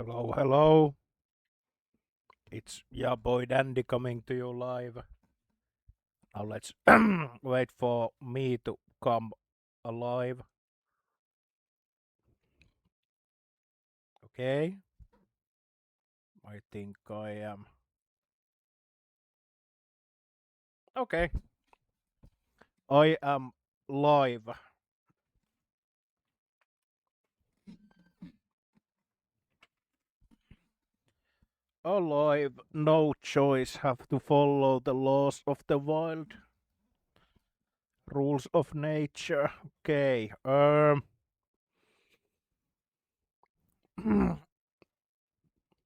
Hello, hello. It's your boy Dandy coming to you live. Now let's wait for me to come alive. Okay, I think I am. Okay, I am live. Alive, no choice, have to follow the laws of the wild, rules of nature. Okay,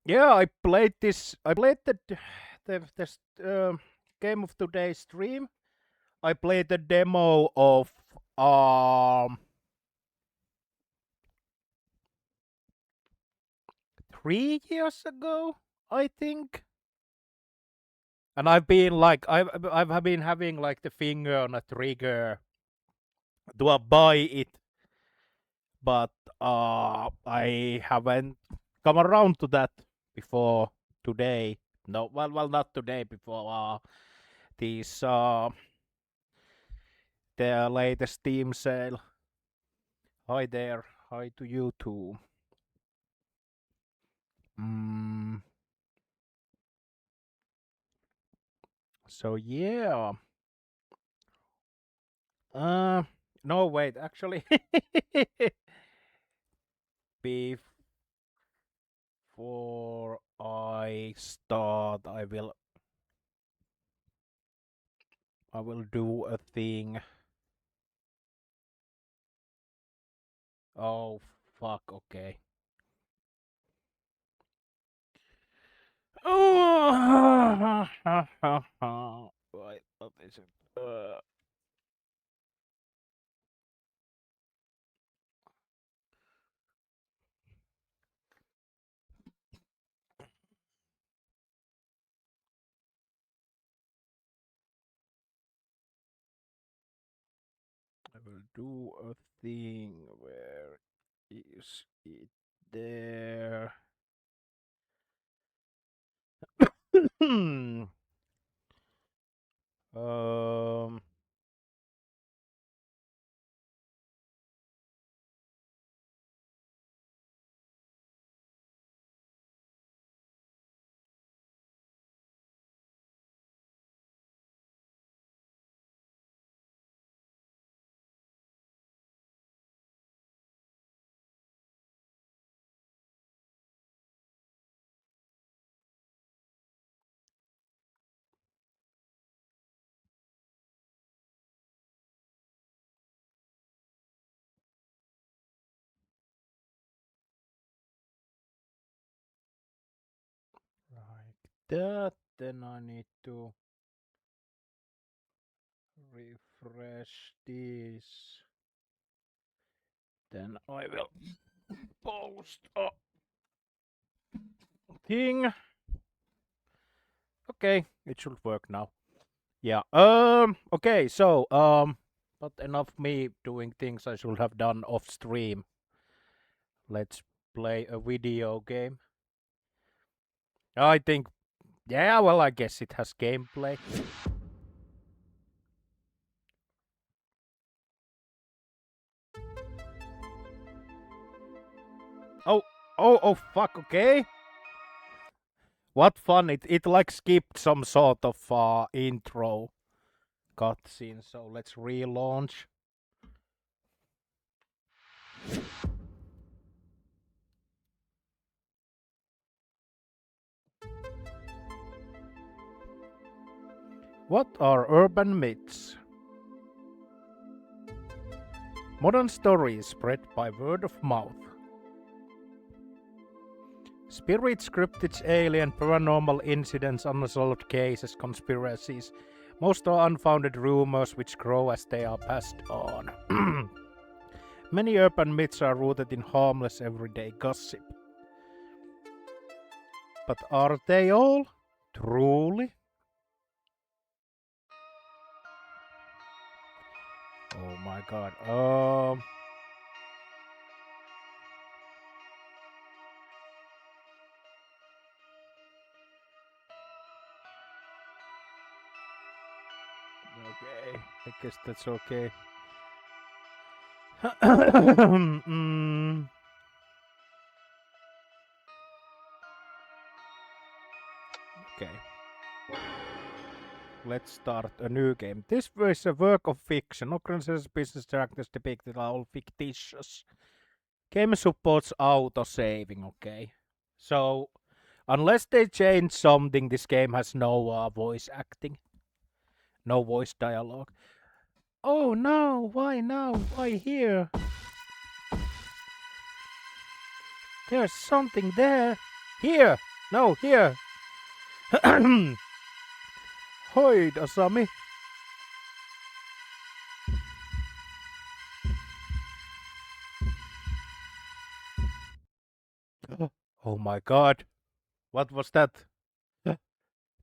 yeah, I played this. I played the game of today's stream. I played the demo of um 3 years ago, I think. And I've been like I've been having like the finger on a trigger to buy it, but I haven't come around to that before today. No, well, not today. Before these the latest Steam sale. Hi there, hi to you too. Mm, so yeah. Uh, no, wait. Actually, before I start, I will do a thing. Oh fuck. Okay. Oh, wait. What is it? I will do a thing. Where is it? There. um. Like that. Then I need to refresh this. Then I will post a thing. Okay, it should work now. Yeah. Okay. So but enough me doing things I should have done off stream. Let's play a video game. I think. Yeah. Well, I guess it has gameplay. Oh. Oh. Fuck. Okay. What fun! It like skipped some sort of intro cutscene. So let's relaunch. What are urban myths? Modern stories spread by word of mouth. Spirits, cryptids, alien, paranormal incidents, unsolved cases, conspiracies. Most are unfounded rumors which grow as they are passed on. Many urban myths are rooted in harmless everyday gossip. But are they all? Truly? Oh my god. Okay, I guess that's okay. Mm, okay, let's start a new game. This was a work of fiction. Occurrences, business characters depicted are all fictitious. Game supports auto saving. Okay, so unless they change something, this game has no voice acting, no voice dialogue. Oh no! Why now? Why here? There's something there. Here! No, here! Hoi, Asami! Oh my god! What was that?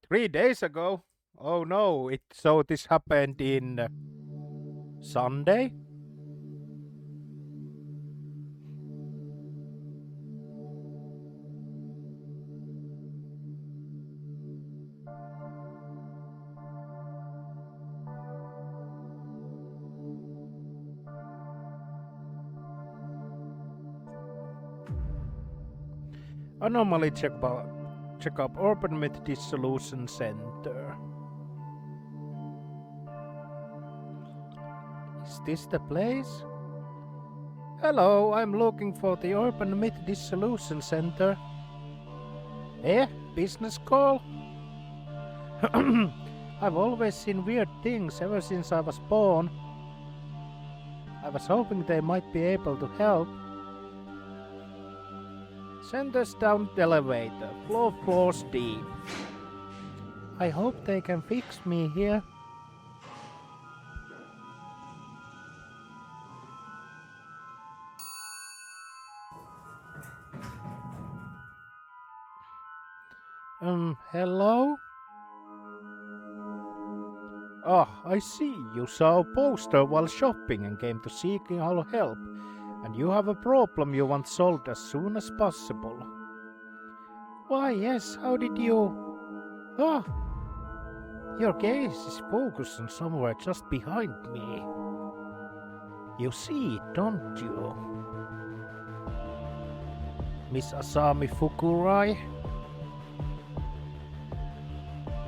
3 days ago? Oh no! So this happened in Sunday? Anomaly check up Urban Myth Dissolution Center. Is this the place? Hello, I'm looking for the Urban Myth Dissolution Center. Eh? Business call? I've always seen weird things ever since I was born. I was hoping they might be able to help. Send us down the elevator, floor 4's deep. I hope they can fix me here. Hello? Ah, I see. You saw a poster while shopping and came to seek our help. And you have a problem you want solved as soon as possible. Why, yes, how did you... Ah! Your gaze is focused on somewhere just behind me. You see it, don't you? Miss Asami Fukurai?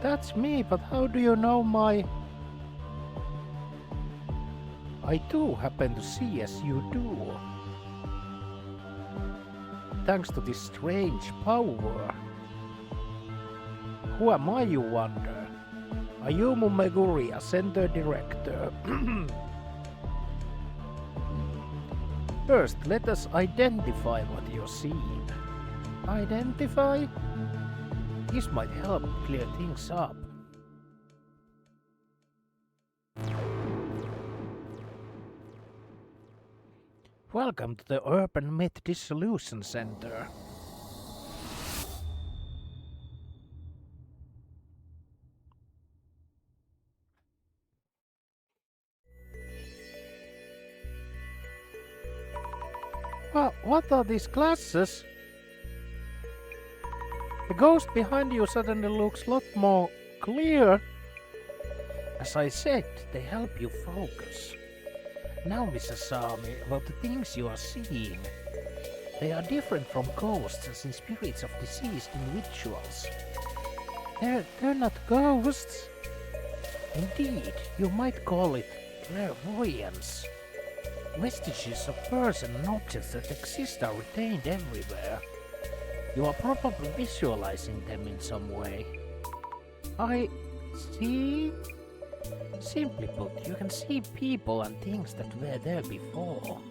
That's me, but how do you know my... I too happen to see as you do. Thanks to this strange power. Who am I, you wonder? Ayumu Meguri, a center director. First, let us identify what you're seeing. Identify? This might help clear things up. Welcome to the Urban Myth Dissolution Center. What are these glasses? The ghost behind you suddenly looks a lot more clear. As I said, they help you focus. Now, Miss Asami, about the things you are seeing. They are different from ghosts, as in spirits of deceased individuals. They're not ghosts. Indeed, you might call it clairvoyance. Vestiges of person and objects that exist are retained everywhere. You are probably visualizing them in some way. I see. Simply put, you can see people and things that were there before.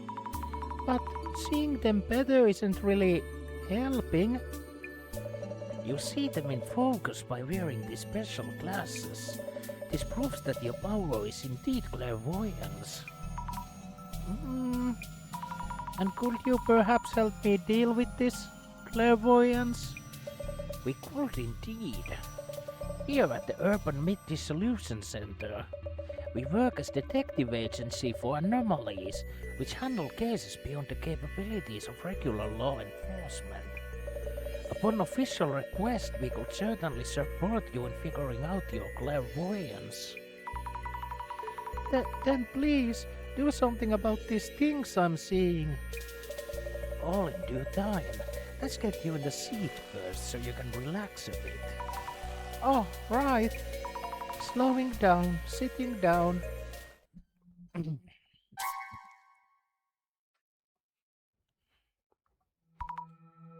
But seeing them better isn't really helping. You see them in focus by wearing these special glasses. This proves that your power is indeed clairvoyance. And could you perhaps help me deal with this clairvoyance? We could indeed. Here at the Urban Myth Dissolution Center, we work as detective agency for anomalies, which handle cases beyond the capabilities of regular law enforcement. Upon official request, we could certainly support you in figuring out your clairvoyance. Then please, do something about these things I'm seeing. All in due time. Let's get you in the seat first so you can relax a bit. Oh, right. Slowing down, sitting down.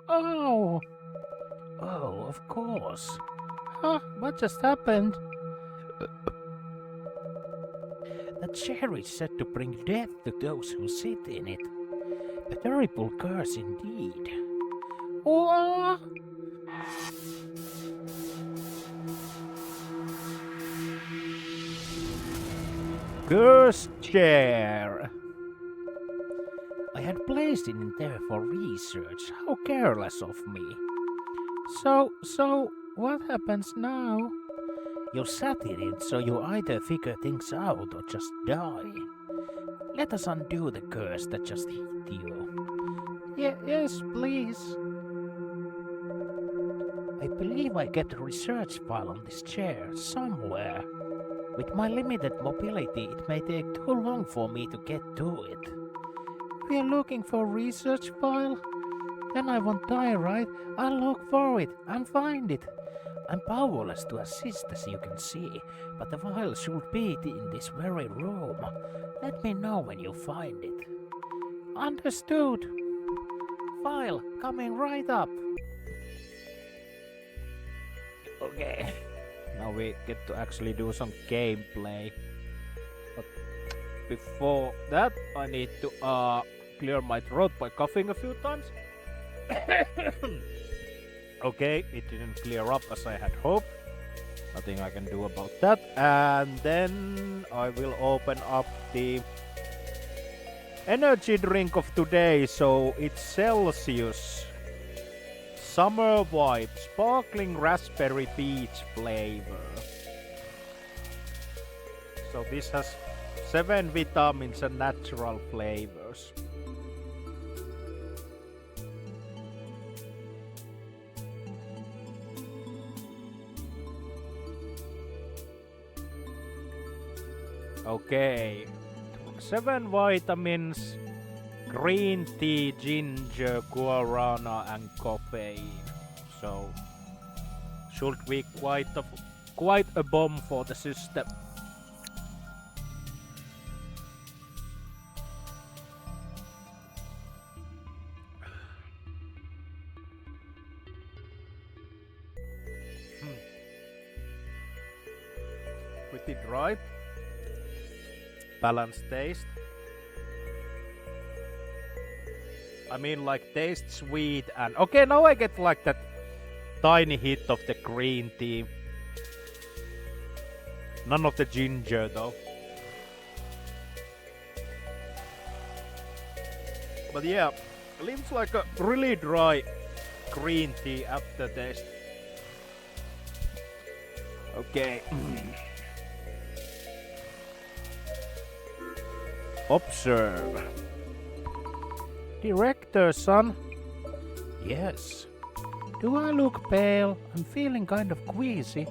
Oh! Oh, of course. Huh? What just happened? The chair is said to bring death to those who sit in it. A terrible curse indeed. Oh! Cursed chair! I had placed it in there for research. How careless of me. So, what happens now? You sat in it, so you either figure things out or just die. Let us undo the curse that just hit you. Yes, please. I believe I kept a research file on this chair somewhere. With my limited mobility, it may take too long for me to get to it. We are looking for a research file? Then I won't die, right? I'll look for it and find it. I'm powerless to assist, as you can see, but the file should be in this very room. Let me know when you find it. Understood. File coming right up. Okay. Now we get to actually do some gameplay. But before that, I need to clear my throat by coughing a few times. Okay, it didn't clear up as I had hoped. Nothing I can do about that. And then I will open up the energy drink of today. So it's Celsius Summer Vibe Sparkling Raspberry Peach flavor. So this has 7 vitamins and natural flavors. Okay, 7 vitamins, green tea, ginger, guarana and caffeine. So should be quite a bomb for the system. Pretty dry. Balanced taste. I mean, like, taste sweet and okay, now I get like that tiny hit of the green tea. None of the ginger though. But yeah, leaves like a really dry green tea aftertaste. Okay. Observe. Director, son. Yes. Do I look pale? I'm feeling kind of queasy.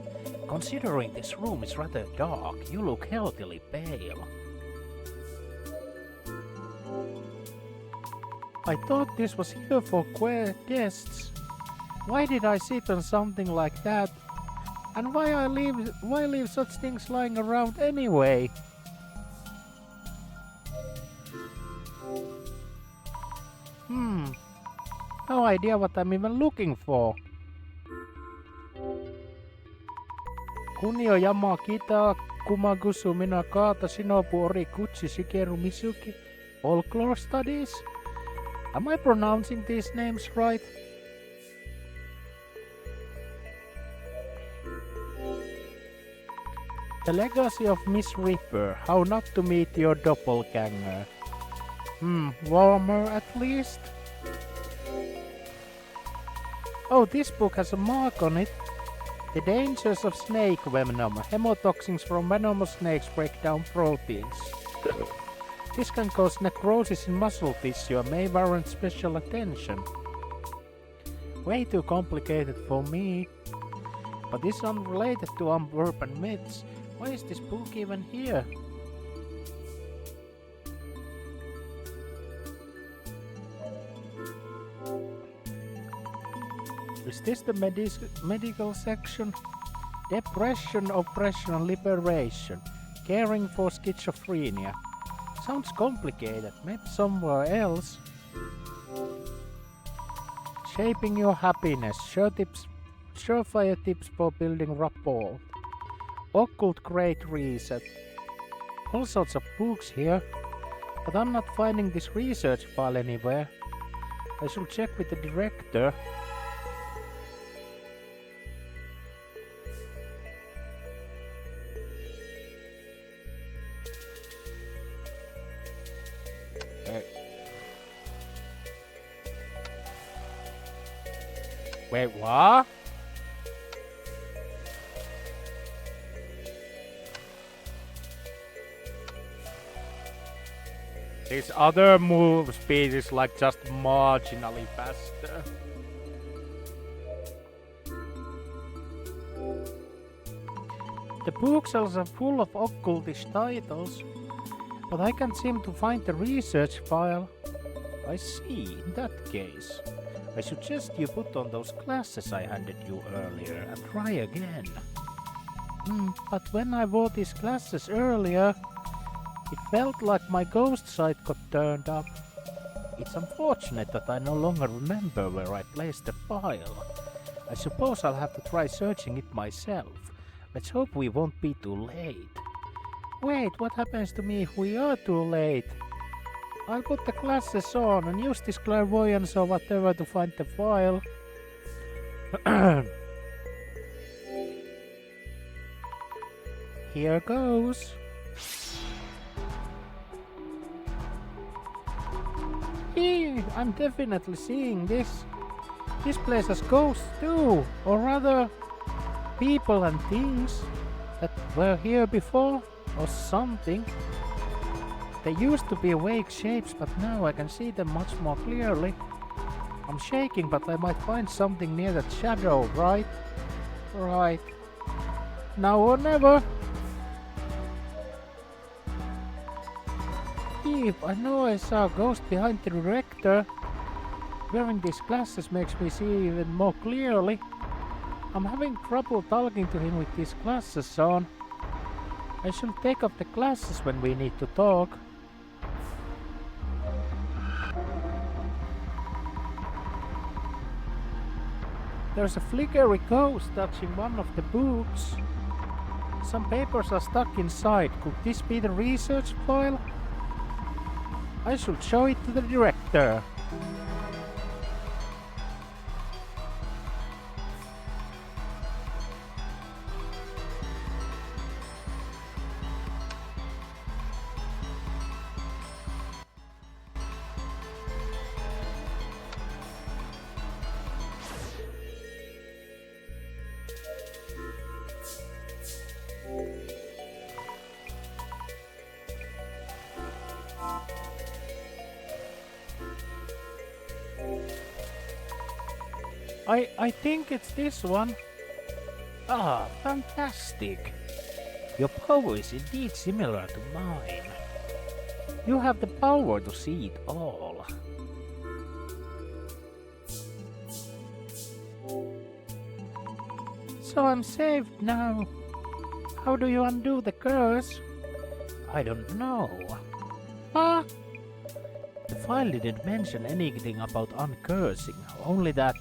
Considering this room is rather dark, you look healthily pale. I thought this was here for guests. Why did I sit on something like that? And why leave such things lying around anyway? No idea what I'm even looking for. Kunio Yama Kita Kumagusu Minakata Shinobu Ori Kuchi Shigeru Mizuki. Folklore studies? Am I pronouncing these names right? The Legacy of Miss Ripper. How not to meet your doppelganger. Warmer at least? Oh, this book has a mark on it. The dangers of snake venom. Hemotoxins from venomous snakes break down proteins. This can cause necrosis in muscle tissue and may warrant special attention. Way too complicated for me. But this is unrelated to urban myths. Why is this book even here? Is this the medical section? Depression, oppression and liberation. Caring for schizophrenia. Sounds complicated. Maybe somewhere else. Shaping your happiness. Surefire tips for building rapport. Occult Great Reset. All sorts of books here. But I'm not finding this research file anywhere. I should check with the director. Wait, what? This other move speed is like just marginally faster. The bookshelves are full of occultish titles, but I can't seem to find the research file. I see, in that case. I suggest you put on those glasses I handed you earlier and try again. But when I wore these glasses earlier, it felt like my ghost sight got turned up. It's unfortunate that I no longer remember where I placed the file. I suppose I'll have to try searching it myself. Let's hope we won't be too late. Wait, what happens to me if we are too late? I'll put the glasses on and use this clairvoyance or whatever to find the file. Here goes. I'm definitely seeing this. This place has ghosts too, or rather, people and things that were here before, or something. They used to be awake shapes, but now I can see them much more clearly. I'm shaking, but I might find something near that shadow, right? Right. Now or never. I know I saw a ghost behind the director. Wearing these glasses makes me see even more clearly. I'm having trouble talking to him with these glasses on. I should take off the glasses when we need to talk. There's a flickery ghost touching one of the books. Some papers are stuck inside. Could this be the research file? I should show it to the director. I think it's this one. Ah, fantastic. Your power is indeed similar to mine. You have the power to see it all. So I'm saved now. How do you undo the curse? I don't know. Ah? The file didn't mention anything about uncursing, only that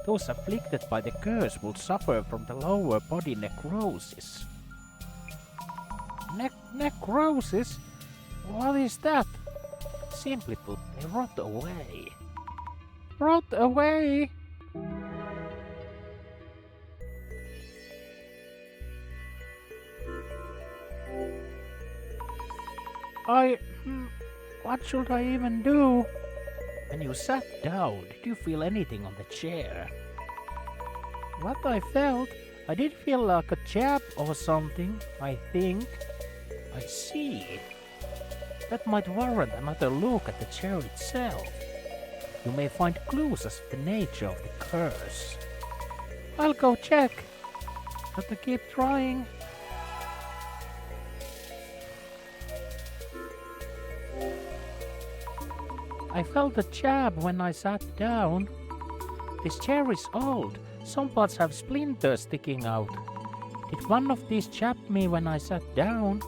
those afflicted by the curse will suffer from the lower body necrosis. Necrosis? What is that? Simply put, they rot away. Rot away? What should I even do? When you sat down, did you feel anything on the chair? What I felt? I did feel like a jab or something, I think. I see. That might warrant another look at the chair itself. You may find clues as to the nature of the curse. I'll go check. Have to keep trying. I felt a jab when I sat down. This chair is old. Some parts have splinters sticking out. Did one of these chap me when I sat down?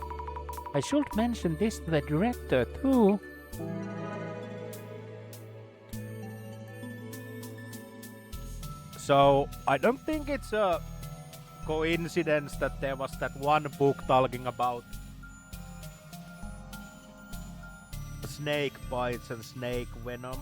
I should mention this to the director too. So, I don't think it's a coincidence that there was that one book talking about snake bites and snake venom.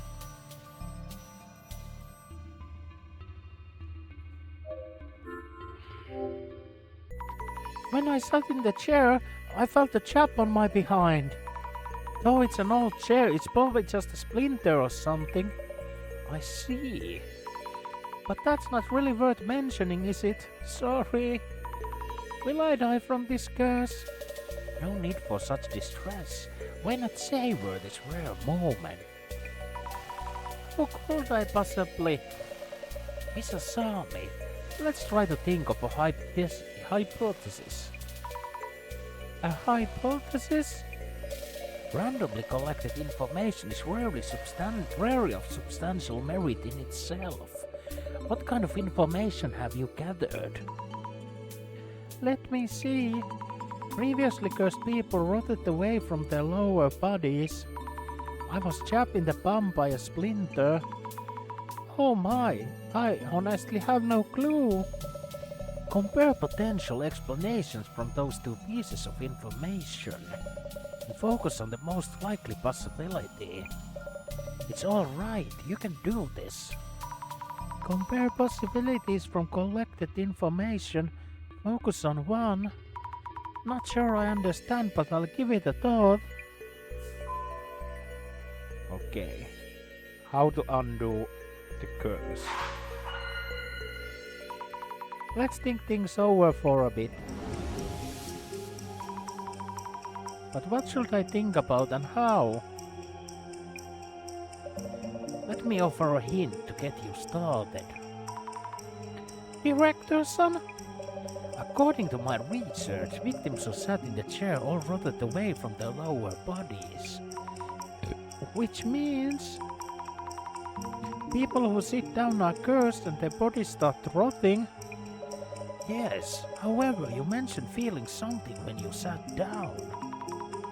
When I sat in the chair, I felt a chap on my behind. Though it's an old chair, it's probably just a splinter or something. I see. But that's not really worth mentioning, is it? Sorry. Will I die from this curse? No need for such distress. Why not savor this rare moment? How could I possibly? Mrs. Sami, let's try to think of a hypothesis. A hypothesis? Randomly collected information is rarely of substantial merit in itself. What kind of information have you gathered? Let me see. Previously cursed people rotted away from their lower bodies. I was jabbed in the bum by a splinter. Oh my, I honestly have no clue. Compare potential explanations from those two pieces of information and focus on the most likely possibility. It's alright, you can do this. Compare possibilities from collected information. Focus on one. Not sure I understand, but I'll give it a thought. Okay. How to undo the curse. Let's think things over for a bit. But what should I think about and how? Let me offer a hint to get you started. Director son? According to my research, victims who sat in the chair all rotted away from their lower bodies. Which means people who sit down are cursed and their bodies start rotting. Yes, however, you mentioned feeling something when you sat down.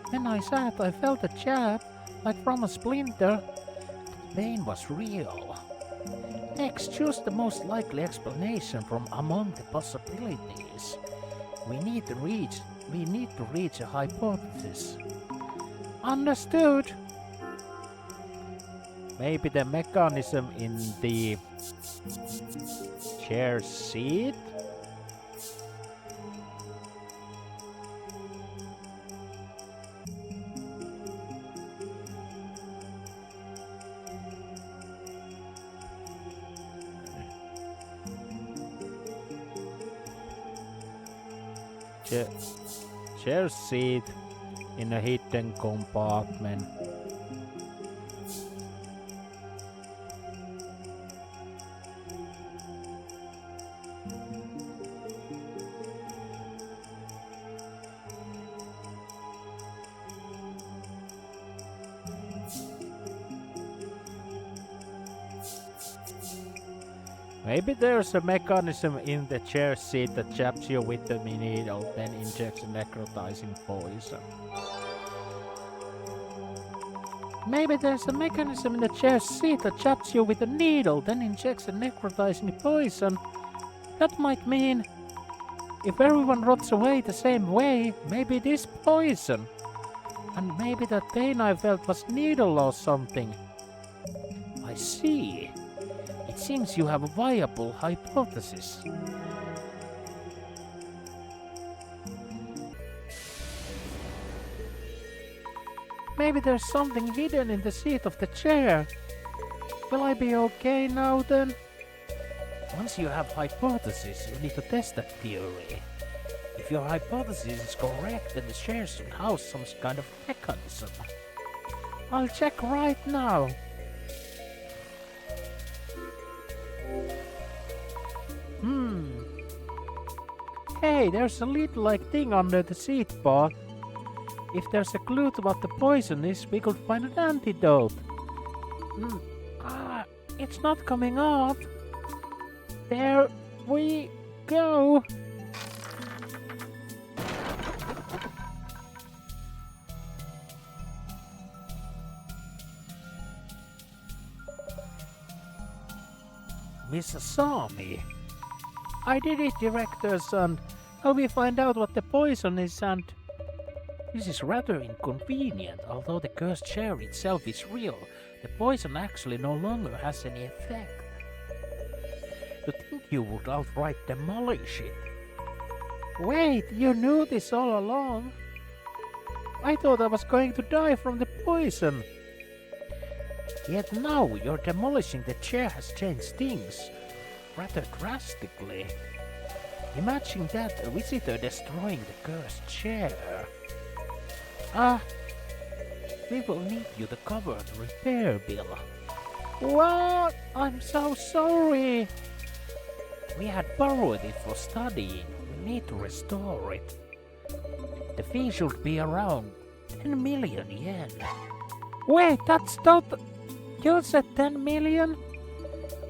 When I sat, I felt a jab, like from a splinter. The pain was real. Next, choose the most likely explanation from among the possibilities. We need to reach a hypothesis. Understood. Maybe the mechanism in the chair seat? Chair seat in a hidden compartment. Maybe there's a mechanism in the chair seat that jabs you with the needle, then injects a necrotizing poison. Maybe there's a mechanism in the chair seat that jabs you with a needle, then injects a necrotizing poison. That might mean, if everyone rots away the same way, maybe it is poison. And maybe that pain I felt was needle or something. I see. It seems you have a viable hypothesis. Maybe there's something hidden in the seat of the chair. Will I be okay now then? Once you have hypothesis, you need to test that theory. If your hypothesis is correct, then the chair should house some kind of mechanism. I'll check right now. Hey, there's a lid-like thing under the seat part. If there's a clue to what the poison is, we could find an antidote. It's not coming off. There we go. Miss Sami. I did it, director's son. Now we find out what the poison is and... This is rather inconvenient. Although the cursed chair itself is real, the poison actually no longer has any effect. To think you would outright demolish it. Wait, you knew this all along? I thought I was going to die from the poison. Yet now you're demolishing the chair has changed things rather drastically. Imagine that, a visitor destroying the cursed chair. We will need you to cover the repair bill. What? I'm so sorry. We had borrowed it for studying. We need to restore it. The fee should be around 10 million yen. Wait, that's total... You said 10 million?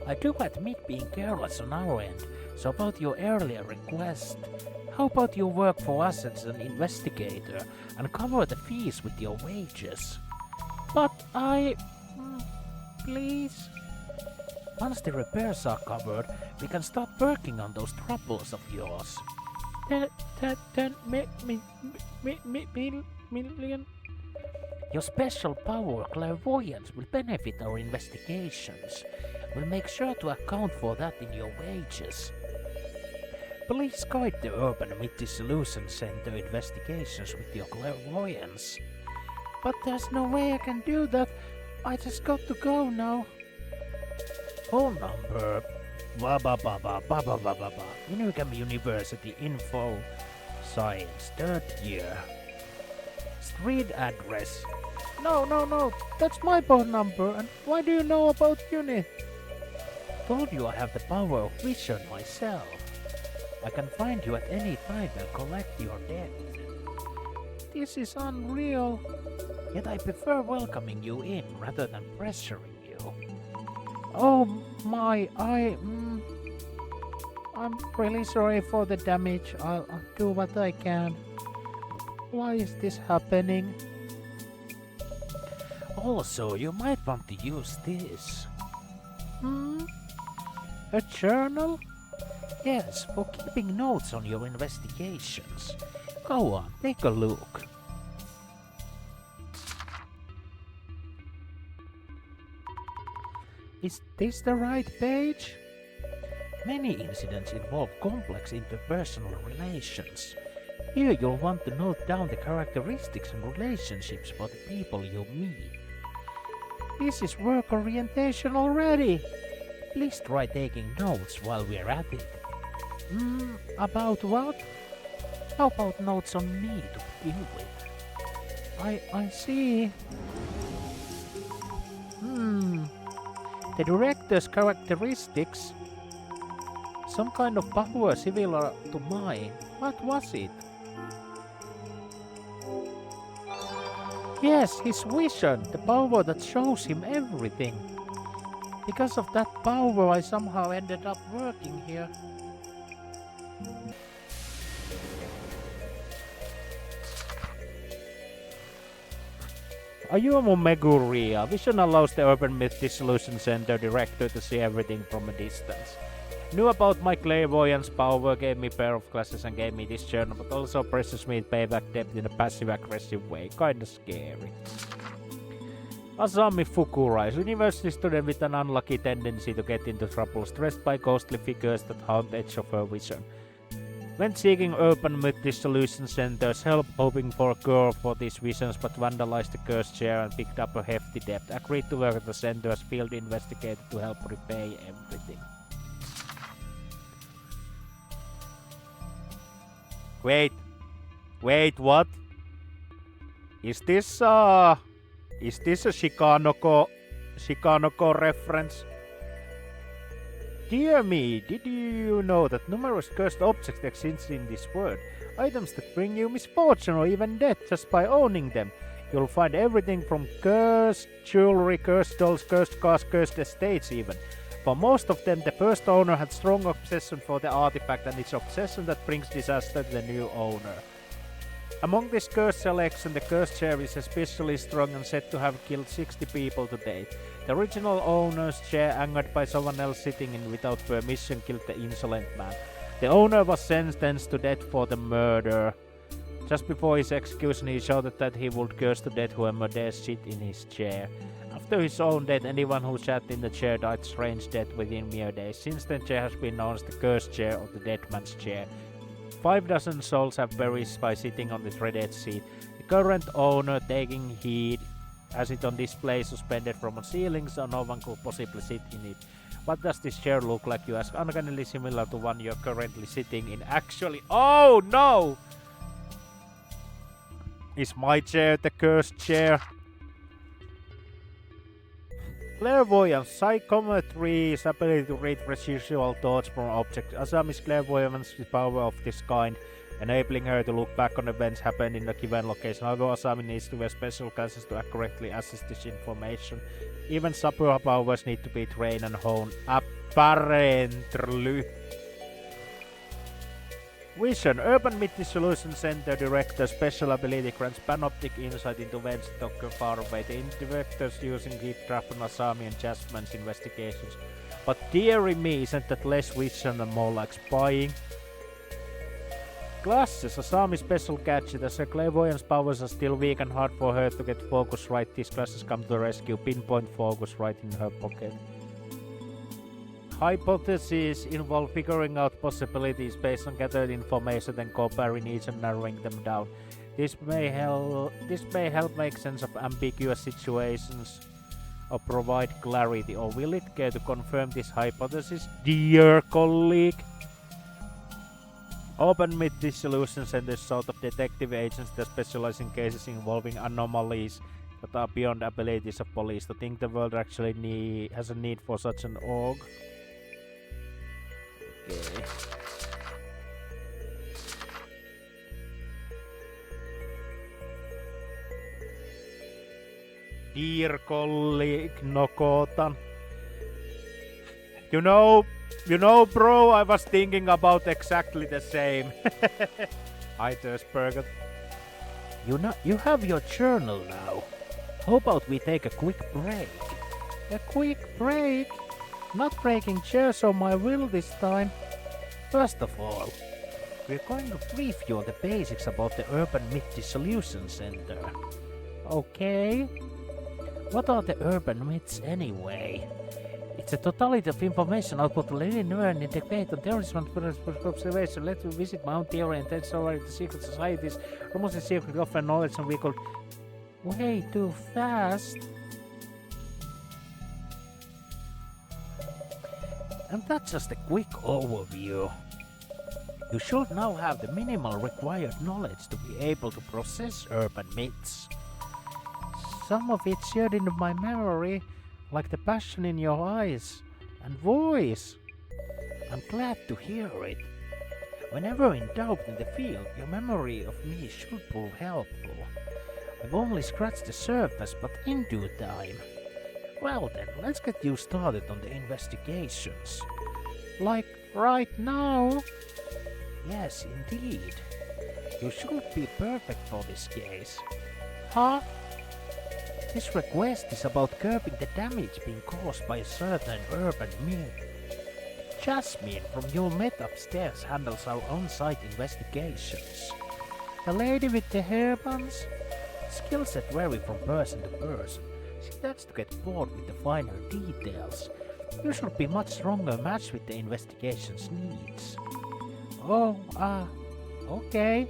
I do admit being careless on our end, so about your earlier request, how about you work for us as an investigator and cover the fees with your wages? But please? Once the repairs are covered, we can start working on those troubles of yours. 10 million? Your special power, clairvoyance, will benefit our investigations. We'll make sure to account for that in your wages. Please guide the Urban Multi-Solution Center investigations with your clairvoyance. But there's no way I can do that. I just got to go now. Phone number... Inugam University Info Science, 3rd year. Street address. No, that's my phone number, and why do you know about Uni? Told you I have the power of vision myself. I can find you at any time and collect your debt. This is unreal. Yet I prefer welcoming you in rather than pressuring you. Oh my, I'm really sorry for the damage. I'll do what I can. Why is this happening? Also, you might want to use this. A journal? Yes, for keeping notes on your investigations. Go on, take a look. Is this the right page? Many incidents involve complex interpersonal relations. Here you'll want to note down the characteristics and relationships for the people you meet. This is work orientation already. Please try taking notes while we're at it. About what? How about notes on me to begin with? I see. The director's characteristics. Some kind of power similar to mine. What was it? Yes, his vision, the power that shows him everything. Because of that power, I somehow ended up working here. Ayumu Meguria. Vision allows the Urban Multi-Solution Center director to see everything from a distance. Knew about my clairvoyance power, gave me a pair of glasses and gave me this journal, but also pressures me to pay back debt in a passive-aggressive way. Kinda scary. Asami Fukura is a university student with an unlucky tendency to get into trouble, stressed by ghostly figures that haunt the edge of her vision. Went seeking Urban Multi-Solution Center's help, hoping for a cure for these visions, but vandalized the cursed chair and picked up a hefty debt. Agreed to work at the center as field investigator to help repay everything. Wait, what? Is this a Shikanoko reference? Dear me, did you know that numerous cursed objects exist in this world? Items that bring you misfortune or even death just by owning them. You'll find everything from cursed jewelry, cursed dolls, cursed cars, cursed estates even. For most of them, the first owner had strong obsession for the artifact, and it's obsession that brings disaster to the new owner. Among this cursed selection, the cursed chair is especially strong and said to have killed 60 people to date. The original owner's chair, angered by someone else sitting in without permission, killed the insolent man. The owner was sentenced to death for the murder. Just before his execution, he shouted that he would curse to death whoever dares sit in his chair. After his own death, anyone who sat in the chair died strange death within mere days. Since then, chair has been known as the cursed chair or the dead man's chair. 5 souls have perished by sitting on the dreaded seat. The current owner, taking heed, has it on display suspended from a ceiling so no one could possibly sit in it. What does this chair look like, you ask? Uncannily similar to one you're currently sitting in. Actually, oh no! Is my chair the cursed chair? Clairvoyance. Psychometry is ability to read visual thoughts from objects. Asami's clairvoyance is power of this kind, enabling her to look back on events happened in a given location. However, Asami needs to wear special glasses to accurately assess this information. Even superpowers need to be trained and honed. Apparently. Vision. Urban Myth Solution Center Director special ability grants panoptic insight into events that occur far away. The directors using keep track on Asami and Jasmine's investigations. But dearie me, isn't that less vision and more like spying? Glasses. Asami's special gadget. As her clairvoyance powers are still weak and hard for her to get focus right, these glasses come to the rescue. Pinpoint focus right in her pocket. Hypotheses involve figuring out possibilities based on gathered information, then comparing each and narrowing them down. This may help make sense of ambiguous situations or provide clarity. Or will it care to confirm this hypothesis, dear colleague? Open Myth Solution Centers sort of detective agents that specialize in cases involving anomalies that are beyond abilities of police. To think the world actually has a need for such an org. Okay. Dear colleague Nokotan, you know, bro, I was thinking about exactly the same. Hi, Tersberger. You have your journal now. How about we take a quick break? A quick break? Not breaking chairs on my will this time. First of all, we're going to brief you on the basics about the Urban Myth Solution Center. Okay? What are the urban myths anyway? It's a totality of information output learn and debate on terrorism and observation. Let's visit my own theory and test over the secret societies, almost the secret of knowledge, and we could way too fast. And that's just a quick overview. You should now have the minimal required knowledge to be able to process urban myths. Some of it shared into my memory, like the passion in your eyes and voice. I'm glad to hear it. Whenever in doubt in the field, your memory of me should prove helpful. I've only scratched the surface, but in due time. Well then, let's get you started on the investigations. Like right now? Yes, indeed. You should be perfect for this case. Huh? This request is about curbing the damage being caused by a certain urban myth. Jasmine from your myth upstairs handles our on-site investigations. The lady with the hair buns? Skill set vary from person to person. She tends to get bored with the finer details. You should be much stronger matched with the investigation's needs. Oh, okay.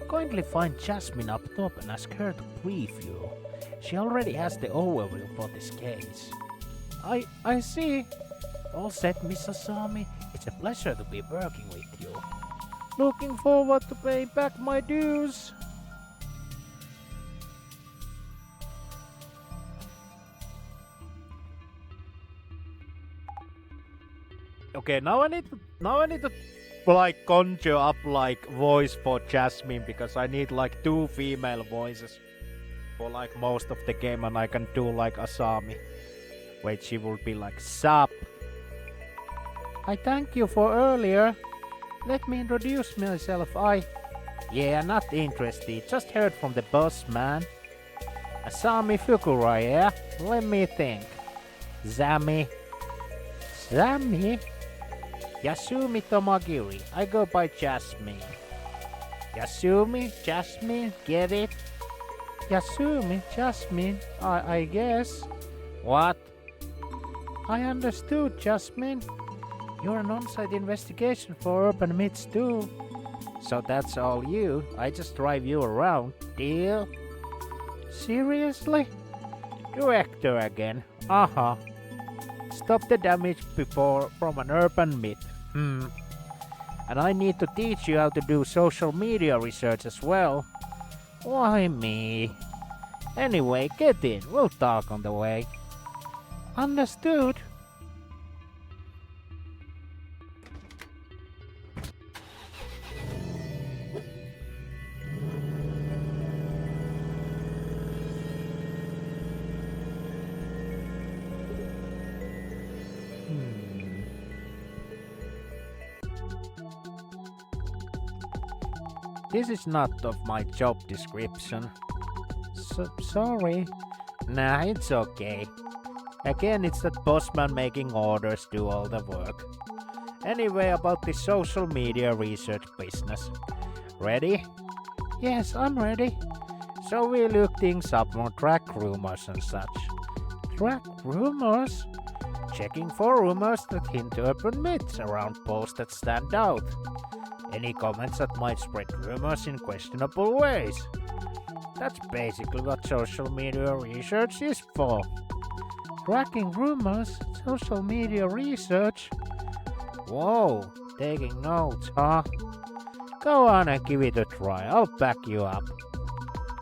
Kindly find Jasmine up top and ask her to brief you. She already has the overview for this case. I see. All set, Miss Asami. It's a pleasure to be working with you. Looking forward to paying back my dues. Okay, now I need to like conjure up like voice for Jasmine, because I need like 2 female voices for like most of the game, and I can do like Asami. Wait, she would be like, sup? I thank you for earlier. Let me introduce myself. Yeah, not interested. Just heard from the boss, man. Asami Fukura, yeah? Let me think. Zami. Yasumi Tomagiri. I go by Jasmine. Yasumi? Jasmine? Get it? Yasumi? Jasmine? I guess. What? I understood, Jasmine. You're an on-site investigation for urban myths too. So that's all you? I just drive you around, deal? Seriously? Director again. Uh-huh. Stop the damage before from an urban myth. And I need to teach you how to do social media research as well. Why me? Anyway, get in. We'll talk on the way. Understood. This is not of my job description. Sorry. Nah, it's okay. Again, it's that bossman making orders do all the work. Anyway, about the social media research business. Ready? Yes, I'm ready. So we look things up on track rumors and such. Track rumors? Checking for rumors that hint urban myths around posts that stand out. Any comments that might spread rumors in questionable ways. That's basically what social media research is for. Tracking rumors, social media research. Whoa, taking notes, huh? Go on and give it a try, I'll back you up.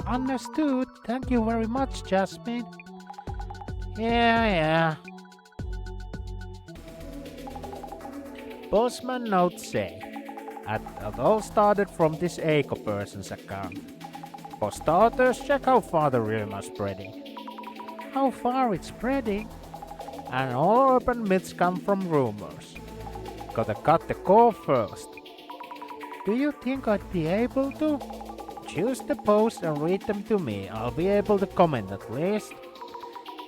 Understood, thank you very much, Jasmine. Yeah. Bossman notes say, it all started from this Eiko person's account. For starters, check how far the rumor's spreading. How far it's spreading? And all urban myths come from rumors. Gotta cut the core first. Do you think I'd be able to? Choose the post and read them to me. I'll be able to comment at least.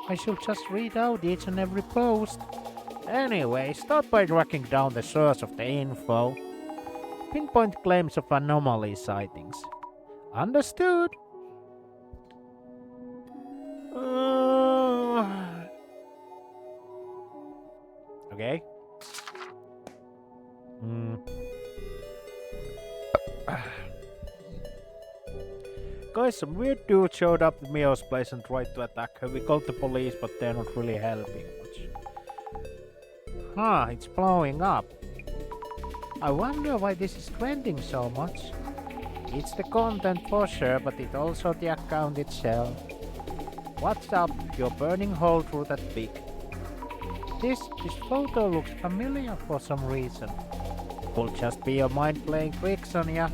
I should just read out each and every post. Anyway, start by tracking down the source of the info. Pinpoint claims of anomaly sightings. Understood? Okay. Guys, some weird dude showed up at Mio's place and tried to attack her. We called the police, but they're not really helping much. It's blowing up. I wonder why this is trending so much. It's the content for sure, but it's also the account itself. What's up? You're burning hole through that pig. This photo looks familiar for some reason. Could just be your mind playing tricks on ya.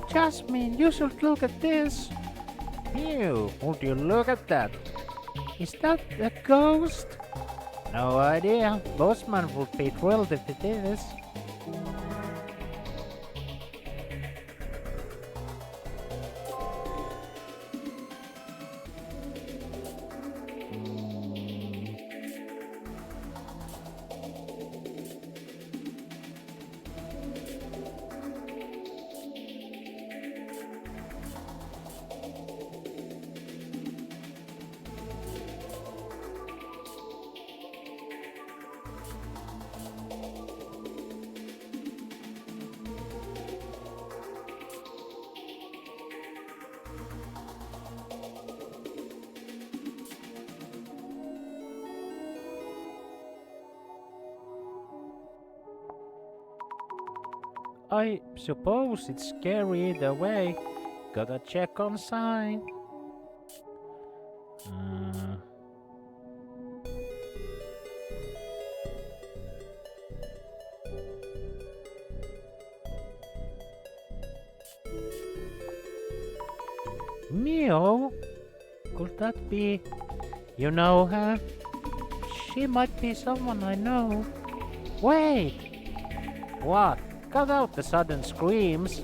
Jasmine, you should look at this. Ew, would you look at that? Is that a ghost? No idea. Bossman would be thrilled if it is. I suppose it's scary either way. Gotta check on sign. Mio? Could that be... You know her? She might be someone I know. Wait! What? Cut out the sudden screams.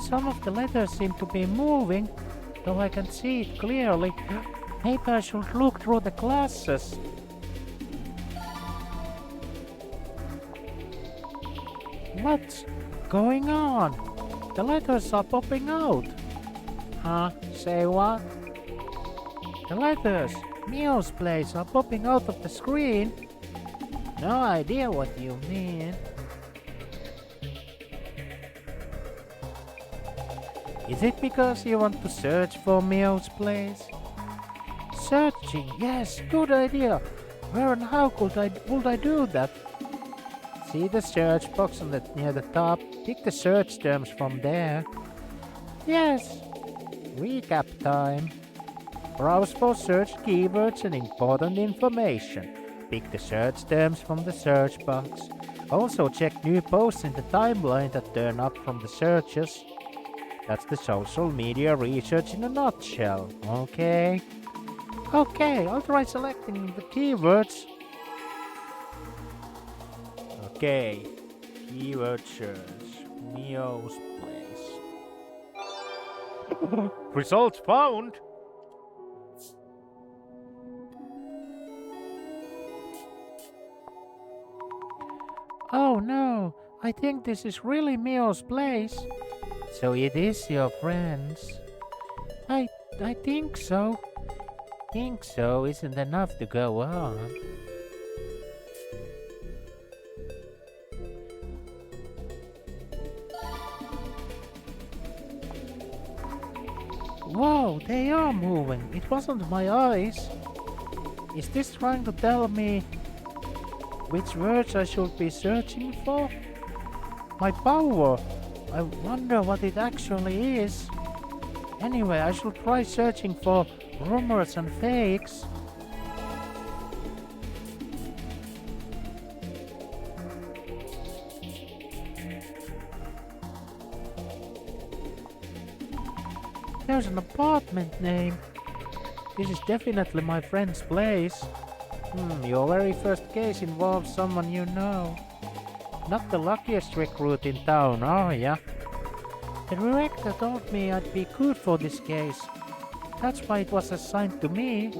Some of the letters seem to be moving, though I can see it clearly. Maybe I should look through the glasses. What's going on? The letters are popping out. Huh? Say what? The letters, Mio's place, are popping out of the screen. No idea what you mean. Is it because you want to search for Mio's place? Searching, yes, good idea. Where and how would I do that? See the search box near the top. Pick the search terms from there. Yes. Recap time. Browse for search keywords and important information. Pick the search terms from the search box. Also check new posts in the timeline that turn up from the searches. That's the social media research in a nutshell. Okay, I'll try selecting the keywords. Okay, keyword search. Mio's place. Results found! Oh no, I think this is really Mio's place. So it is your friends. I think so. Think so isn't enough to go on. Whoa, they are moving. It wasn't my eyes. Is this trying to tell me which words I should be searching for? My power. I wonder what it actually is. Anyway, I should try searching for rumors and fakes. There's an apartment name. This is definitely my friend's place. Your very first case involves someone you know. Not the luckiest recruit in town, are ya? The director told me I'd be good for this case. That's why it was assigned to me.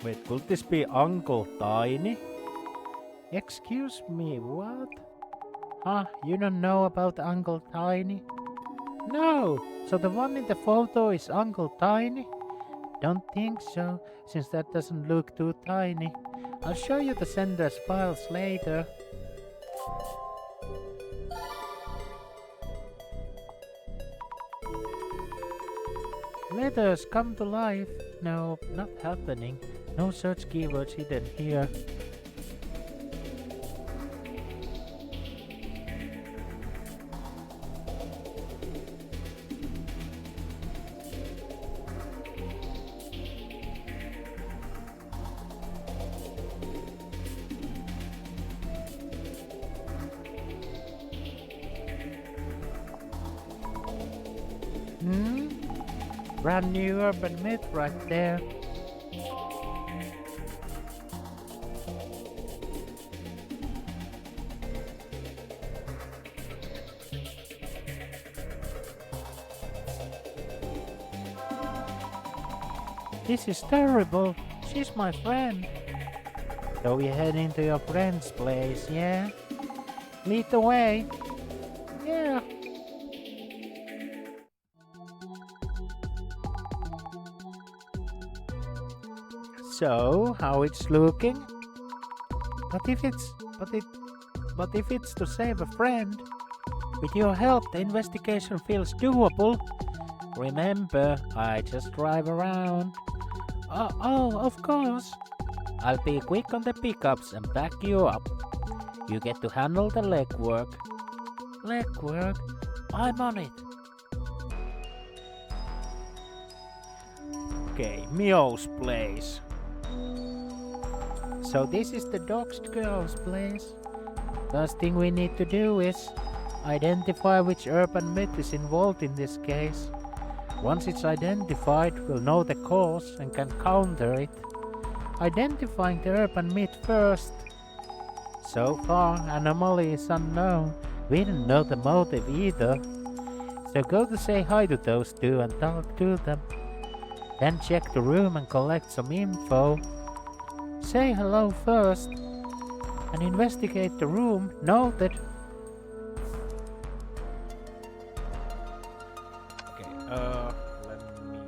Wait, could this be Uncle Tiny? Excuse me, what? Huh, you don't know about Uncle Tiny? No, so the one in the photo is Uncle Tiny? Don't think so, since that doesn't look too tiny. I'll show you the sender's files later. Letters come to life. No, not happening. No search keywords hidden here. Brand new urban myth right there. This is terrible. She's my friend. So we head into your friend's place, yeah? Lead the way. Yeah. So, how it's looking? But if it's to save a friend, with your help the investigation feels doable. Remember, I just drive around. Oh, of course. I'll be quick on the pickups and back you up. You get to handle the legwork. Legwork? I'm on it. Okay, Mio's place. So this is the doxed girl's place. First thing we need to do is identify which urban myth is involved in this case. Once it's identified, we'll know the cause and can counter it. Identifying the urban myth first. So far, anomaly is unknown. We didn't know the motive either. So go to say hi to those two and talk to them. Then check the room and collect some info. Say hello first and investigate the room. Noted. Okay, let me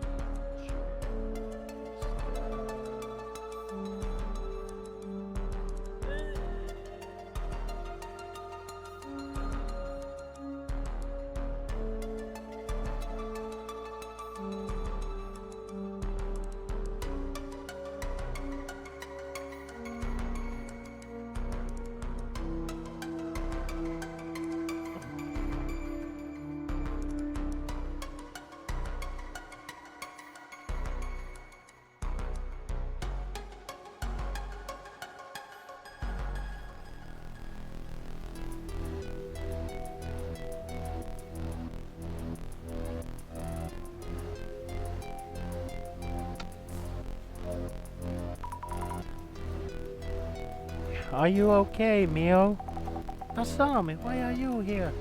Are you okay, Mio? Asami, why are you here?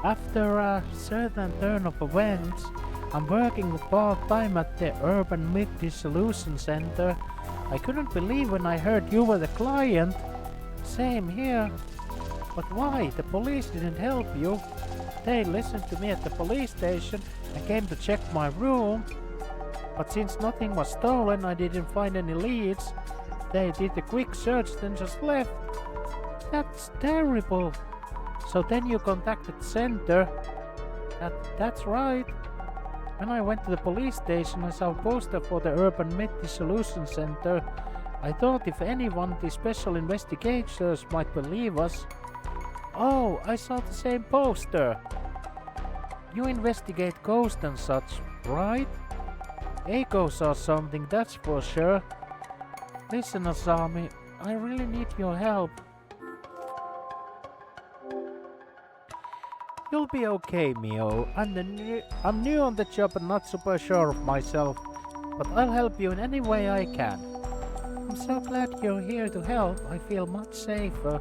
After a certain turn of events, I'm working part-time at the Urban Myth Dissolution Center. I couldn't believe when I heard you were the client. Same here. But why? The police didn't help you. They listened to me at the police station and came to check my room. But since nothing was stolen, I didn't find any leads. They did a quick search then just left. That's terrible. So then you contacted the center. That's right. When I went to the police station, I saw a poster for the Urban Myth Dissolution Center. I thought if anyone, the special investigators might believe us. Oh, I saw the same poster. You investigate ghosts and such, right? Eiko saw something, that's for sure. Listen, Asami, I really need your help. You'll be okay, Mio. I'm new on the job and not super sure of myself, but I'll help you in any way I can. I'm so glad you're here to help. I feel much safer.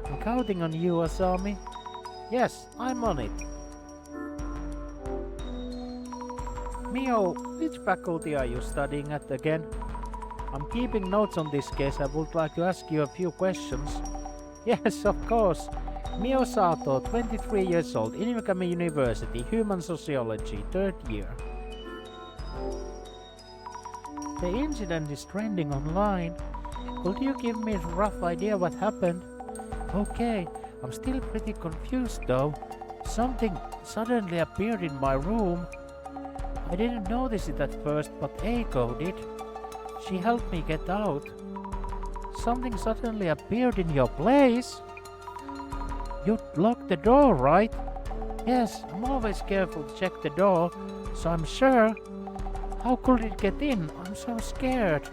I'm counting on you, Asami. Yes, I'm on it. Mio, which faculty are you studying at again? I'm keeping notes on this case. I would like to ask you a few questions. Yes, of course. Mio Sato, 23 years old, Inugami University, Human Sociology, 3rd year. The incident is trending online. Could you give me a rough idea what happened? Okay, I'm still pretty confused though. Something suddenly appeared in my room. I didn't notice it at first, but Eiko did. She helped me get out. Something suddenly appeared in your place? You locked the door, right? Yes, I'm always careful to check the door, so I'm sure. How could it get in? I'm so scared.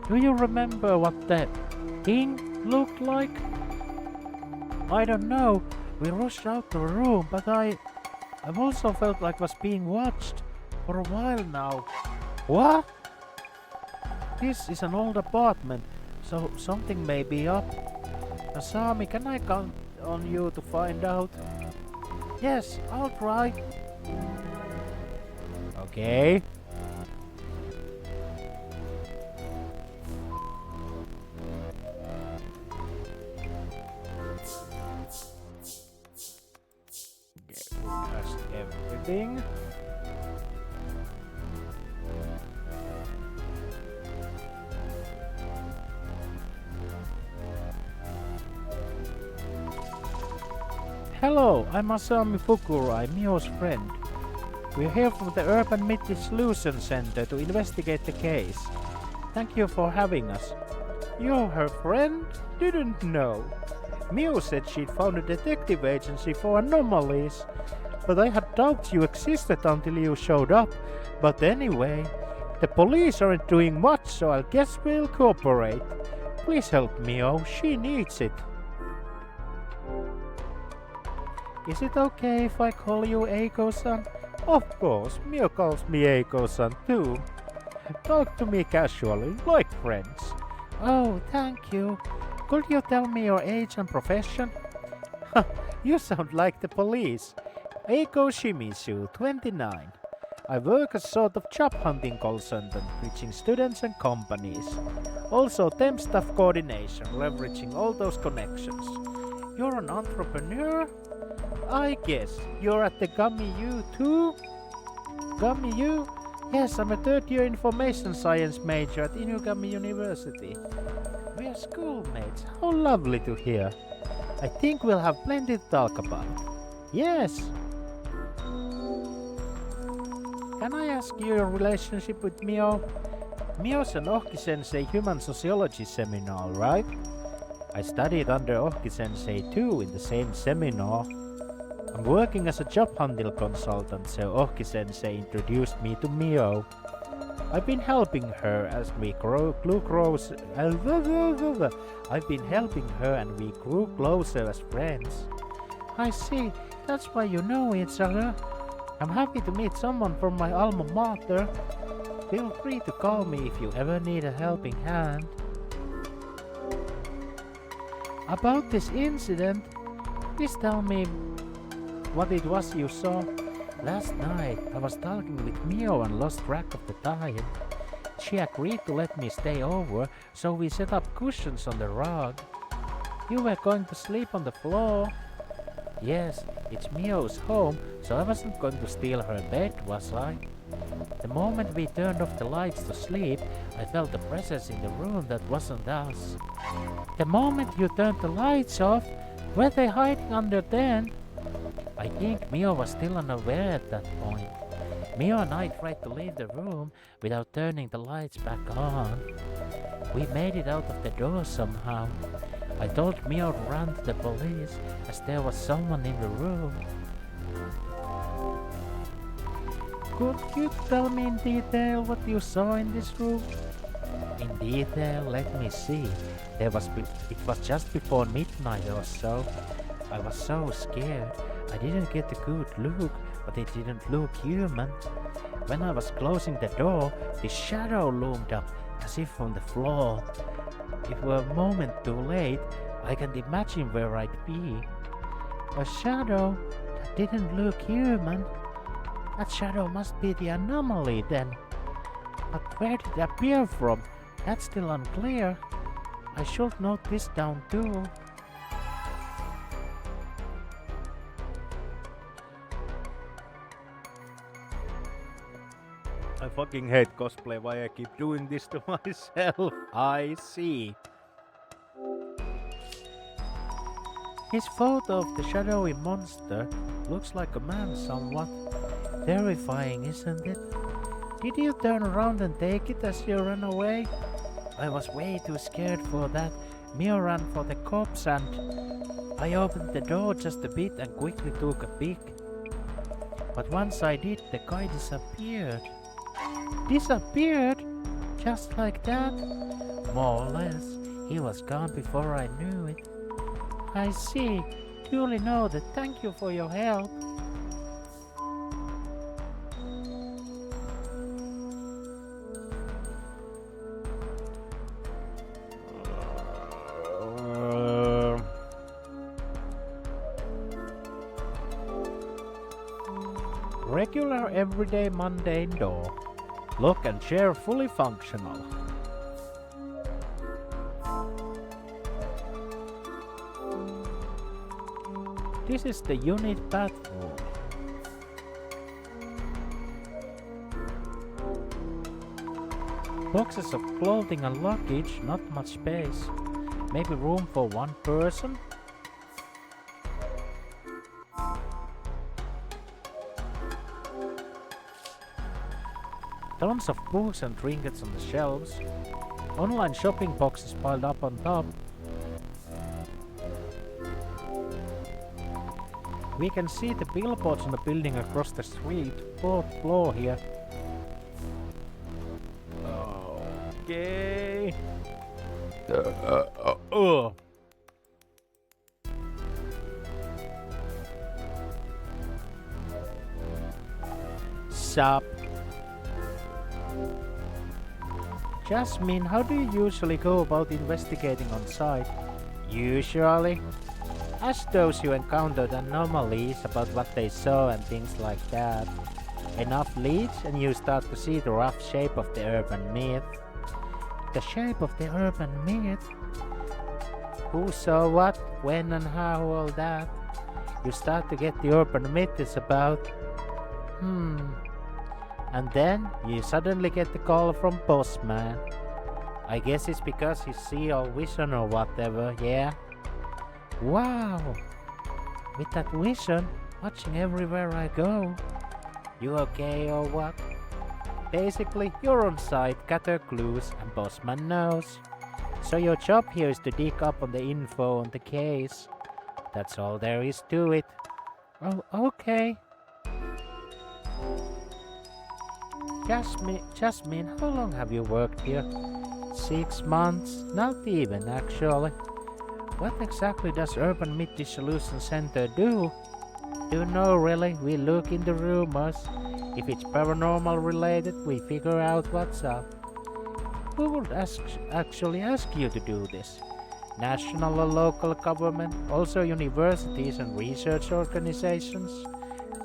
Do you remember what that thing looked like? I don't know. We rushed out the room, but I've also felt like I was being watched for a while now. What? This is an old apartment, so something may be up. Asami, can I count on you to find out? Yes, I'll try. Okay. That's everything. Hello, I'm Masami Fukurai, Mio's friend. We're here from the Urban Myth Solution Center to investigate the case. Thank you for having us. You're her friend? Didn't know. Mio said she'd found a detective agency for anomalies, but I had doubts you existed until you showed up. But anyway, the police aren't doing much, so I guess we'll cooperate. Please help Mio, she needs it. Is it okay if I call you Eiko-san? Of course, Mio calls me Eiko-san too. Talk to me casually, like friends. Oh, thank you. Could you tell me your age and profession? You sound like the police. Eiko Shimizu, 29. I work as sort of job hunting consultant, reaching students and companies. Also temp staff coordination, leveraging all those connections. You're an entrepreneur? I guess. You're at the Gummy U too? Gummy U? Yes, I'm a third year information science major at Inugami University. We're schoolmates. How lovely to hear. I think we'll have plenty to talk about. Yes. Can I ask you your relationship with Mio? Mio's an Ohki-sensei human sociology seminar, right? I studied under Ohki-sensei too in the same seminar. I'm working as a job hunting consultant, so Ohki-sensei introduced me to Mio. I've been helping her as we grew closer. I've been helping her and we grew closer as friends. I see, that's why you know each other. I'm happy to meet someone from my alma mater. Feel free to call me if you ever need a helping hand. About this incident, please tell me what it was you saw. Last night, I was talking with Mio and lost track of the time. She agreed to let me stay over, so we set up cushions on the rug. You were going to sleep on the floor. Yes, it's Mio's home, so I wasn't going to steal her bed, was I? The moment we turned off the lights to sleep, I felt a presence in the room that wasn't us. The moment you turned the lights off, were they hiding under then? I think Mio was still unaware at that point. Mio and I tried to leave the room without turning the lights back on. We made it out of the door somehow. I told Mio to run to the police as there was someone in the room. Could you tell me in detail what you saw in this room? In detail, let me see. It was just before midnight or so. I was so scared. I didn't get a good look, but it didn't look human. When I was closing the door, this shadow loomed up, as if from the floor. If it were a moment too late, I can't imagine where I'd be. A shadow that didn't look human. That shadow must be the anomaly then. But where did it appear from? That's still unclear. I should note this down too. I fucking hate cosplay, why I keep doing this to myself. I see. His photo of the shadowy monster looks like a man somewhat. Terrifying, isn't it? Did you turn around and take it as you ran away? I was way too scared for that. Mio ran for the cops and I opened the door just a bit and quickly took a peek. But once I did, the guy disappeared. Disappeared? Just like that? More or less. He was gone before I knew it. I see. Duly noted. Thank you for your help. Regular everyday mundane door. Lock and chair fully functional. This is the unit bathroom. Boxes of clothing and luggage, not much space. Maybe room for one person? Tons of books and trinkets on the shelves. Online shopping boxes piled up on top. We can see the billboards on the building across the street. Fourth floor here. Okay. Sup? Jasmine, how do you usually go about investigating on site? Usually? Ask those who encountered anomalies about what they saw and things like that. Enough leads and you start to see the rough shape of the urban myth. The shape of the urban myth? Who saw what, when and how, all that? You start to get the urban myth is about... And then you suddenly get the call from Bossman. I guess it's because you see all vision or whatever, yeah? Wow! With that vision, watching everywhere I go. You okay or what? Basically, you're on site, gather clues, and Bossman knows. So your job here is to dig up on the info on the case. That's all there is to it. Oh, okay. Jasmine, how long have you worked here? 6 months? Not even, actually. What exactly does Urban Myth Dissolution Center do? Don't know really, we look into rumors. If it's paranormal related, we figure out what's up. Who would actually ask you to do this? National or local government? Also universities and research organizations?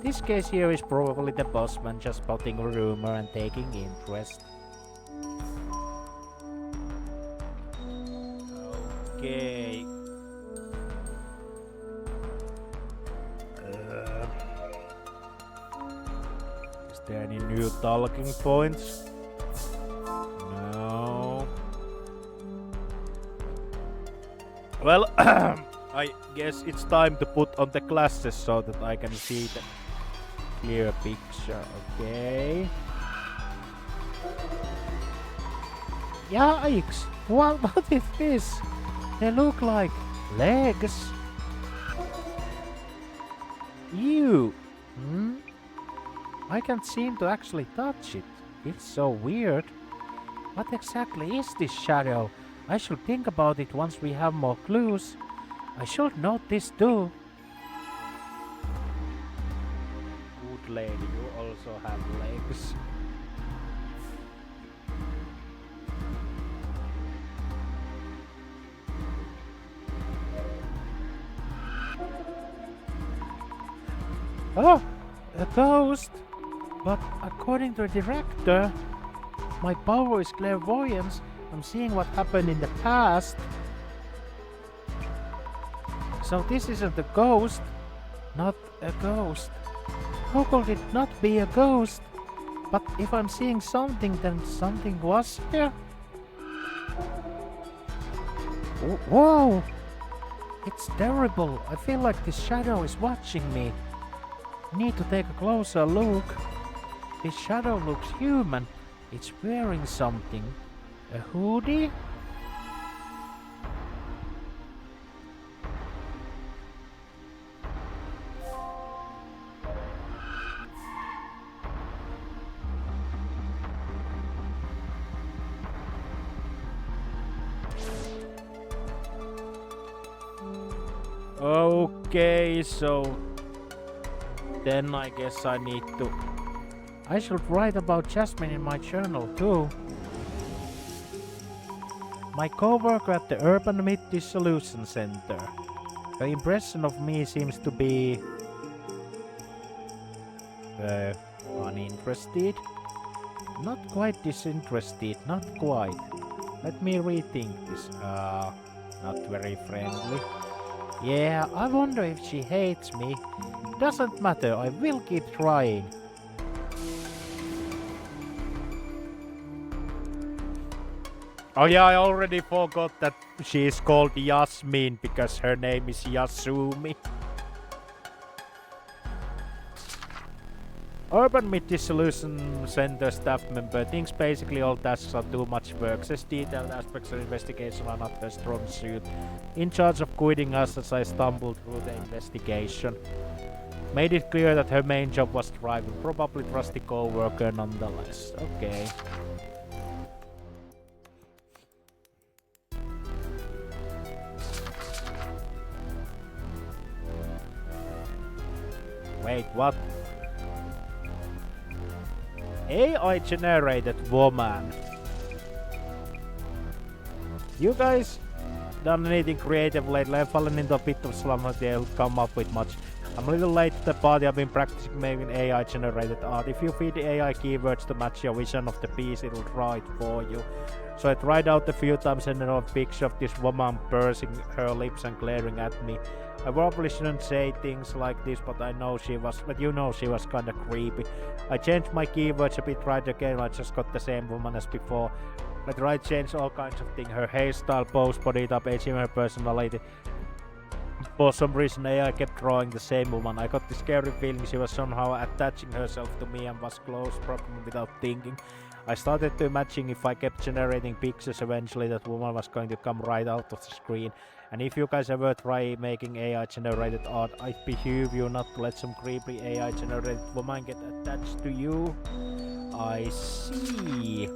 This case here is probably the bossman just spotting a rumor and taking interest. Okay. Is there any new talking points? No. Well, I guess it's time to put on the glasses so that I can see the clear picture. Okay. Yikes! What is this? They look like legs. Ew. I can't seem to actually touch it. It's so weird. What exactly is this shadow? I should think about it once we have more clues. I should note this too. Good lady, you also have legs. Oh, a ghost! But according to the director, my power is clairvoyance. I'm seeing what happened in the past. So this isn't a ghost. Not a ghost. How could it not be a ghost? But if I'm seeing something, then something was here. Whoa! It's terrible. I feel like this shadow is watching me. I need to take a closer look. This shadow looks human. It's wearing something. A hoodie? Okay, so then I guess I need to... I should write about Jasmine in my journal too. My co-worker at the Urban Myth Dissolution Center. Her impression of me seems to be... uninterested? Not quite disinterested, not quite. Let me rethink this. Not very friendly. Yeah, I wonder if she hates me. Doesn't matter, I will keep trying. Oh yeah, I already forgot that she is called Yasmin because her name is Yasumi. Urban Mid-Dissolution Center staff member thinks basically all tasks are too much work, says detailed aspects of investigation are not her strong suit. In charge of quitting us as I stumbled through the investigation. Made it clear that her main job was driving, probably trusty co-worker nonetheless. Okay. Wait, what? AI generated woman. You guys done anything creative lately? I've fallen into a bit of slump that they'll come up with much. I'm a little late to the party. I've been practicing making AI generated art. If you feed the AI keywords to match your vision of the piece, it'll draw it for you. So I tried out a few times and a picture of this woman pursing her lips and glaring at me. I probably shouldn't say things like this, but you know she was kinda creepy. I changed my keywords a bit, tried again, I just got the same woman as before. I tried to change all kinds of things, her hairstyle, pose, body type, age, her personality. For some reason AI kept drawing the same woman. I got the scary feeling she was somehow attaching herself to me and was close, probably without thinking. I started to imagine if I kept generating pictures eventually that woman was going to come right out of the screen. And if you guys ever try making AI generated art, I behoove you not to let some creepy AI generated woman get attached to you. I see.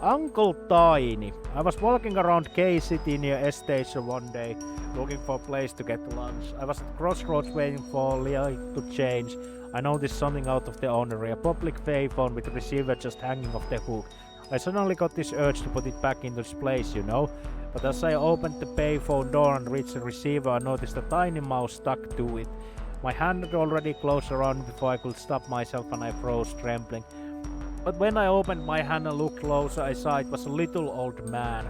Uncle Tiny. I was walking around K-City near S Station one day, looking for a place to get lunch. I was at crossroads waiting for light to change. I noticed something out of the ordinary, a public payphone with the receiver just hanging off the hook. I suddenly got this urge to put it back into its place, you know. But as I opened the payphone door and reached the receiver, I noticed a tiny mouse stuck to it. My hand had already closed around before I could stop myself and I froze, trembling. But when I opened my hand and looked closer, I saw it was a little old man.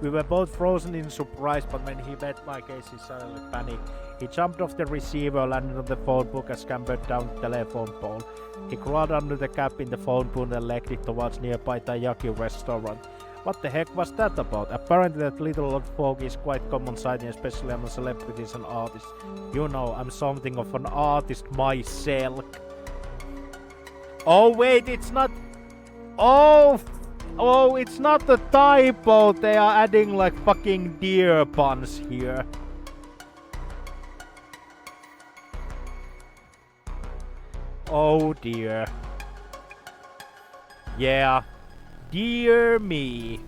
We were both frozen in surprise, but when he met my gaze, he suddenly panicked. He jumped off the receiver, landed on the phone book and scampered down the telephone pole. He crawled under the cap in the phone booth and legged it towards nearby Taiyaki restaurant. What the heck was that about? Apparently that little old folk is quite common sighting, especially among celebrities and artists. You know, I'm something of an artist myself. Oh wait, it's not... Oh, it's not a typo. They are adding like fucking deer puns here. Oh dear. Yeah. Dear me.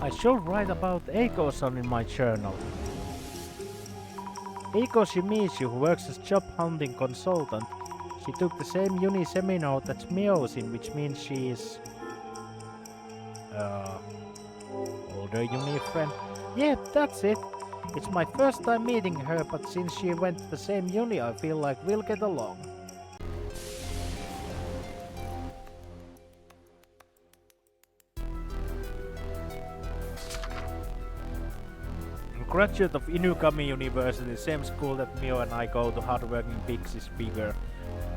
I should write about Eiko-san in my journal. Eiko Shimizu, who works as job hunting consultant, she took the same uni seminar that Mio's in, which means she is... older uni friend. Yeah, that's it. It's my first time meeting her, but since she went to the same uni, I feel like we'll get along. Graduate of Inugami University, same school that Mio and I go to, hardworking Pixie's figure.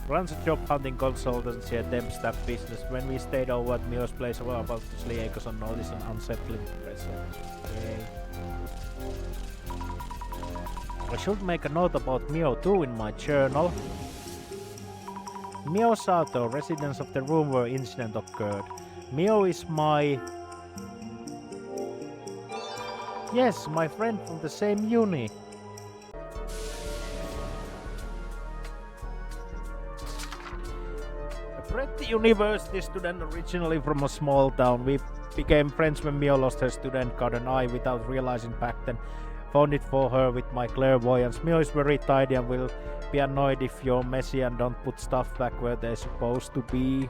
Runs a job hunting consultancy and temp staff business. When we stayed over at Mio's place, we were about to sleep, Eiko-san noticed an unsettling presence. Okay. I should make a note about Mio too in my journal. Mio Sato, residence of the room where incident occurred. Mio is my... Yes, my friend from the same uni. A pretty university student originally from a small town. We became friends when Mio lost her student card and I, without realizing back then, found it for her with my clairvoyance. Mio is very tidy and will be annoyed if you're messy and don't put stuff back where they're supposed to be.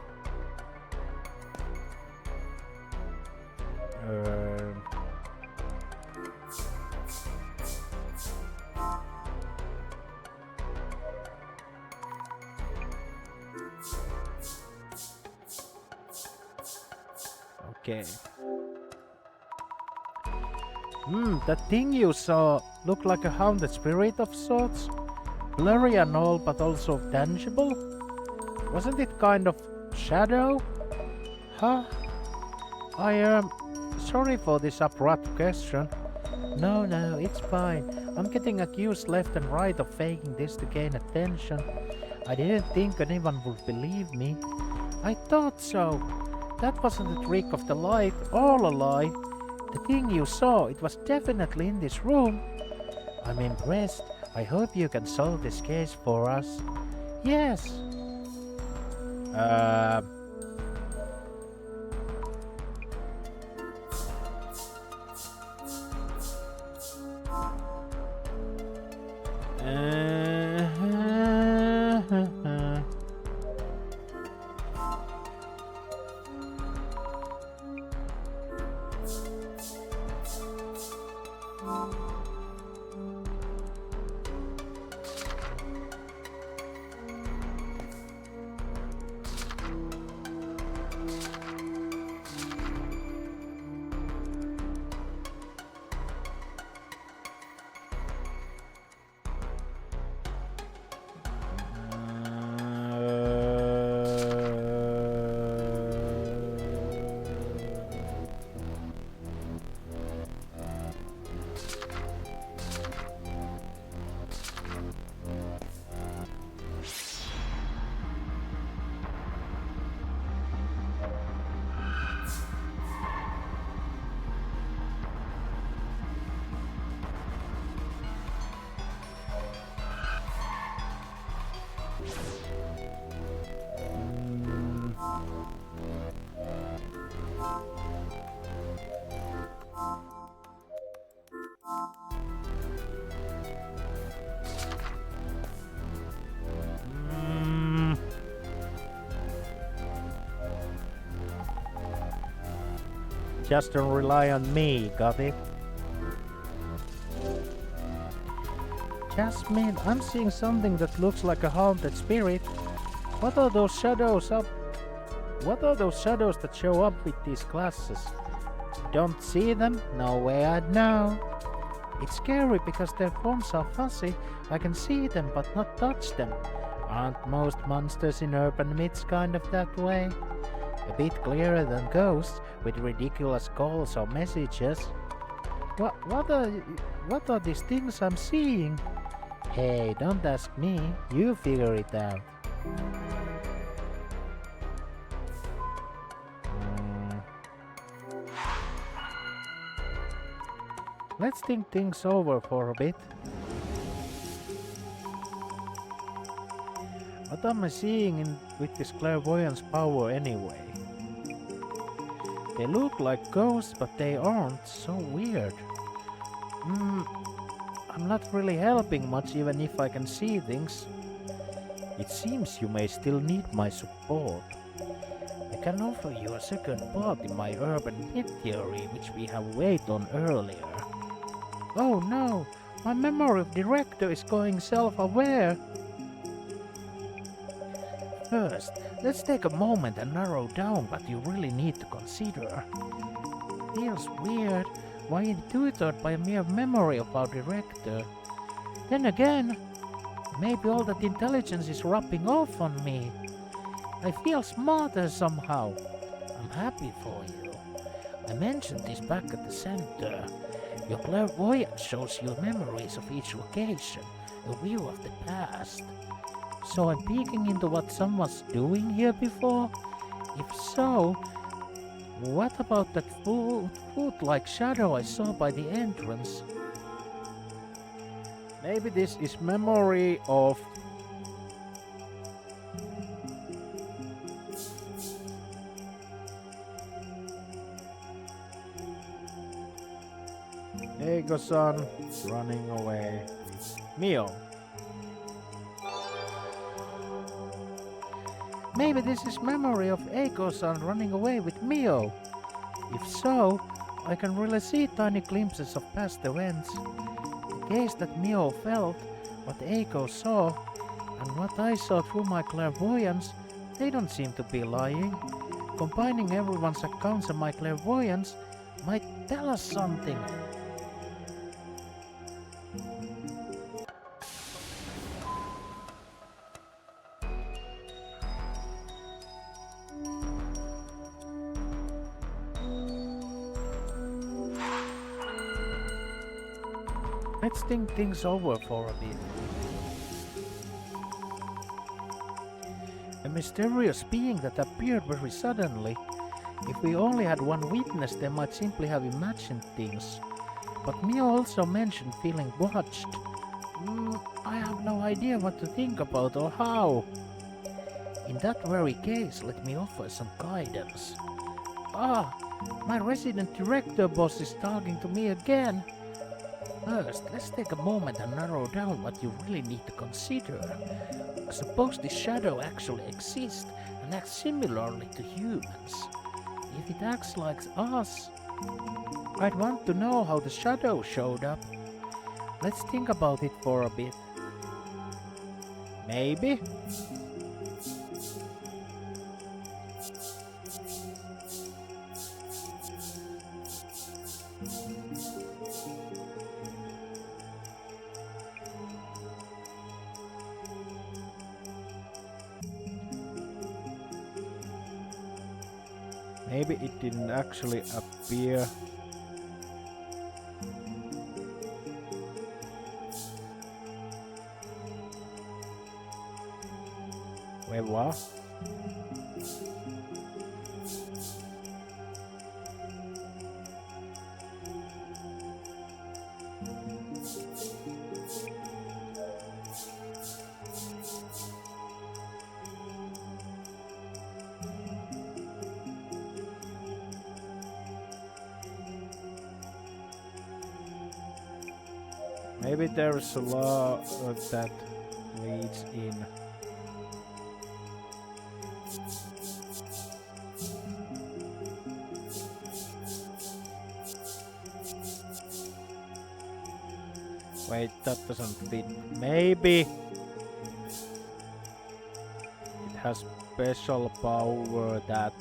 Okay. That thing you saw looked like a haunted spirit of sorts. Blurry and all, but also tangible. Wasn't it kind of shadow? Huh? I am sorry for this abrupt question. No, it's fine. I'm getting accused left and right of faking this to gain attention. I didn't think anyone would believe me. I thought so. That wasn't a trick of the light, all a lie. The thing you saw, it was definitely in this room. I'm impressed. I hope you can solve this case for us. Yes. Uh... Just don't rely on me, got it? Jasmine, I'm seeing something that looks like a haunted spirit. What are those shadows up? What are those shadows that show up with these glasses? Don't see them? No way I'd know. It's scary because their forms are fuzzy. I can see them but not touch them. Aren't most monsters in urban myths kind of that way? A bit clearer than ghosts with ridiculous calls or messages. What are these things I'm seeing? Hey, don't ask me. You figure it out. Let's think things over for a bit. What am I seeing with this clairvoyance power anyway? They look like ghosts, but they aren't. So weird. I'm not really helping much even if I can see things. It seems you may still need my support. I can offer you a second part in my urban myth theory, which we have weighed on earlier. Oh no, my memory of director is going self-aware. First, let's take a moment and narrow down what you really need to consider. Feels weird. Why intuited by a mere memory of our director? Then again, maybe all that intelligence is rubbing off on me. I feel smarter somehow. I'm happy for you. I mentioned this back at the center. Your clairvoyance shows you memories of each location, a view of the past. So I'm peeking into what someone's doing here before? If so, what about that foot-like shadow I saw by the entrance? Maybe this is memory of... Eiko-san running away. Mio. Maybe this is memory of Eiko-san running away with Mio. If so, I can really see tiny glimpses of past events. The case that Mio felt, what Eiko saw, and what I saw through my clairvoyance, they don't seem to be lying. Combining everyone's accounts and my clairvoyance might tell us something. Let's think things over for a bit. A mysterious being that appeared very suddenly. If we only had one witness, they might simply have imagined things. But Mia also mentioned feeling watched. I have no idea what to think about or how. In that very case, let me offer some guidance. My resident director boss is talking to me again. First, let's take a moment and narrow down what you really need to consider. Suppose this shadow actually exists and acts similarly to humans. If it acts like us, I'd want to know how the shadow showed up. Let's think about it for a bit. Maybe? Maybe it didn't actually appear. Wait, what? Maybe there's a law that leads in. Wait, that doesn't fit. Maybe it has special power that.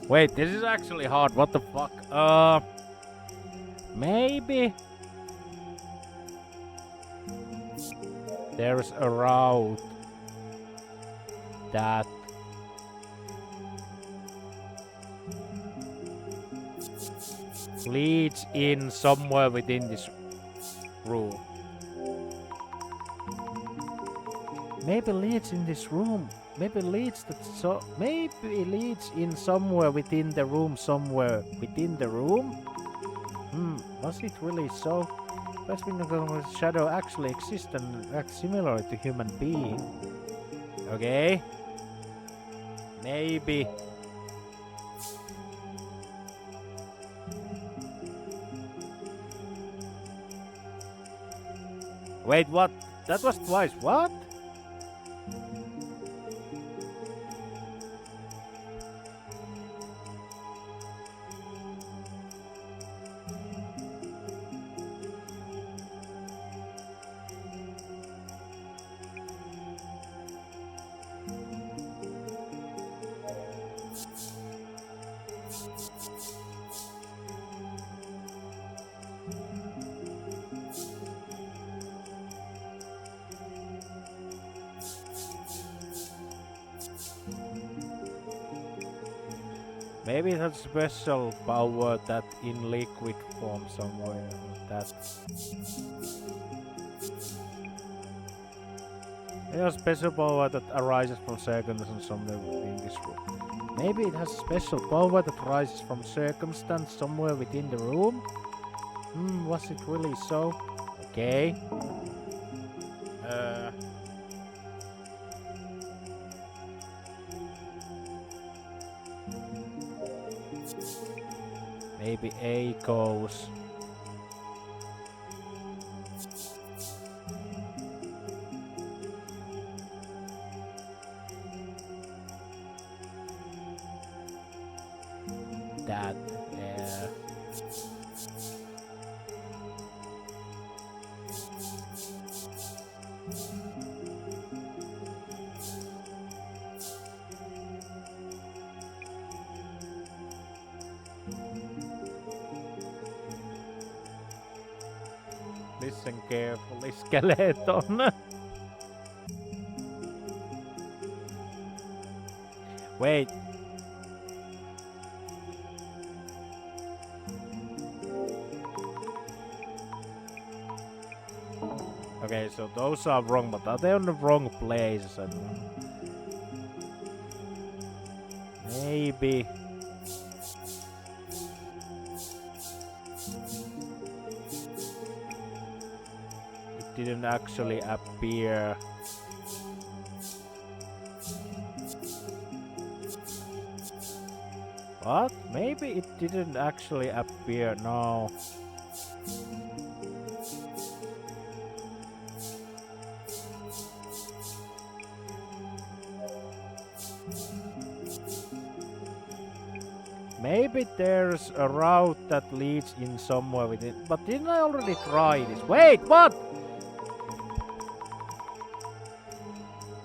Wait, this is actually hard. What the fuck? Maybe there's a route that leads in somewhere within this room. Maybe leads in this room. Maybe leads in somewhere within the room. Somewhere within the room. Was it really so? First we know shadow actually exists and acts similar to human being. Okay. Maybe. Wait, what? That was twice. What? Maybe it has special power that in liquid form somewhere. That. It has special power that arises from circumstance somewhere within this room. Maybe it has special power that arises from circumstance somewhere within the room. Was it really so? Okay. Maybe A goes. That. listen carefully, skeleton. Wait. Okay, so those are wrong, but are they on the wrong place? And maybe. It didn't actually appear. What? Maybe it didn't actually appear. No. Maybe there's a route that leads in somewhere within. But didn't I already try this? Wait, what?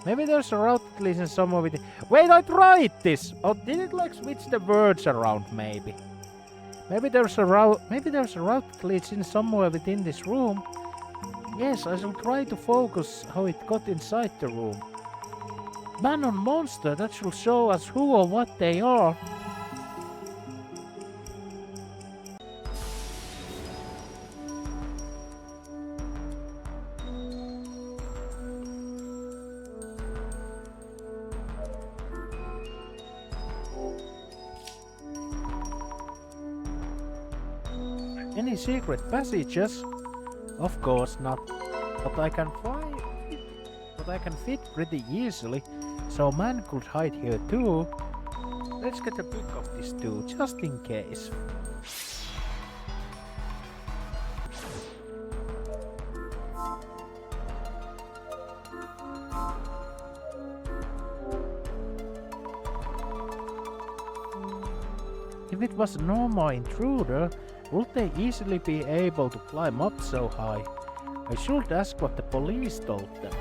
Maybe there's a route that leads in somewhere within. Wait, I tried this! Oh, did it like switch the words around maybe? Maybe there's a route that leads in somewhere within this room. Yes, I shall try to focus how it got inside the room. Man on monster, that should show us who or what they are. Any secret passages? Of course not. But I can fit pretty easily, so man could hide here too. Let's get a pic of this too, just in case. If it was a normal intruder, would they easily be able to climb up so high? I should ask what the police told them.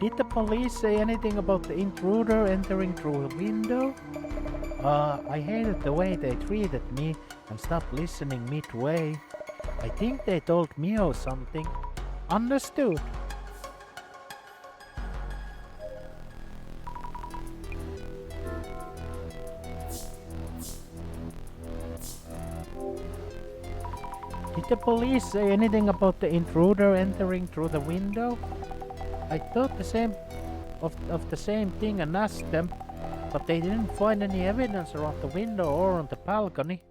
Did the police say anything about the intruder entering through the window? I hated the way they treated me and stopped listening midway. I think they told Mio something. Understood. Did the police say anything about the intruder entering through the window? I thought the same of the same thing and asked them, but they didn't find any evidence around the window or on the balcony.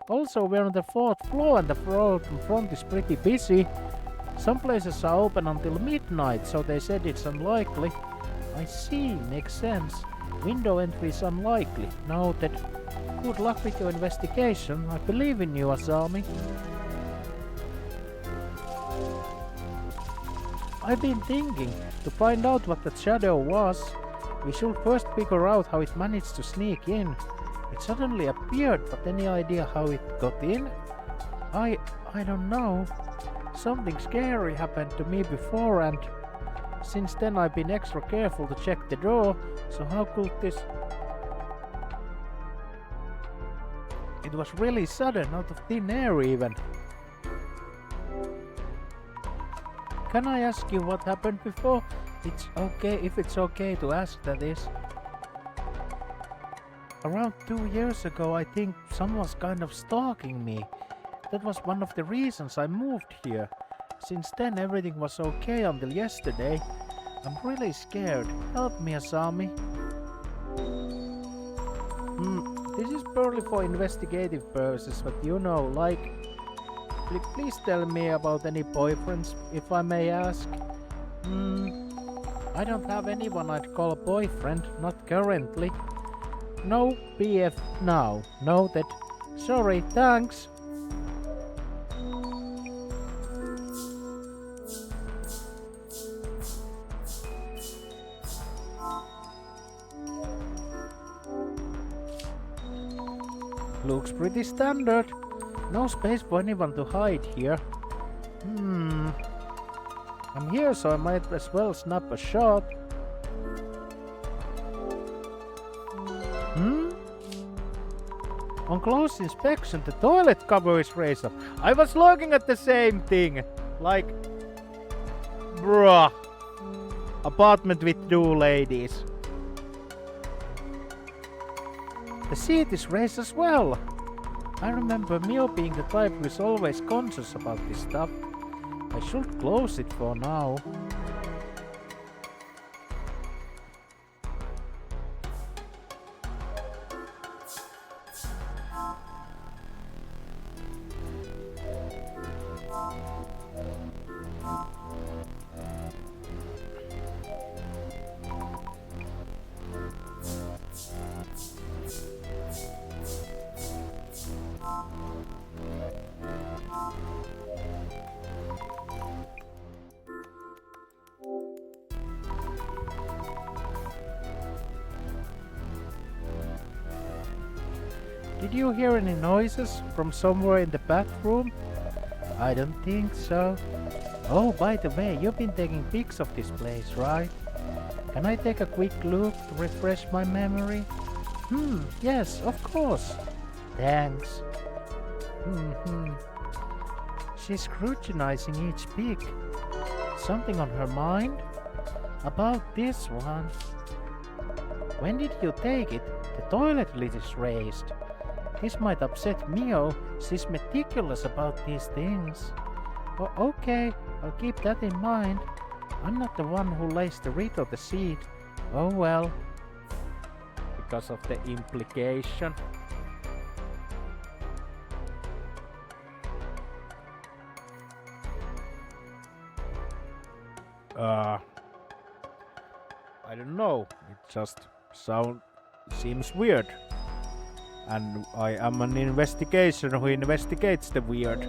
Also, we're on the 4th floor and the floor in front is pretty busy. Some places are open until midnight, so they said it's unlikely. I see, makes sense. Window entry is unlikely. Noted. Good luck with your investigation. I believe in you, Asami. I've been thinking, to find out what that shadow was, we should first figure out how it managed to sneak in. It suddenly appeared, but any idea how it got in? I don't know. Something scary happened to me before and since then I've been extra careful to check the door, so how could this... It was really sudden, out of thin air even. Can I ask you what happened before? It's okay, if it's okay to ask, that is. Around 2 years ago, I think someone was kind of stalking me. That was one of the reasons I moved here. Since then, everything was okay until yesterday. I'm really scared. Help me, Asami. This is purely for investigative purposes, but you know, like... Please tell me about any boyfriends, if I may ask. I don't have anyone I'd call a boyfriend, not currently. No BF now. Noted. Sorry, thanks. Looks pretty standard. No space for anyone to hide here. I'm here, so I might as well snap a shot. On close inspection, the toilet cover is raised up. I was looking at the same thing. Like, bruh. Apartment with two ladies. The seat is raised as well. I remember Mio being the type who is always conscious about this stuff. I should close it for now. Did you hear any noises from somewhere in the bathroom? I don't think so. Oh, by the way, you've been taking pics of this place, right? Can I take a quick look to refresh my memory? Yes, of course. Thanks. She's scrutinizing each pic. Something on her mind? About this one. When did you take it? The toilet lid is raised. This might upset Mio. She's meticulous about these things. Oh, okay, I'll keep that in mind. I'm not the one who lays the lid on the seat. Oh well. Because of the implication. I don't know. It just seems weird. And I am an investigation who investigates the weird.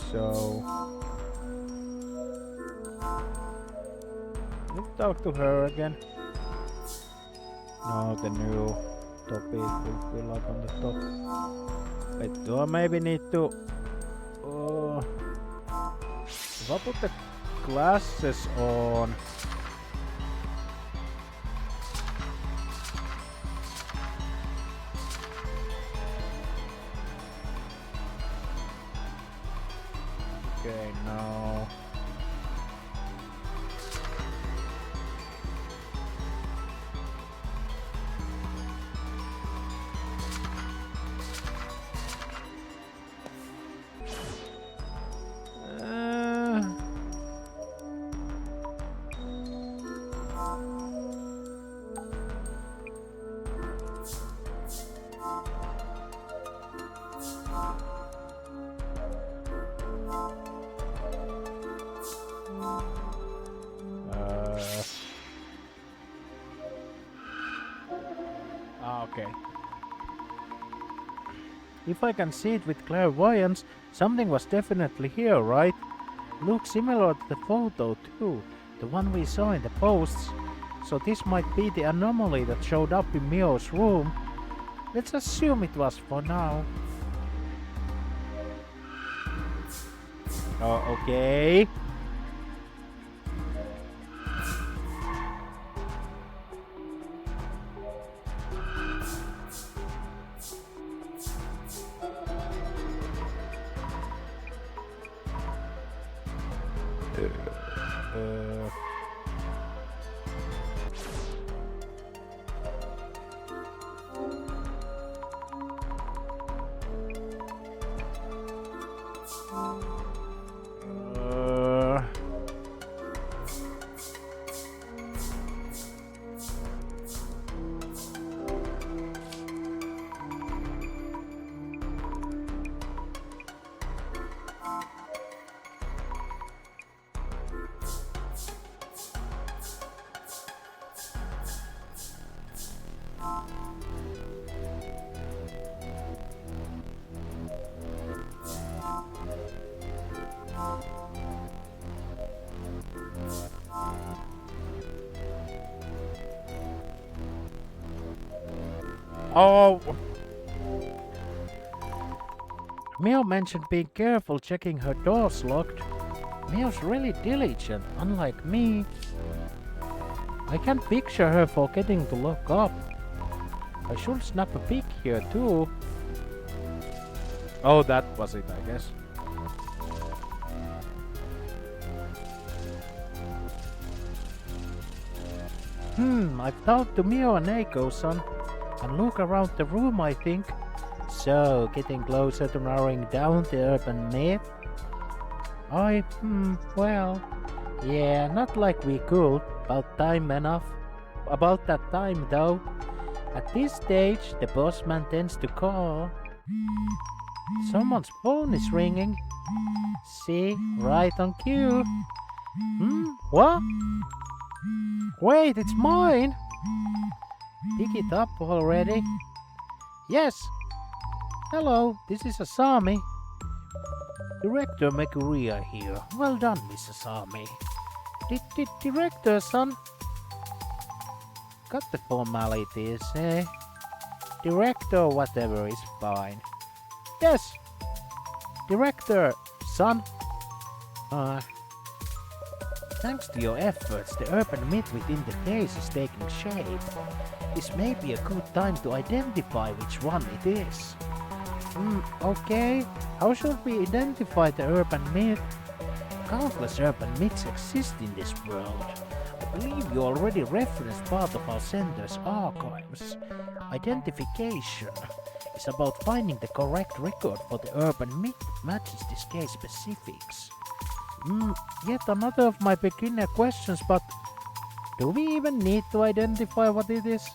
So let's talk to her again. No, the new topic will be like on the top. Wait, do I maybe need to if I put the glasses on? Okay, no. Okay. If I can see it with clairvoyance, something was definitely here, right? Looks similar to the photo too, the one we saw in the posts. So this might be the anomaly that showed up in Mio's room. Let's assume it was for now. Oh, okay. Oh. Mio mentioned being careful checking her doors locked. Mio's really diligent, unlike me. I can't picture her forgetting to look up. I should snap a pic here too. Oh, that was it, I guess. I've talked to Mio and Eiko-san and look around the room, I think. So, getting closer to narrowing down the urban myth? Well, yeah, not like we could. About that time though. At this stage, the bossman tends to call. Someone's phone is ringing. See, right on cue. What? Wait, it's mine! Pick it up already. Yes! Hello, this is Asami. Director Meguriya here. Well done, Miss Asami. Director-san? Got the formalities, eh? Director whatever is fine. Yes! Director, son. Thanks to your efforts, the urban myth within the case is taking shape. This may be a good time to identify which one it is. Okay. How should we identify the urban myth? Countless urban myths exist in this world. I believe you already referenced part of our center's archives. Identification is about finding the correct record for the urban myth matches this case specifics. Yet another of my beginner questions, but do we even need to identify what it is?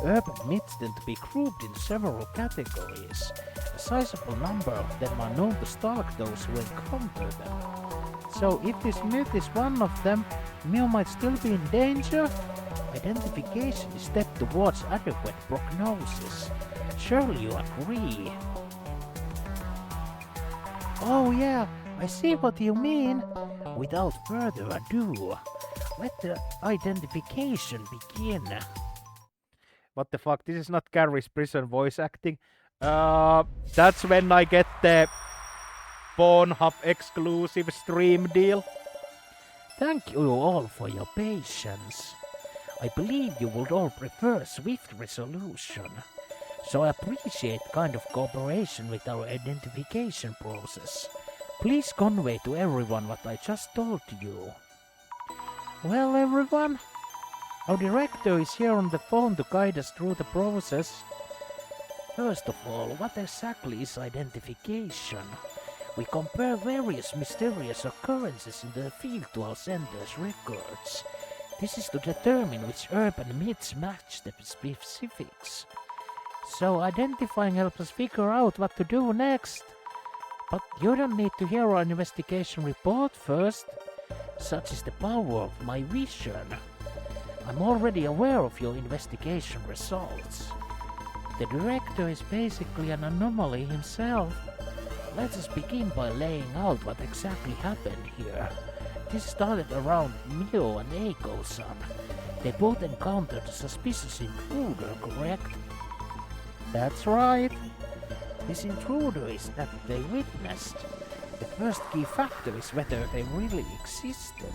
Urban myths tend to be grouped in several categories. A sizable number of them are known to stalk those who encounter them. So if this myth is one of them, Mio might still be in danger? Identification is a step towards adequate prognosis. Surely you agree? Oh yeah, I see what you mean. Without further ado, let the identification begin. What the fuck? This is not Carrie's prison voice acting. That's when I get the Pornhub exclusive stream deal. Thank you all for your patience. I believe you would all prefer swift resolution. So I appreciate kind of cooperation with our identification process. Please convey to everyone what I just told you. Well, everyone, our director is here on the phone to guide us through the process. First of all, what exactly is identification? We compare various mysterious occurrences in the field to our center's records. This is to determine which urban myths match the specifics. So identifying helps us figure out what to do next. But you don't need to hear our investigation report first. Such is the power of my vision. I'm already aware of your investigation results. The director is basically an anomaly himself. Let us begin by laying out what exactly happened here. This started around Mio and Eiko-san. They both encountered a suspicious intruder, correct? That's right. This intruder is that they witnessed. The first key factor is whether they really existed.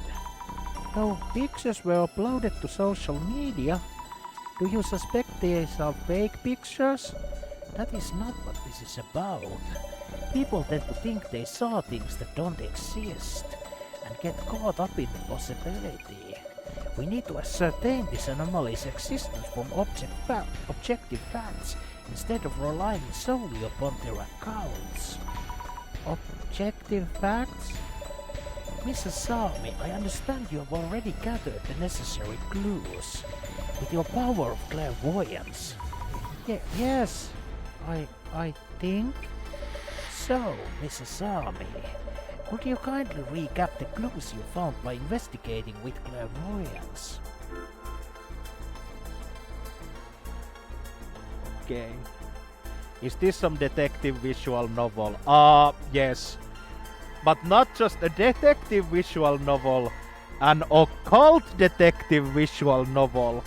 Though pictures were uploaded to social media, do you suspect these are fake pictures? That is not what this is about. People tend to think they saw things that don't exist, and get caught up in the possibility. We need to ascertain this anomaly's existence from objective facts, instead of relying solely upon their accounts. Objective facts? Miss Asami, I understand you have already gathered the necessary clues. With your power of clairvoyance. Yes, I think. So, Miss Asami, could you kindly recap the clues you found by investigating with clairvoyance? Okay. Is this some detective visual novel? Yes. But not just a detective visual novel, an occult detective visual novel.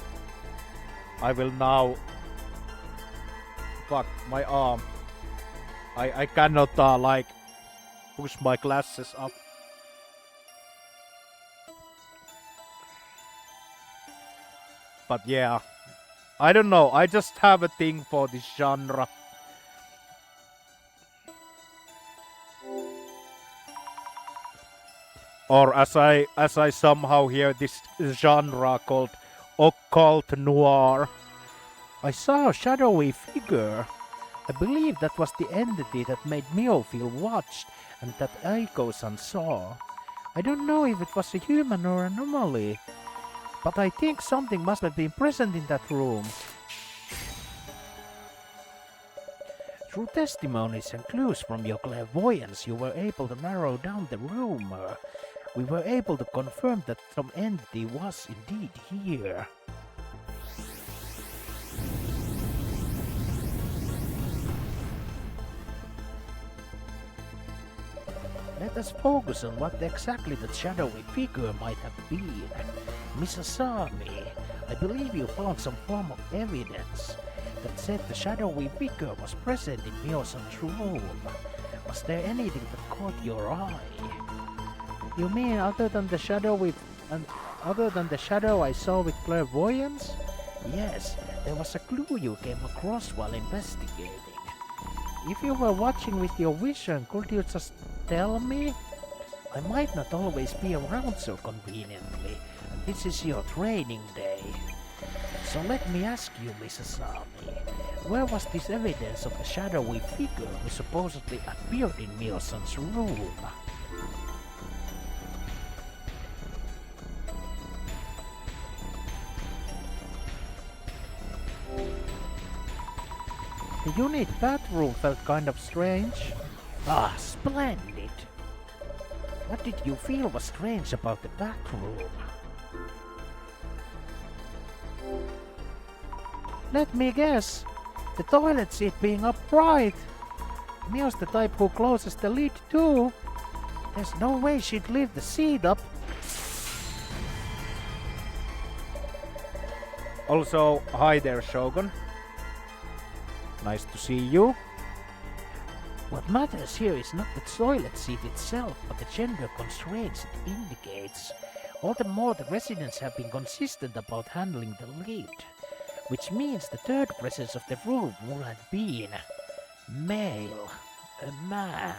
I will now... Fuck, my arm. I cannot, push my glasses up. But yeah, I don't know. I just have a thing for this genre. Or as I somehow hear this genre called occult noir. I saw a shadowy figure. I believe that was the entity that made Mio feel watched and that Aiko-san saw. I don't know if it was a human or an anomaly, but I think something must have been present in that room. Through testimonies and clues from your clairvoyance, you were able to narrow down the rumor. We were able to confirm that some entity was indeed here. Let us focus on what exactly that shadowy figure might have been. Miss Asami, I believe you found some form of evidence that said the shadowy figure was present in Mio-san's room. Was there anything that caught your eye? You mean other than the shadow I saw with clairvoyance? Yes, there was a clue you came across while investigating. If you were watching with your vision, could you just tell me? I might not always be around so conveniently, and this is your training day. So let me ask you, Miss Asami, where was this evidence of the shadowy figure who supposedly appeared in Mio-san's room? The unit bathroom felt kind of strange. Ah, splendid! What did you feel was strange about the bathroom? Let me guess. The toilet seat being upright. Mio's the type who closes the lid too. There's no way she'd leave the seat up. Also, hi there, Shogun. Nice to see you. What matters here is not the toilet seat itself, but the gender constraints it indicates. All the more the residents have been consistent about handling the lid, which means the third presence of the room would have been male, a man.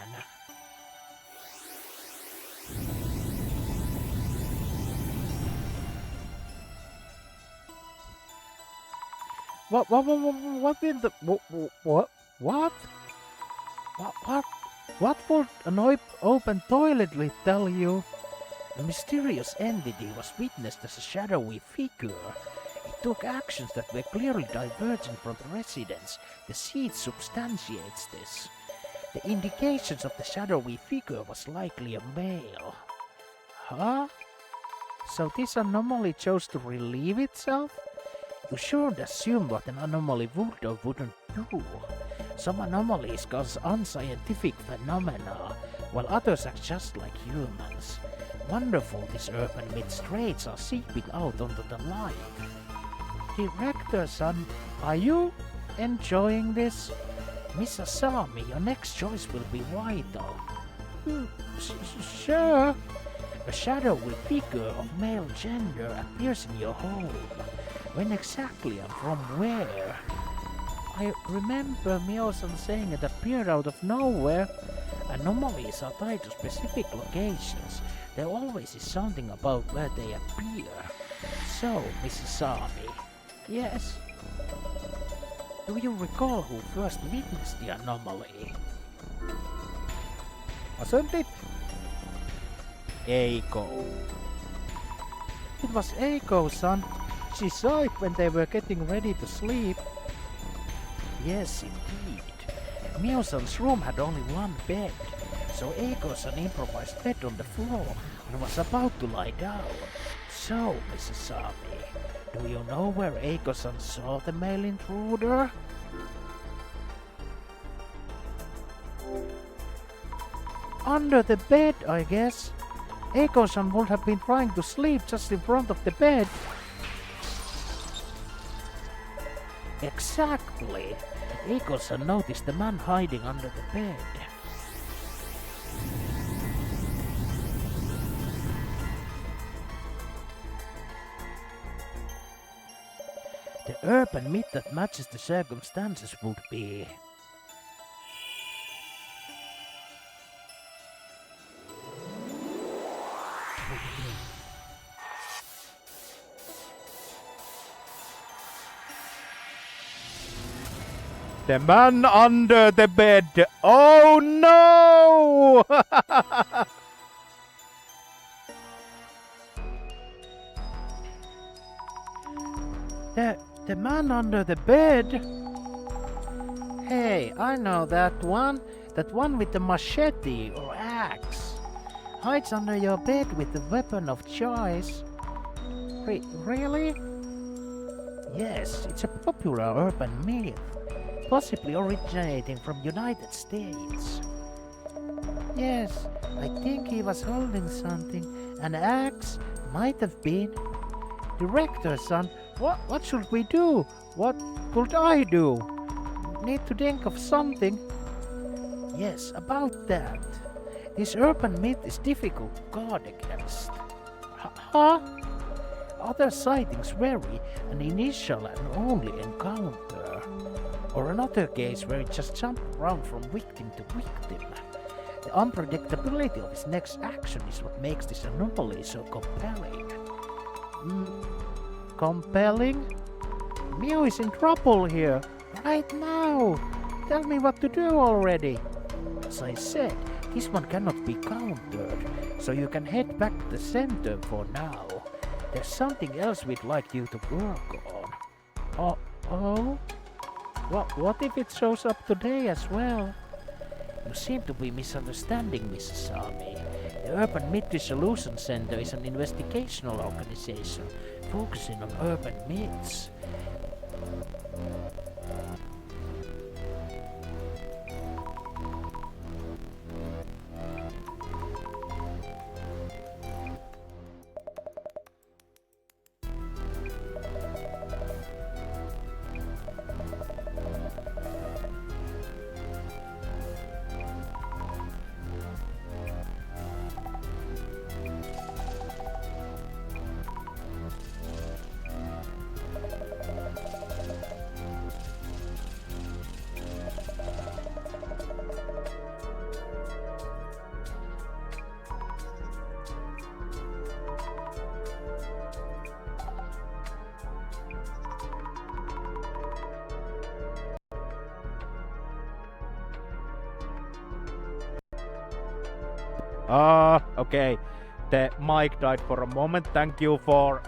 What in the what would an open toilet lid tell you? A mysterious entity was witnessed as a shadowy figure. It took actions that were clearly divergent from the residents. The seed substantiates this. The indications of the shadowy figure was likely a male. Huh? So this anomaly chose to relieve itself? You shouldn't assume what an anomaly would or wouldn't do. Some anomalies cause unscientific phenomena, while others act just like humans. Wonderful these urban myth-traits are seeping out onto the light. Director-san, are you enjoying this? Miss Asami, your next choice will be vital. Sure. A shadowy figure of male gender appears in your home. When exactly and from where? I remember Mio-san saying it appeared out of nowhere. Anomalies are tied to specific locations. There always is something about where they appear. So, Mrs. Asami. Yes? Do you recall who first witnessed the anomaly? Wasn't it Eiko? It was Eiko-san. She saw it when they were getting ready to sleep. Yes, indeed. Mio-san's room had only one bed, so Eiko-san improvised bed on the floor and was about to lie down. So, Mrs. Asami, do you know where Eiko-san saw the male intruder? Under the bed, I guess. Eiko-san would have been trying to sleep just in front of the bed. Exactly. Eiko-san noticed the man hiding under the bed. urban myth that matches the circumstances would be... The man under the bed. Oh no! The man under the bed? Hey, I know that one. That one with the machete or axe. Hides under your bed with the weapon of choice. Really? Yes, it's a popular urban myth. Possibly originating from United States. Yes, I think he was holding something. An axe might have been. Director, son, what should we do? What could I do? Need to think of something. Yes, about that. This urban myth is difficult to guard against. Huh? Other sightings vary, an initial and only encounter. Or another case where it just jumped around from victim to victim. The unpredictability of his next action is what makes this anomaly so compelling. Compelling? Mew is in trouble here, right now. Tell me what to do already. As I said, this one cannot be countered, so you can head back to the center for now. There's something else we'd like you to work on. Oh? What if it shows up today as well? You seem to be misunderstanding, Mrs. Sami. The Urban Myth Resolution Center is an investigational organization focusing on urban myths. Okay. The mic died for a moment. Thank you for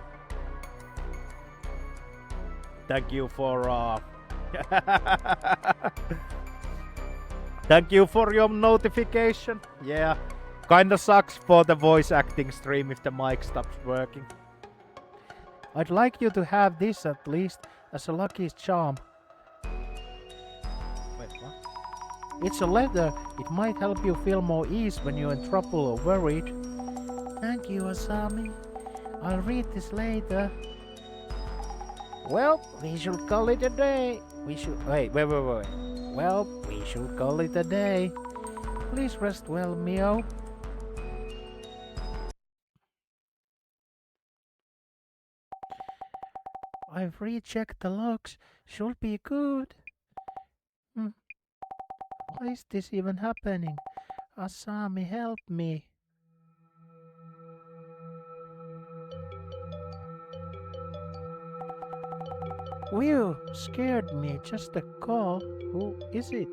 Thank you for your notification. Yeah. Kinda sucks for the voice acting stream if the mic stops working. I'd like you to have this at least as a lucky charm. Wait, what? It's a letter. It might help you feel more ease when you're in trouble or worried. Thank you, Asami. I'll read this later. Well, we should call it a day. Wait. Well, we should call it a day. Please rest well, Mio. I've rechecked the logs. Should be good. Why is this even happening? Asami, help me. Whew, scared me. Just a call. Who is it?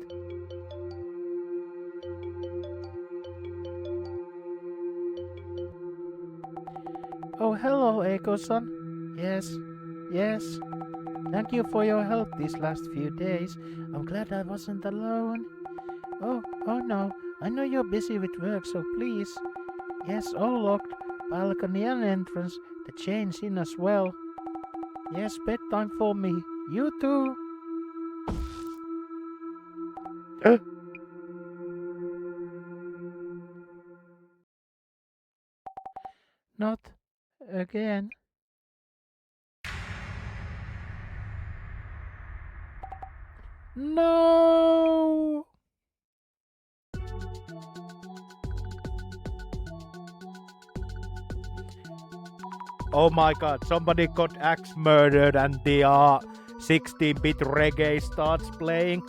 Oh, hello, Eiko-san. Yes. Thank you for your help these last few days. I'm glad I wasn't alone. Oh no. I know you're busy with work, so please. Yes, all locked. Balcony and entrance. The chain's in as well. Yes, bedtime for me. You too. Not again. No! Oh my god, somebody got axe murdered and the 16-bit reggae starts playing.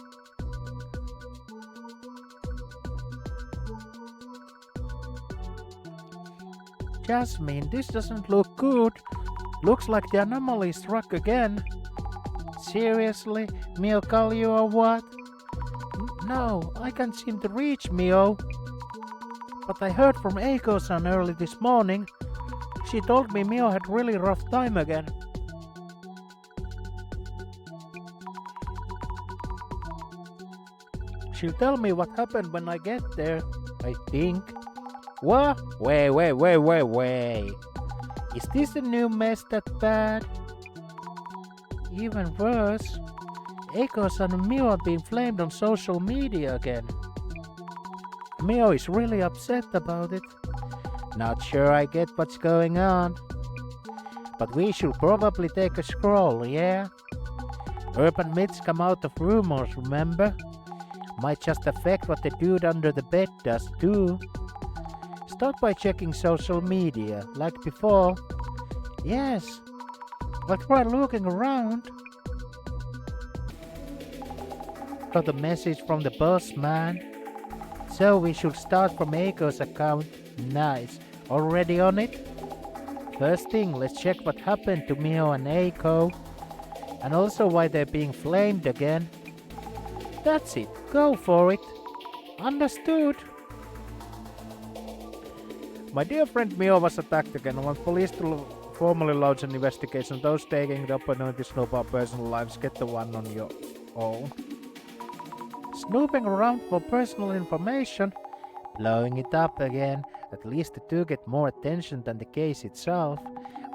Jasmine, this doesn't look good. Looks like the anomaly struck again. Seriously, Mio call you or what? No, I can't seem to reach Mio. But I heard from Eiko-san early this morning. She told me Mio had really rough time again. She'll tell me what happened when I get there, I think. What? Wait. Is this a new mess that bad? Even worse, Eiko-san and Mio have been flamed on social media again. Mio is really upset about it. Not sure I get what's going on. But we should probably take a scroll, yeah? Urban myths come out of rumors, remember? Might just affect what the dude under the bed does too. Start by checking social media, like before. Yes, but try looking around. Got a message from the boss man. So we should start from Eiko's account. Nice. Already on it? First thing, let's check what happened to Mio and Eiko. And also why they're being flamed again. That's it. Go for it. Understood. My dear friend Mio was attacked again. I want police to formally launch an investigation. Those taking the opportunity to snoop our personal lives, get the one on your own. Snooping around for personal information? Blowing it up again. At least the two get more attention than the case itself.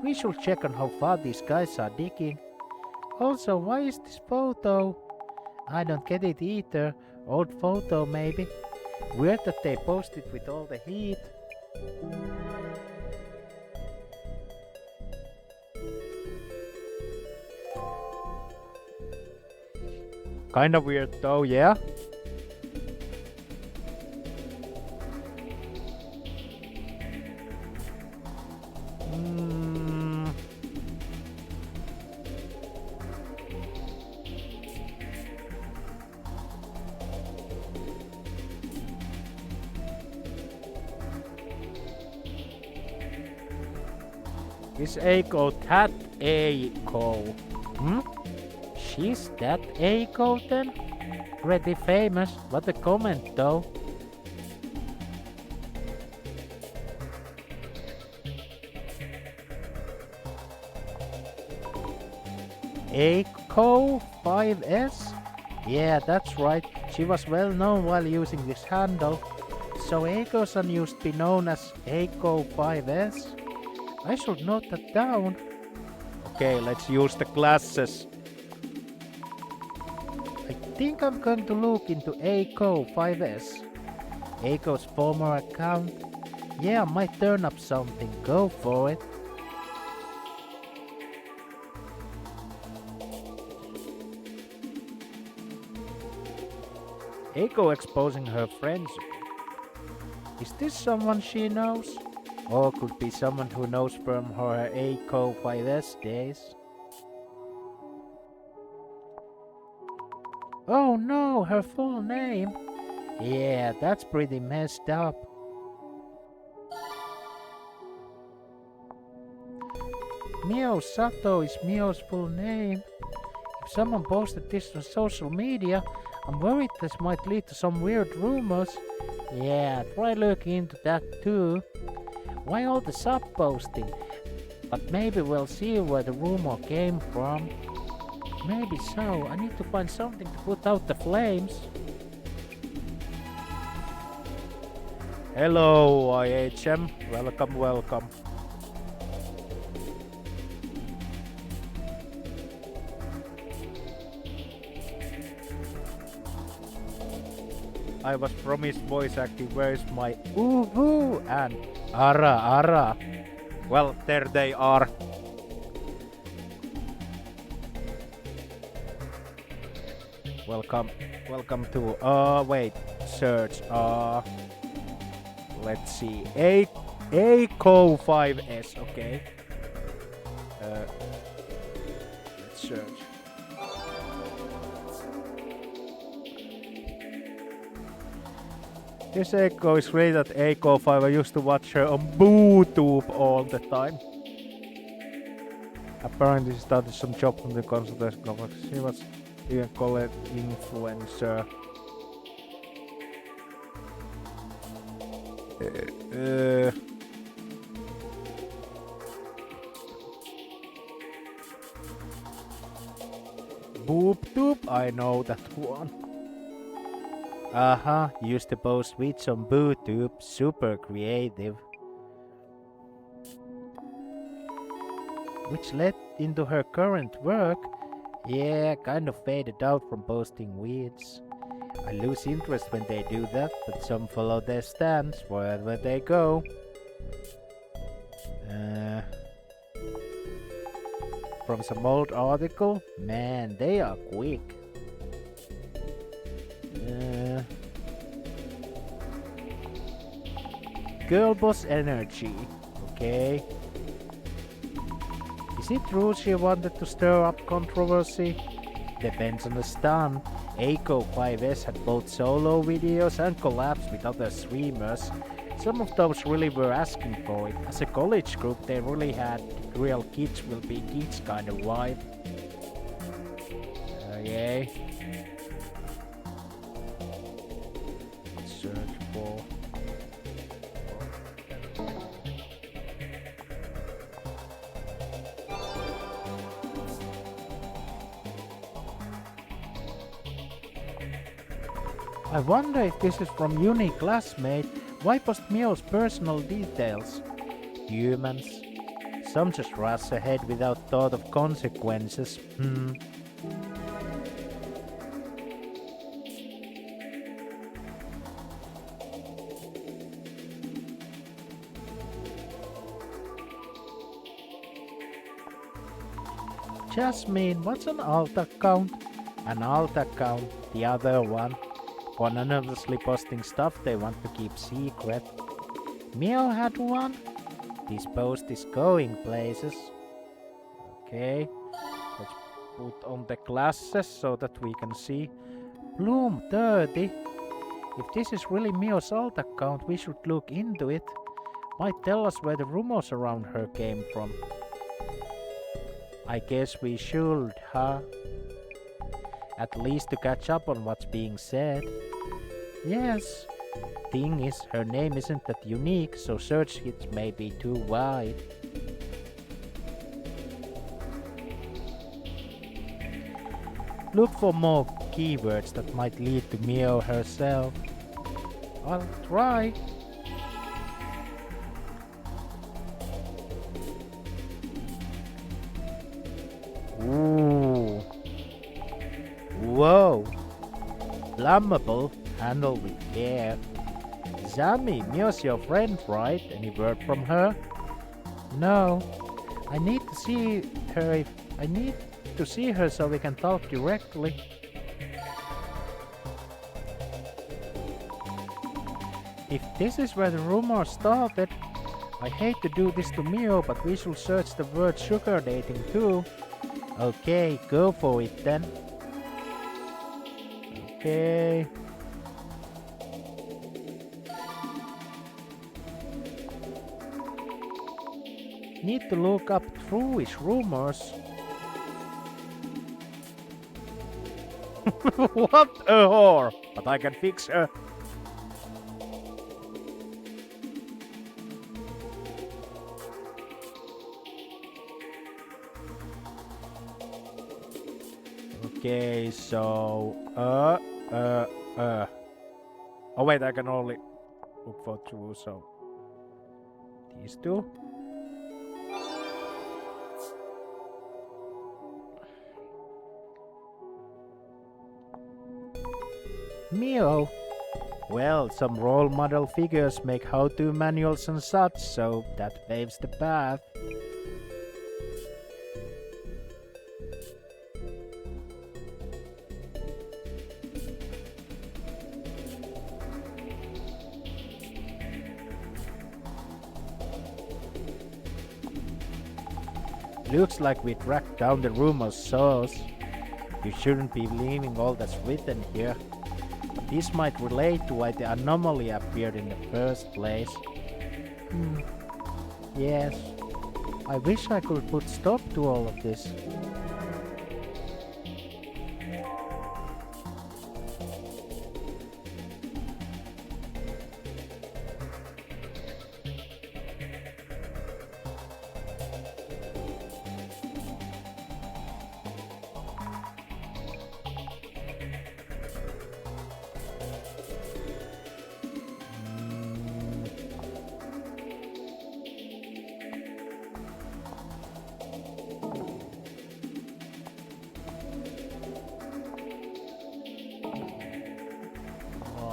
We should check on how far these guys are digging. Also, why is this photo? I don't get it either. Old photo maybe. Weird that they posted with all the heat. Kinda weird though, yeah? Is Eiko that Eiko? She's that Eiko then? Pretty famous, what a comment though. Eiko 5S? Yeah, that's right. She was well known while using this handle. So Eiko-san used to be known as Eiko 5S? I should note that down. Okay, let's use the classes. I think I'm going to look into Eiko 5S. Eiko's former account. Yeah, might turn up something. Go for it. Eiko exposing her friends. Is this someone she knows? Or could be someone who knows from her Eiko 5S days. Oh no, her full name. Yeah, that's pretty messed up. Mio Sato is Mio's full name. If someone posted this on social media, I'm worried this might lead to some weird rumors. Yeah, try looking into that too. Why all the sub-posting? But maybe we'll see where the rumor came from. Maybe so. I need to find something to put out the flames. Hello, IHM. Welcome. I was promised voice acting. Where's my Uhu and Ara? Well, there they are. Welcome to wait, search let's see, Eiko 5S, okay. Let's search. This Echo is great at Echo 5. I used to watch her on BooTube all the time. Apparently she started some job from the consultation company. She was even called influencer. BoopTube, I know that one. Used to post tweets on BooTube, super creative. Which led into her current work. Yeah, kind of faded out from posting weeds. I lose interest when they do that, but some follow their stance wherever they go. From some old article, man, they are quick. Girl boss energy, okay. Is it true she wanted to stir up controversy? Depends on the stunt. Echo 5S had both solo videos and collabs with other streamers. Some of those really were asking for it. As a college group, they really had real kids will be kids kind of vibe. Okay. Let's search for. I wonder if this is from uni classmate. Why post Mio's personal details? Humans. Some just rush ahead without thought of consequences. Jasmine, what's an alt account? An alt account, the other one. Anonymously posting stuff they want to keep secret. Mio had one. This post is going places. Okay, let's put on the glasses so that we can see. Bloom 30. If this is really Mio's alt account, we should look into it. Might tell us where the rumors around her came from. I guess we should, huh? At least to catch up on what's being said. Yes. Thing is, her name isn't that unique, so search hits may be too wide. Look for more keywords that might lead to Mio herself. I'll try. Ooh. Whoa. Flammable, handled with care. Zami, Mio's your friend, right? Any word from her? No. I need to see her so we can talk directly. If this is where the rumor started, I hate to do this to Mio, but we should search the word sugar dating too. Okay, go for it then. Okay. Need to look up truish rumors. What a whore! But I can fix her. Okay, so oh wait, I can only look for true, so these two. Mio. Well, some role model figures make how-to manuals and such, so that paves the path. Looks like we tracked down the rumor's source. You shouldn't be believing all that's written here. This might relate to why the anomaly appeared in the first place. Hmm. Yes. I wish I could put stop to all of this.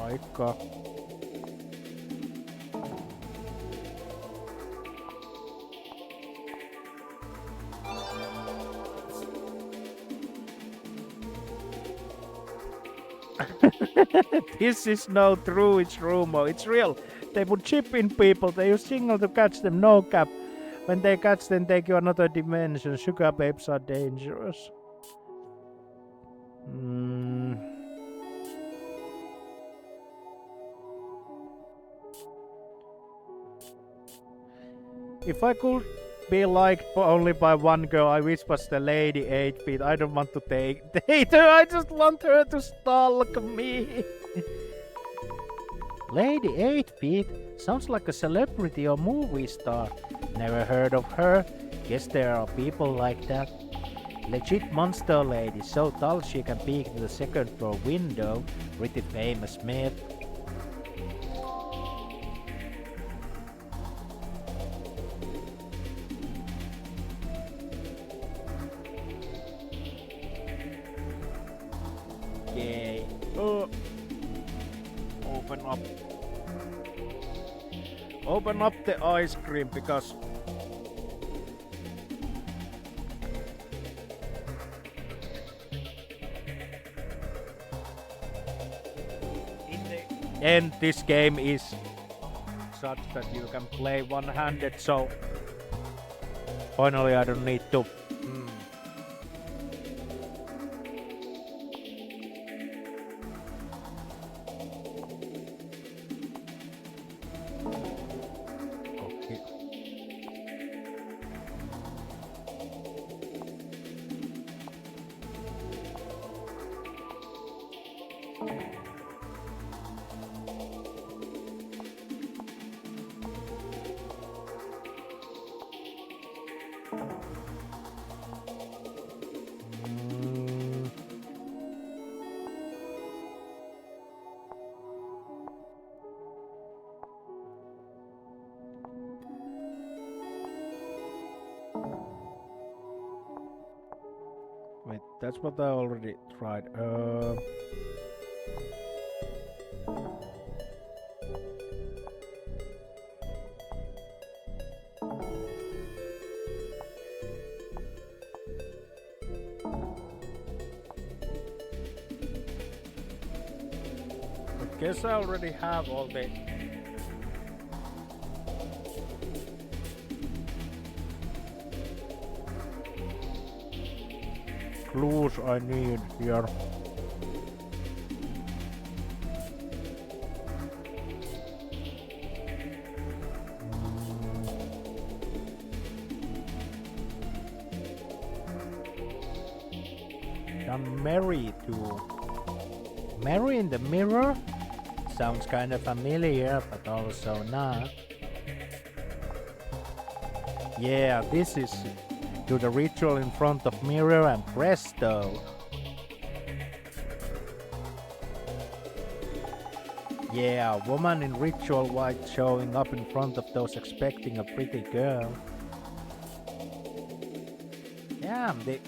Aika. This is no true, it's rumor, it's real. They put chip in people, they use signal to catch them, no cap. When they catch them, take you another dimension. Sugar babes are dangerous. If I could be liked only by one girl, I wish was the lady 8 feet. I don't want to date her, I just want her to stalk me. Lady 8 feet sounds like a celebrity or movie star. Never heard of her. Guess there are people like that. Legit monster lady, so tall she can peek to the second floor window. Pretty famous myth. Yay. Oh. Open up. Open up the ice cream because and this game is such that you can play one-handed, so finally I don't need to okay. Wait, that's what I already tried. I guess I already have all the clues I need here. I'm Mary too. Mary in the mirror? Sounds kind of familiar, but also not. Yeah, this is do the ritual in front of mirror and presto. Yeah, woman in ritual white showing up in front of those expecting a pretty girl. Yeah, they...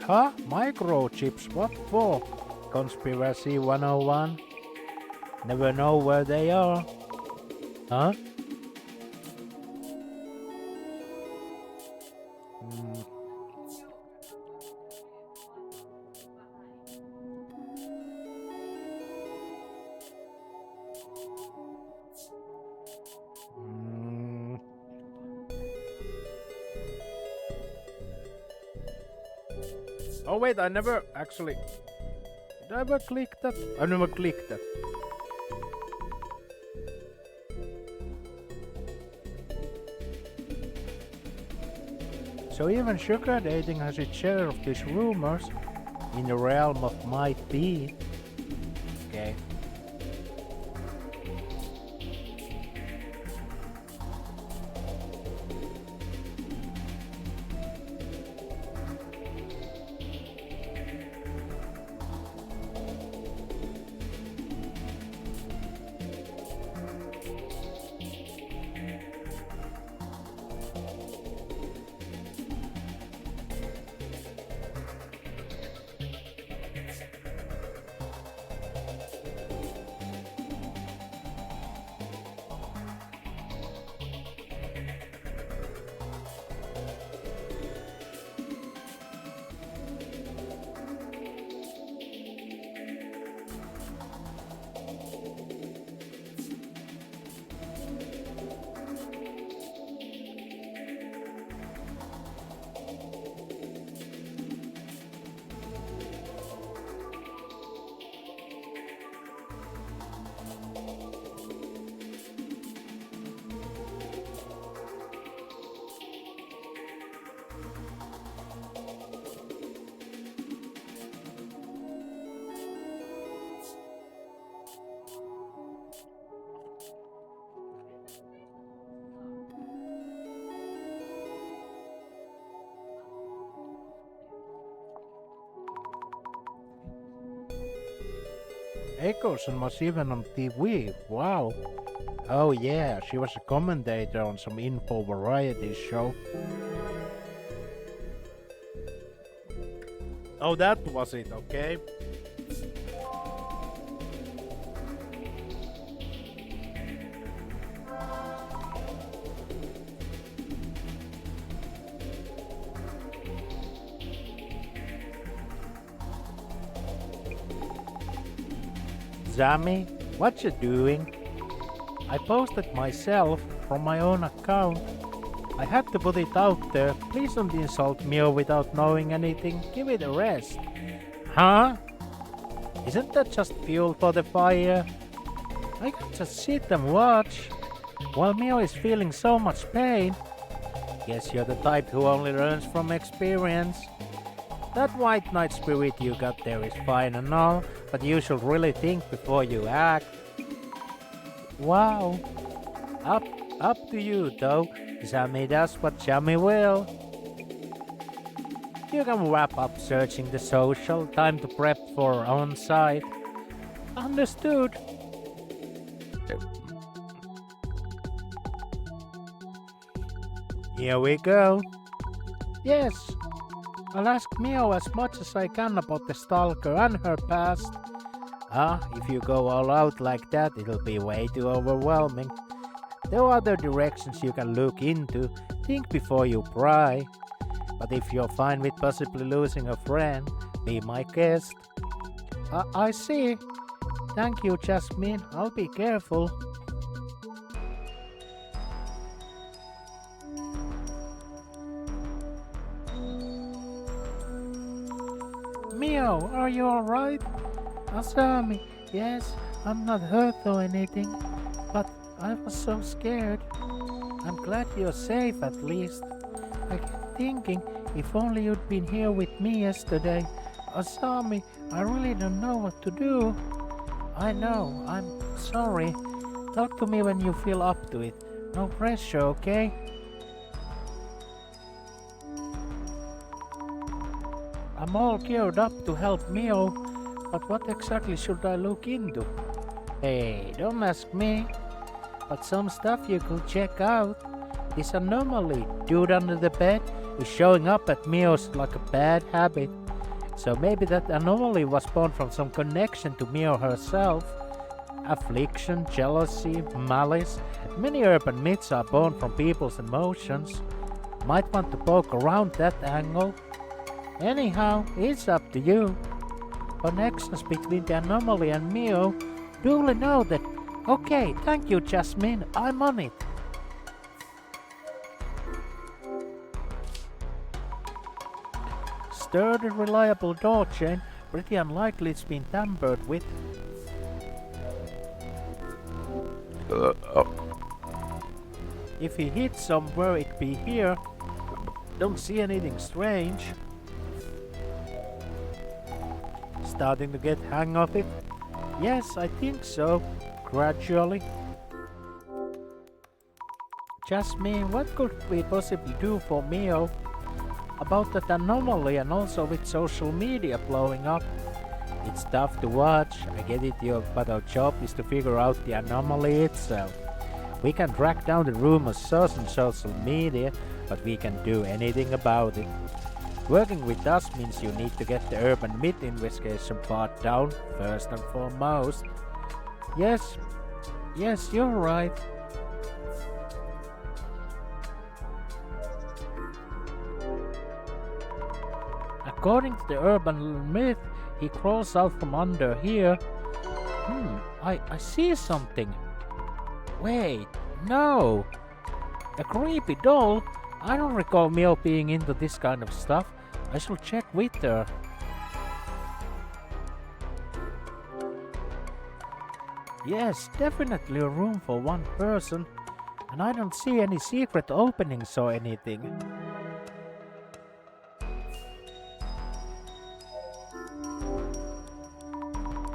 Huh? Microchips? What for? Conspiracy 101? Never know where they are. Huh? Oh wait, I never actually... Did I ever click that? I never clicked that. So even sugar dating has its share of these rumors in the realm of might be. Okay. Eccleston was even on TV. Wow. Oh yeah, she was a commentator on some info variety show. Oh, that was it, okay. Zami, what you doing? I posted myself from my own account. I had to put it out there. Please don't insult me without knowing anything. Give it a rest. Huh? Isn't that just fuel for the fire? I can just sit and watch while Mio is feeling so much pain. Guess you're the type who only learns from experience. That white knight spirit you got there is fine and all, but you should really think before you act. Wow. Up to you though. Zami does what Zami will. You can wrap up searching the social. Time to prep for on-site. Understood. Here we go. Yes. I'll ask Mio as much as I can about the stalker and her past. If you go all out like that, it'll be way too overwhelming. There are other directions you can look into. Think before you pry. But if you're fine with possibly losing a friend, be my guest. I see. Thank you, Jasmine. I'll be careful. Mio, are you alright? Asami, yes, I'm not hurt or anything, but I was so scared. I'm glad you're safe at least. I kept thinking, if only you'd been here with me yesterday. Asami, I really don't know what to do. I know, I'm sorry. Talk to me when you feel up to it. No pressure, okay? I'm all geared up to help Mio, but what exactly should I look into? Hey, don't ask me. But some stuff you could check out. This anomaly, dude under the bed, is showing up at Mio's like a bad habit. So maybe that anomaly was born from some connection to Mio herself. Affliction, jealousy, malice. Many urban myths are born from people's emotions. Might want to poke around that angle. Anyhow, it's up to you. Connections between the anomaly and Mio, duly noted. Okay, thank you, Jasmine. I'm on it. sturdy, reliable door chain. Pretty unlikely it's been tampered with. If he hit somewhere, it'd be here. Don't see anything strange. Starting to get hang of it? Yes, I think so. Gradually. Jasmine, what could we possibly do for Mio? About that anomaly and also with social media blowing up. It's tough to watch, I get it, but our job is to figure out the anomaly itself. We can track down the rumors source on social media, but we can't do anything about it. Working with us means you need to get the urban myth investigation part down, first and foremost. Yes, you're right. According to the urban myth, he crawls out from under here. I see something. Wait, no! A creepy doll? I don't recall Mio being into this kind of stuff. I shall check with her. Yes, definitely a room for one person. And I don't see any secret openings or anything.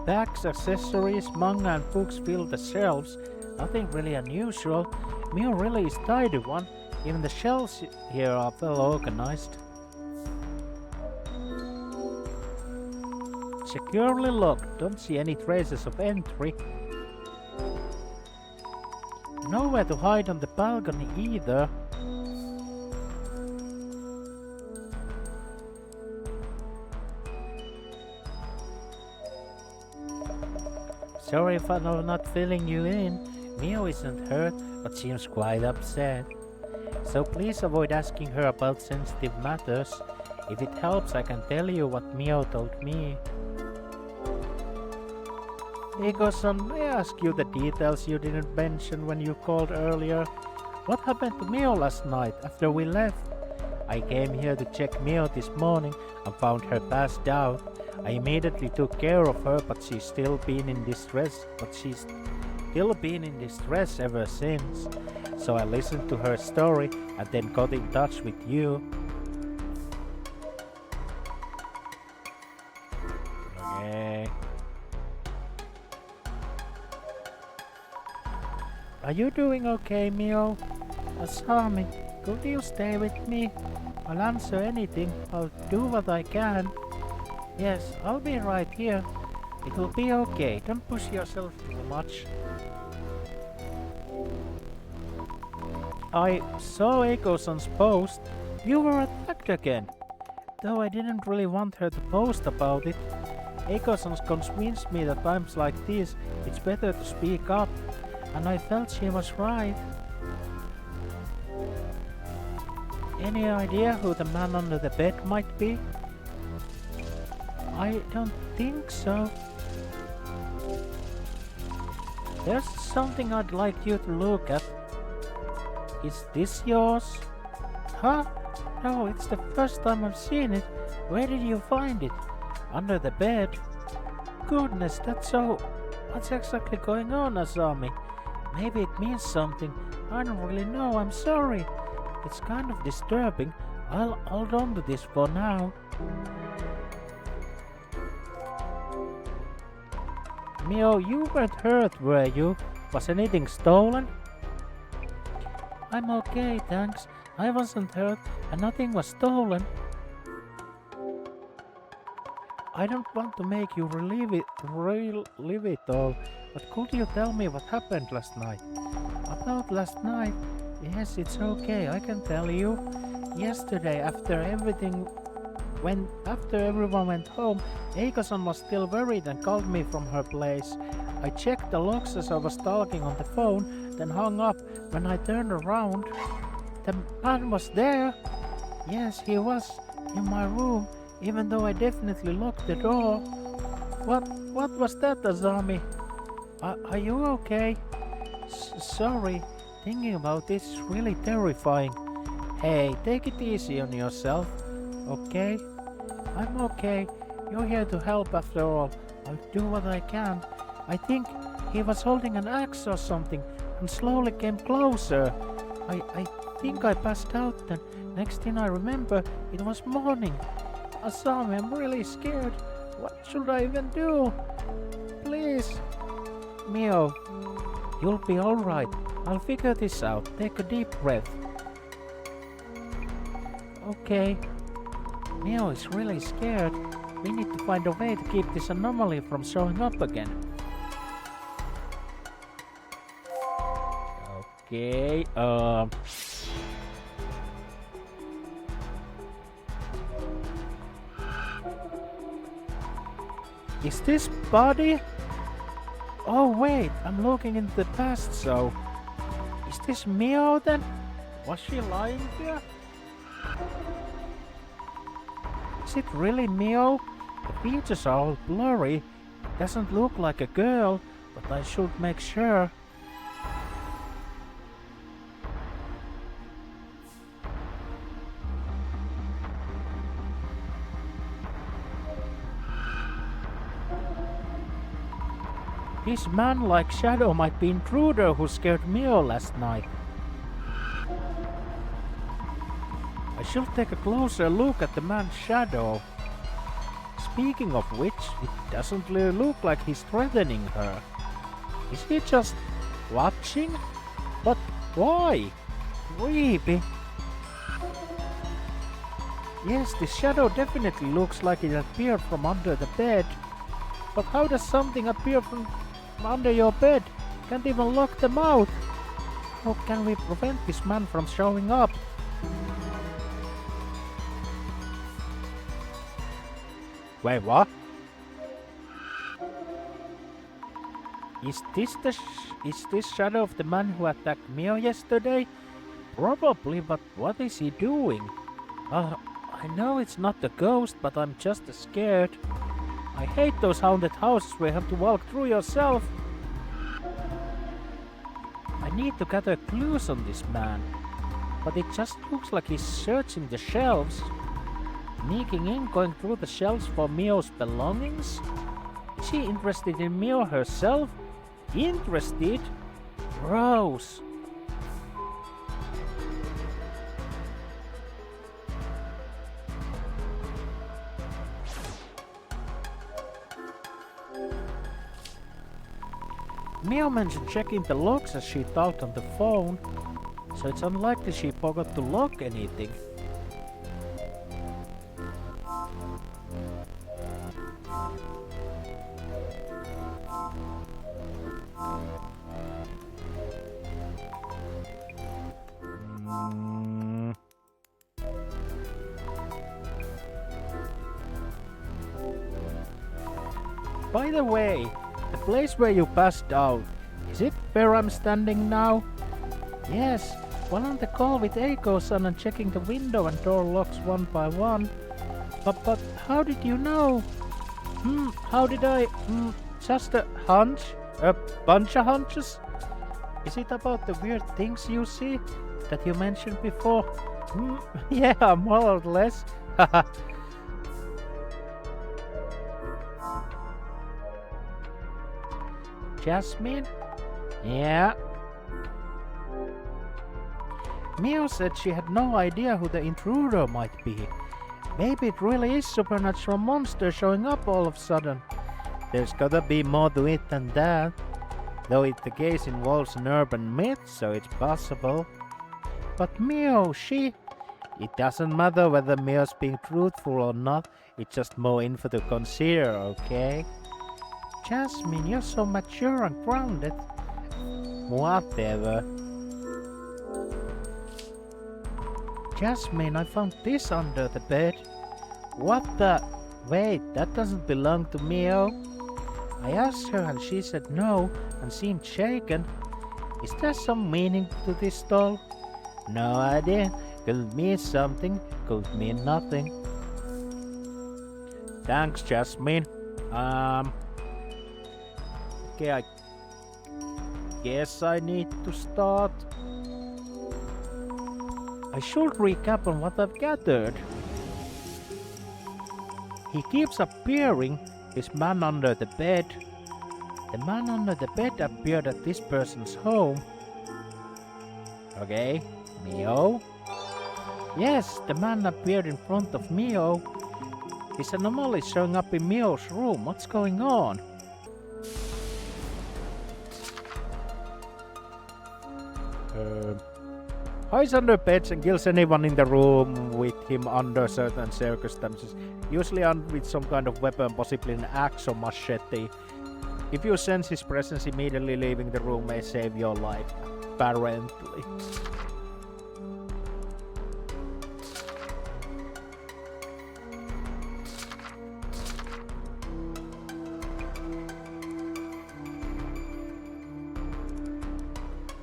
Bags, accessories, manga and books fill the shelves. Nothing really unusual. Mio really is tidy one. Even the shelves here are well organized. Securely locked. Don't see any traces of entry. Nowhere to hide on the balcony either. Sorry if I'm not filling you in. Mio isn't hurt, but seems quite upset. So please avoid asking her about sensitive matters. If it helps, I can tell you what Mio told me. Ego-san, may I ask you the details you didn't mention when you called earlier? What happened to Mio last night after we left? I came here to check Mio this morning and found her passed out. I immediately took care of her, but she's still been in distress ever since. So I listened to her story and then got in touch with you. Okay. Are you doing okay, Mio? Asami, could you stay with me? I'll answer anything. I'll do what I can. Yes, I'll be right here. It will be okay. Don't push yourself too much. I saw Eiko-san's post. You were attacked again. Though I didn't really want her to post about it. Eiko-san's convinced me that times like this, it's better to speak up. And I felt she was right. Any idea who the man under the bed might be? I don't think so. There's something I'd like you to look at. Is this yours? Huh? No, it's the first time I've seen it. Where did you find it? Under the bed? Goodness, that's so... What's exactly going on, Asami? Maybe it means something. I don't really know, I'm sorry. It's kind of disturbing. I'll hold on to this for now. Mio, you weren't hurt, were you? Was anything stolen? I'm okay, thanks. I wasn't hurt and nothing was stolen. I don't want to make you relive it all, but could you tell me what happened last night? About last night? Yes, it's okay, I can tell you. Yesterday, after everyone went home, Eiko-san was still worried and called me from her place. I checked the logs as I was talking on the phone, then hung up. When I turned around, the man was there. Yes, he was in my room, even though I definitely locked the door. What was that, Azami? Are you okay? Sorry, thinking about this is really terrifying. Hey, take it easy on yourself, okay? I'm okay. You're here to help after all. I'll do what I can. I think he was holding an axe or something and slowly came closer. I think I passed out then. Next thing I remember, it was morning. I saw him. I'm really scared. What should I even do? Please. Mio, you'll be alright. I'll figure this out. Take a deep breath. Okay. Mio is really scared. We need to find a way to keep this anomaly from showing up again. Okay, is this body? Oh wait, I'm looking into the past, so... Is this Mio then? Was she lying here? Is it really Mio? The features are all blurry. It doesn't look like a girl, but I should make sure. This man-like shadow might be intruder who scared Mio last night. I should take a closer look at the man's shadow. Speaking of which, it doesn't really look like he's threatening her. Is he just watching? But why? Creepy. Yes, this shadow definitely looks like it appeared from under the bed. But how does something appear from under your bed? Can't even lock them out. How can we prevent this man from showing up? Wait, what? Is this shadow of the man who attacked Mio yesterday? Probably, but what is he doing? I know it's not a ghost, but I'm just scared. I hate those haunted houses where you have to walk through yourself. I need to gather clues on this man, but it just looks like he's searching the shelves. Sneaking in, going through the shelves for Mio's belongings? Is she interested in Mio herself? Interested? Gross. Mio mentioned checking the locks as she talked on the phone, so it's unlikely she forgot to lock anything. By the way, the place where you passed out, is it where I'm standing now? Yes, while on the call with Eiko-san and checking the window and door locks one by one. But how did you know? How did I... just a hunch? A bunch of hunches? Is it about the weird things you see that you mentioned before? Yeah, more or less. Jasmine? Yeah. Mio said she had no idea who the intruder might be. Maybe it really is supernatural monster showing up all of a sudden. There's gotta be more to it than that. Though the case involves an urban myth, so it's possible. But Mio, she... It doesn't matter whether Mio's being truthful or not, it's just more info to consider, okay? Jasmine, you're so mature and grounded. Whatever. Jasmine, I found this under the bed. What the... Wait, that doesn't belong to Mio. I asked her and she said no and seemed shaken. Is there some meaning to this doll? No idea. Could mean something, could mean nothing. Thanks, Jasmine. Okay, I guess I need to start. I should recap on what I've gathered. He keeps appearing. This man under the bed. The man under the bed appeared at this person's home. Okay, Mio. Yes, the man appeared in front of Mio. His anomaly showing up in Mio's room. What's going on? Hides under beds and kills anyone in the room with him under certain circumstances. Usually armed with some kind of weapon, possibly an axe or machete. If you sense his presence, immediately leaving the room may save your life. Apparently.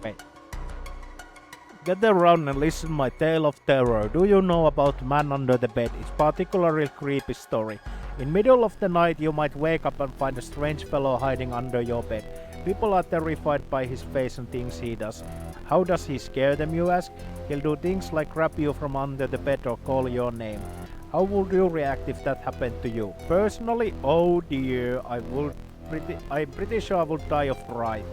Wait. Gather around and listen my tale of terror. Do you know about Man Under the Bed? It's particularly creepy story. In middle of the night you might wake up and find a strange fellow hiding under your bed. People are terrified by his face and things he does. How does he scare them, you ask? He'll do things like grab you from under the bed or call your name. How would you react if that happened to you? Personally, oh dear, I'm pretty sure I would die of fright.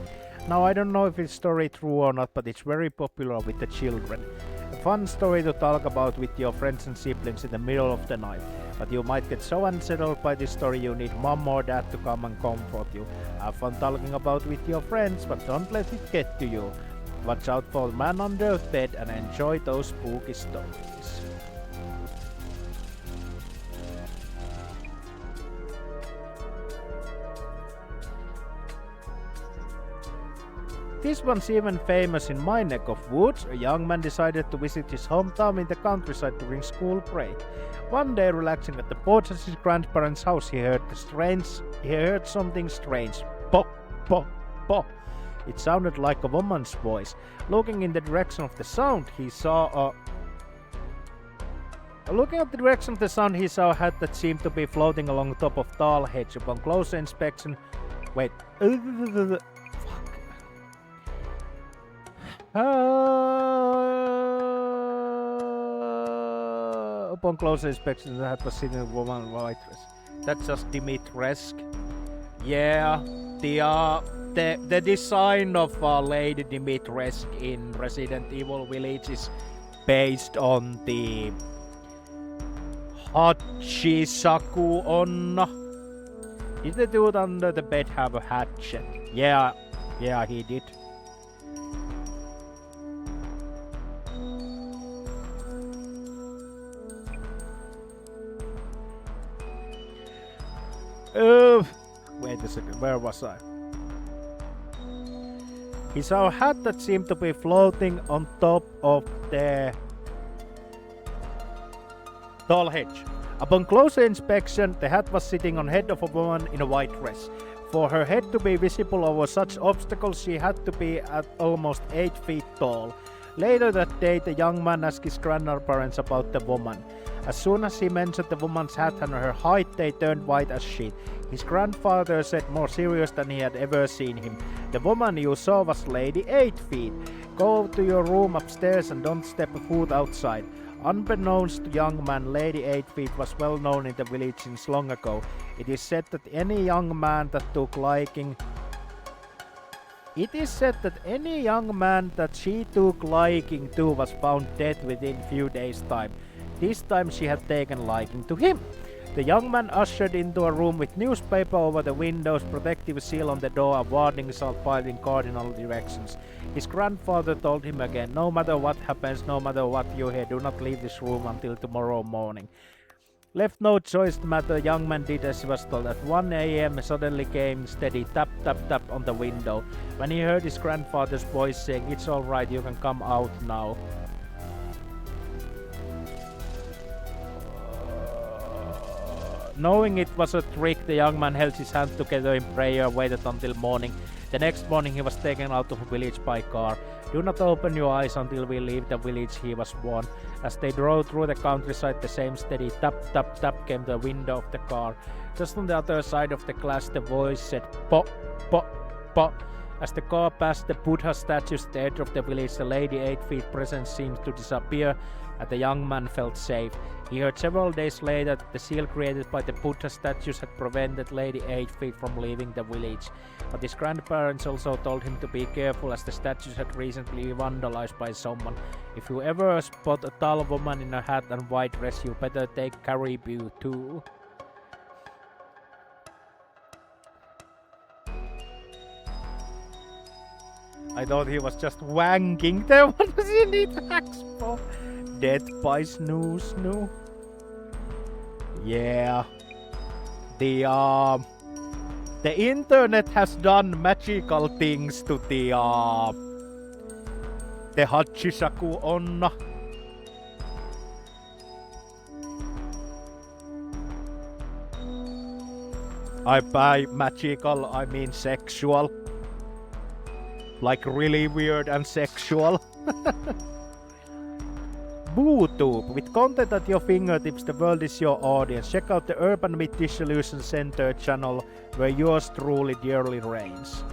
Now I don't know if it's story true or not, but it's very popular with the children. A fun story to talk about with your friends and siblings in the middle of the night. But you might get so unsettled by this story you need mom or dad to come and comfort you. Have fun talking about with your friends, but don't let it get to you. Watch out for the man under the bed and enjoy those spooky stories. This one's even famous in my neck of woods. A young man decided to visit his hometown in the countryside during school break. One day, relaxing at the porch of his grandparents' house, he heard something strange. Pop, pop, pop. It sounded like a woman's voice. Looking in the direction of the sound, he saw a hat that seemed to be floating along top of tall hedge. Upon closer inspection, upon closer inspection, the hat was sitting in a woman's white dress. That's just Dimitrescu. Yeah, the design of Lady Dimitrescu in Resident Evil Village is based on the Hachisaku Onna. Did the dude under the bed have a hatchet? Yeah, he did. Wait a second, where was I? He saw a hat that seemed to be floating on top of the tall hedge. Upon closer inspection, the hat was sitting on the head of a woman in a white dress. For her head to be visible over such obstacles, she had to be at almost 8 feet tall. Later that day, the young man asked his grandparents about the woman. As soon as he mentioned the woman's hat and her height, they turned white as sheet. His grandfather said, more serious than he had ever seen him, "The woman you saw was Lady 8 feet. Go to your room upstairs and don't step a foot outside." Unbeknownst to young man, Lady 8 feet was well known in the village since long ago. It is said that any young man that she took liking to was found dead within few days' time. This time she had taken liking to him. The young man ushered into a room with newspaper over the windows, protective seal on the door, and warnings outlined in cardinal directions. His grandfather told him again, "No matter what happens, no matter what you hear, do not leave this room until tomorrow morning." Left no choice no matter, the young man did as he was told. At 1 a.m. suddenly came steady tap tap tap on the window. When he heard his grandfather's voice saying, "It's all right, you can come out now." Knowing it was a trick, the young man held his hands together in prayer and waited until morning. The next morning he was taken out of the village by car. "Do not open your eyes until we leave the village," he was warned. As they drove through the countryside, the same steady tap tap tap came to the window of the car. Just on the other side of the glass, the voice said, "Pop, pop, pop." As the car passed the Buddha statues at the edge of the village, the Lady 8 feet presence seemed to disappear, and the young man felt safe. He heard several days later that the seal created by the Buddha statues had prevented Lady 8 Feet from leaving the village. But his grandparents also told him to be careful as the statues had recently been vandalized by someone. If you ever spot a tall woman in a hat and white dress, you better take Caribou too. I thought he was just wanking there. What does he need hacks for? Death by Snoo Snoo. Yeah. The internet has done magical things to the Hachisaku Onna. By magical, I mean sexual. Like really weird and sexual. BooTube. With content at your fingertips, the world is your audience. Check out the Urban Myth Dissolution Center channel, where yours truly dearly reigns.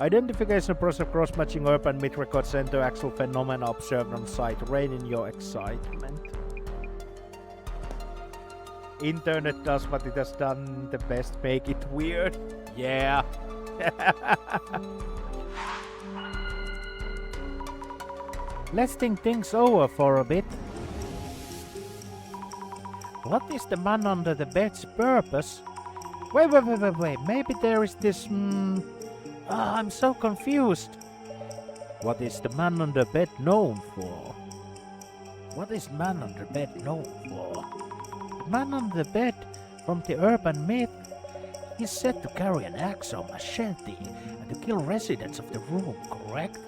Identification process of cross-matching Urban Myth Record Center actual phenomena observed on site. Reign in your excitement. Internet does what it has done the best. Make it weird. Yeah. Let's think things over for a bit. What is the man under the bed's purpose? Wait. Maybe there is this... I'm so confused. What is the man under bed known for? What is man under bed known for? The man under the bed from the urban myth is said to carry an axe or machete and to kill residents of the room, correct?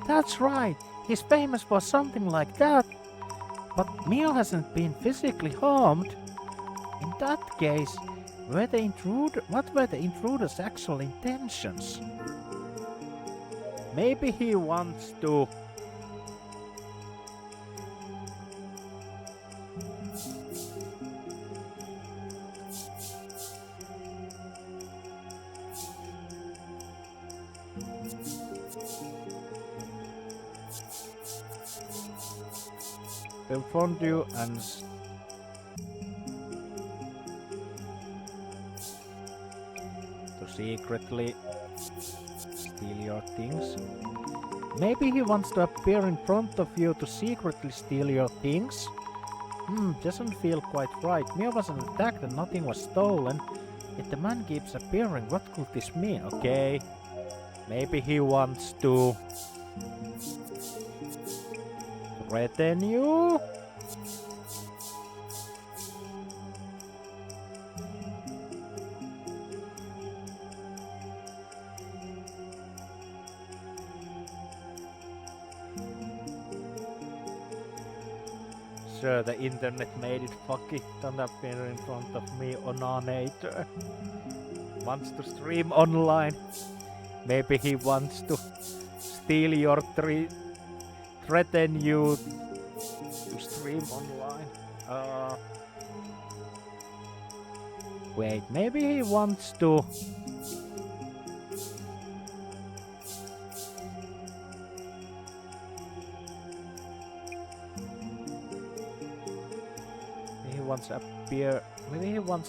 That's right, he's famous for something like that. But Mio hasn't been physically harmed. In that case, what were the intruder's actual intentions? Maybe he wants to... confront you and to secretly steal your things. Maybe he wants to appear in front of you to secretly steal your things. Doesn't feel quite right. Mio wasn't attacked and nothing was stolen. Yet the man keeps appearing. What could this mean? Okay. Maybe he wants to threaten you? Sure, the internet made it. Fuck it, don't appear in front of me, Onanator. Wants to stream online. Maybe he wants to steal your threaten you to stream online. Wait, maybe he wants to... Maybe he wants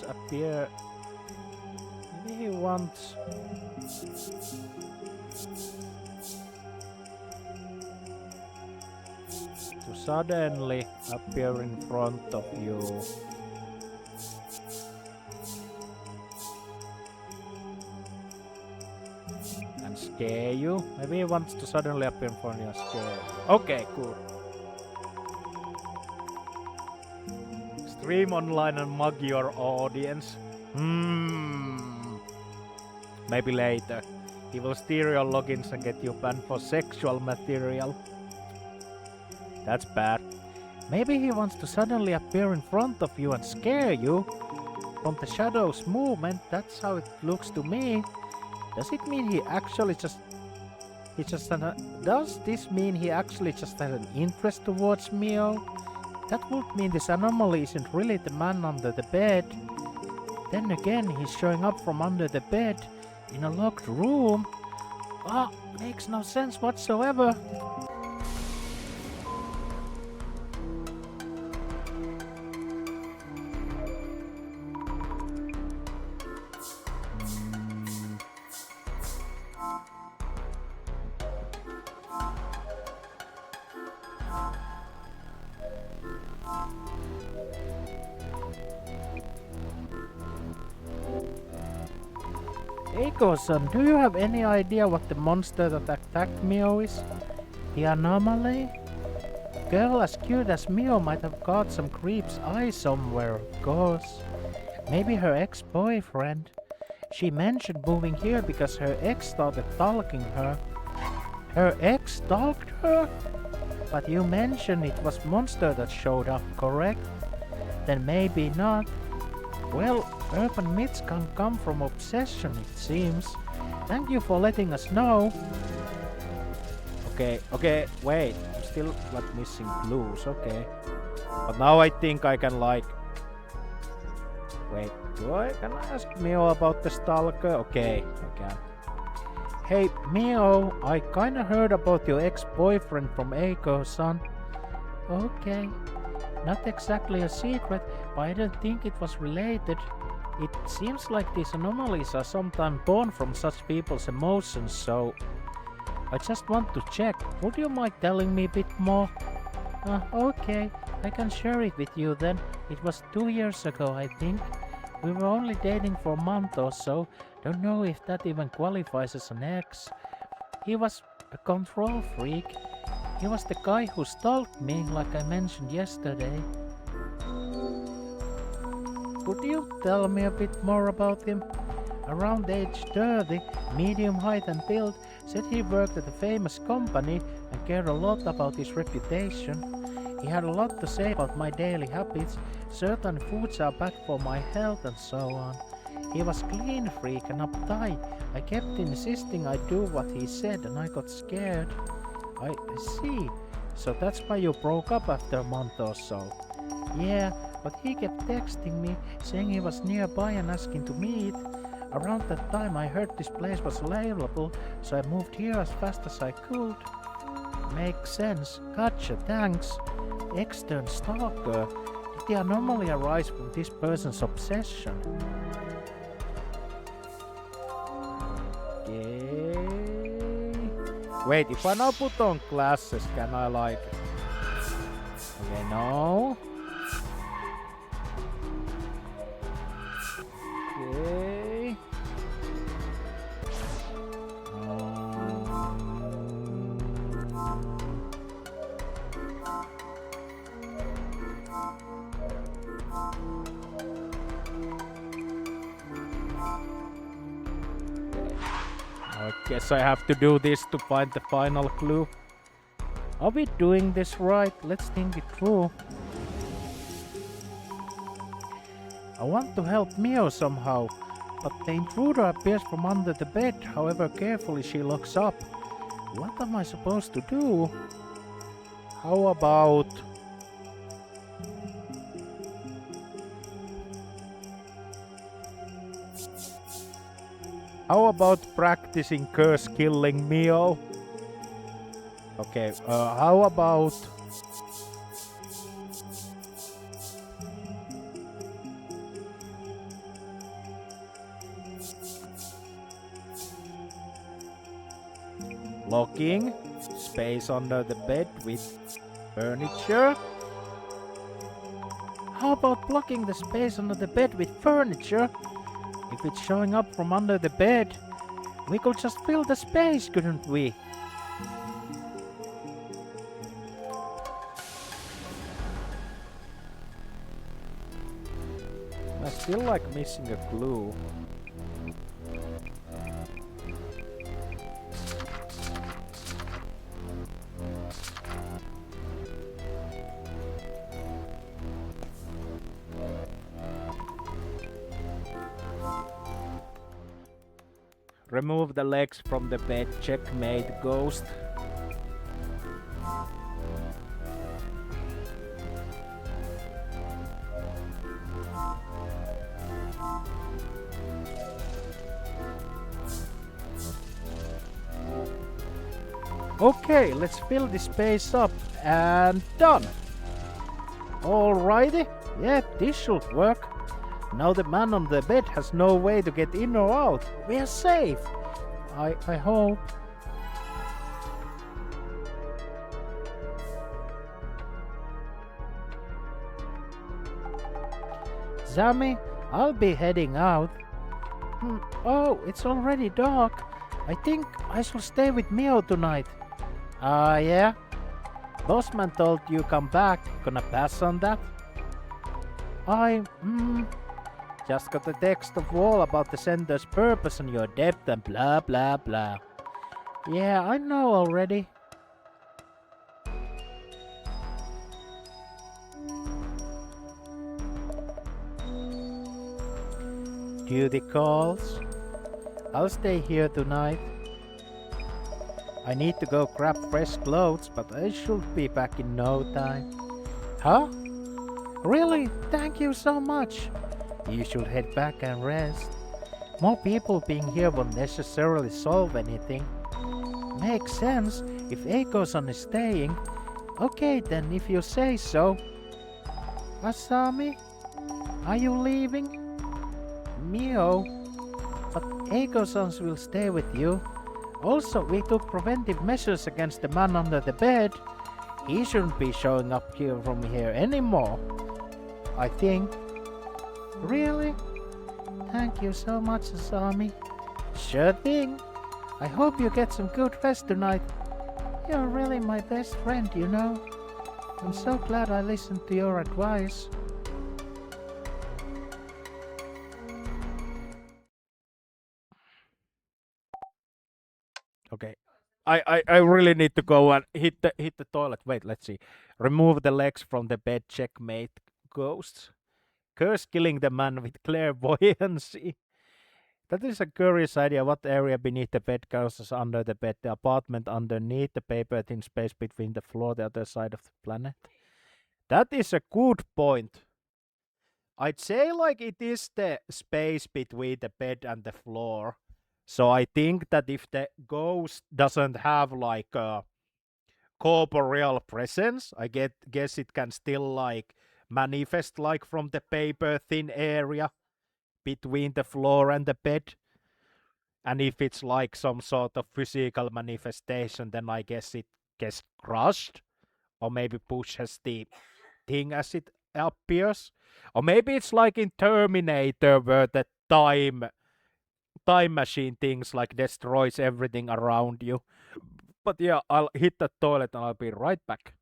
to suddenly appear in front of you. And scare you. Maybe he wants to suddenly appear in front of you and scare you. Okay, cool. Stream online and mug your audience. Maybe later. He will steal your logins and get you banned for sexual material. That's bad. Maybe he wants to suddenly appear in front of you and scare you. From the shadows movement, that's how it looks to me. Does it mean he actually just... Does this mean he actually just has an interest towards Mio? That would mean this anomaly isn't really the man under the bed. Then again, he's showing up from under the bed in a locked room. Makes no sense whatsoever. Eiko-san, do you have any idea what the monster that attacked Mio is? The anomaly? Girl as cute as Mio might have got some creep's eye somewhere, of course. Maybe her ex-boyfriend. She mentioned moving here because her ex started stalking her. Her ex stalked her? But you mentioned it was monster that showed up, correct? Then maybe not. Well, urban myths can come from obsession, it seems. Thank you for letting us know. Okay, wait. I'm still like missing clues, okay. But now I think I can like... Wait, can I ask Mio about the stalker? Okay, I can. Hey, Mio, I kinda heard about your ex-boyfriend from Eiko-san. Okay. Not exactly a secret, but I don't think it was related. It seems like these anomalies are sometimes born from such people's emotions, so... I just want to check. Would you mind telling me a bit more? Okay. I can share it with you then. It was 2 years ago, I think. We were only dating for a month or so. Don't know if that even qualifies as an ex. He was a control freak. He was the guy who stalked me, like I mentioned yesterday. Could you tell me a bit more about him? Around age 30, medium height and build, said he worked at a famous company and cared a lot about his reputation. He had a lot to say about my daily habits, certain foods are bad for my health and so on. He was clean freak and uptight. I kept insisting I do what he said and I got scared. I see. So that's why you broke up after a month or so. Yeah, but he kept texting me, saying he was nearby and asking to meet. Around that time I heard this place was available, so I moved here as fast as I could. Makes sense. Gotcha, thanks. Extern stalker. Did the anomaly arise from this person's obsession? Okay. Wait, if I now put on glasses, can I like... Okay, no. Okay. I guess I have to do this to find the final clue. Are we doing this right? Let's think it through. I want to help Mio somehow, but the intruder appears from under the bed, however carefully she looks up. What am I supposed to do? How about... How about practicing curse killing Mio? Okay, how about... Locking space under the bed with furniture? How about blocking the space under the bed with furniture? If it's showing up from under the bed, we could just fill the space, couldn't we? I still like missing a clue. Remove the legs from the bed, checkmate, ghost. Okay, let's fill this space up and done. Alrighty, yeah, this should work. Now the man on the bed has no way to get in or out. We're safe. I hope. Zami, I'll be heading out. Oh, it's already dark. I think I shall stay with Mio tonight. Yeah? Bossman told you come back. Gonna pass on that? Just got a text of all about the center's purpose and your depth and blah blah blah. Yeah, I know already. Duty calls. I'll stay here tonight. I need to go grab fresh clothes, but I should be back in no time. Huh? Really? Thank you so much. You should head back and rest. More people being here won't necessarily solve anything. Makes sense if Eiko-san is staying. Okay then, if you say so. Asami, are you leaving? Mio, but Eiko-san will stay with you. Also, we took preventive measures against the man under the bed. He shouldn't be showing up here from here anymore. I think. Really? Thank you so much, Asami. Sure thing. I hope you get some good rest tonight. You're really my best friend, you know. I'm so glad I listened to your advice. Okay. I really need to go and hit the toilet. Wait, let's see. Remove the legs from the bed. Checkmate. Ghosts. Curse killing the man with clairvoyancy. That is a curious idea. What area beneath the bed goes under the bed? The apartment underneath, the paper thin space between the floor, the other side of the planet. That is a good point. I'd say like it is the space between the bed and the floor. So I think that if the ghost doesn't have like a corporeal presence, guess it can still like manifest like from the paper thin area between the floor and the bed. And if it's like some sort of physical manifestation, then I guess it gets crushed or maybe pushes the thing as it appears. Or maybe it's like in Terminator where the time machine things like destroys everything around you. But yeah, I'll hit the toilet and I'll be right back.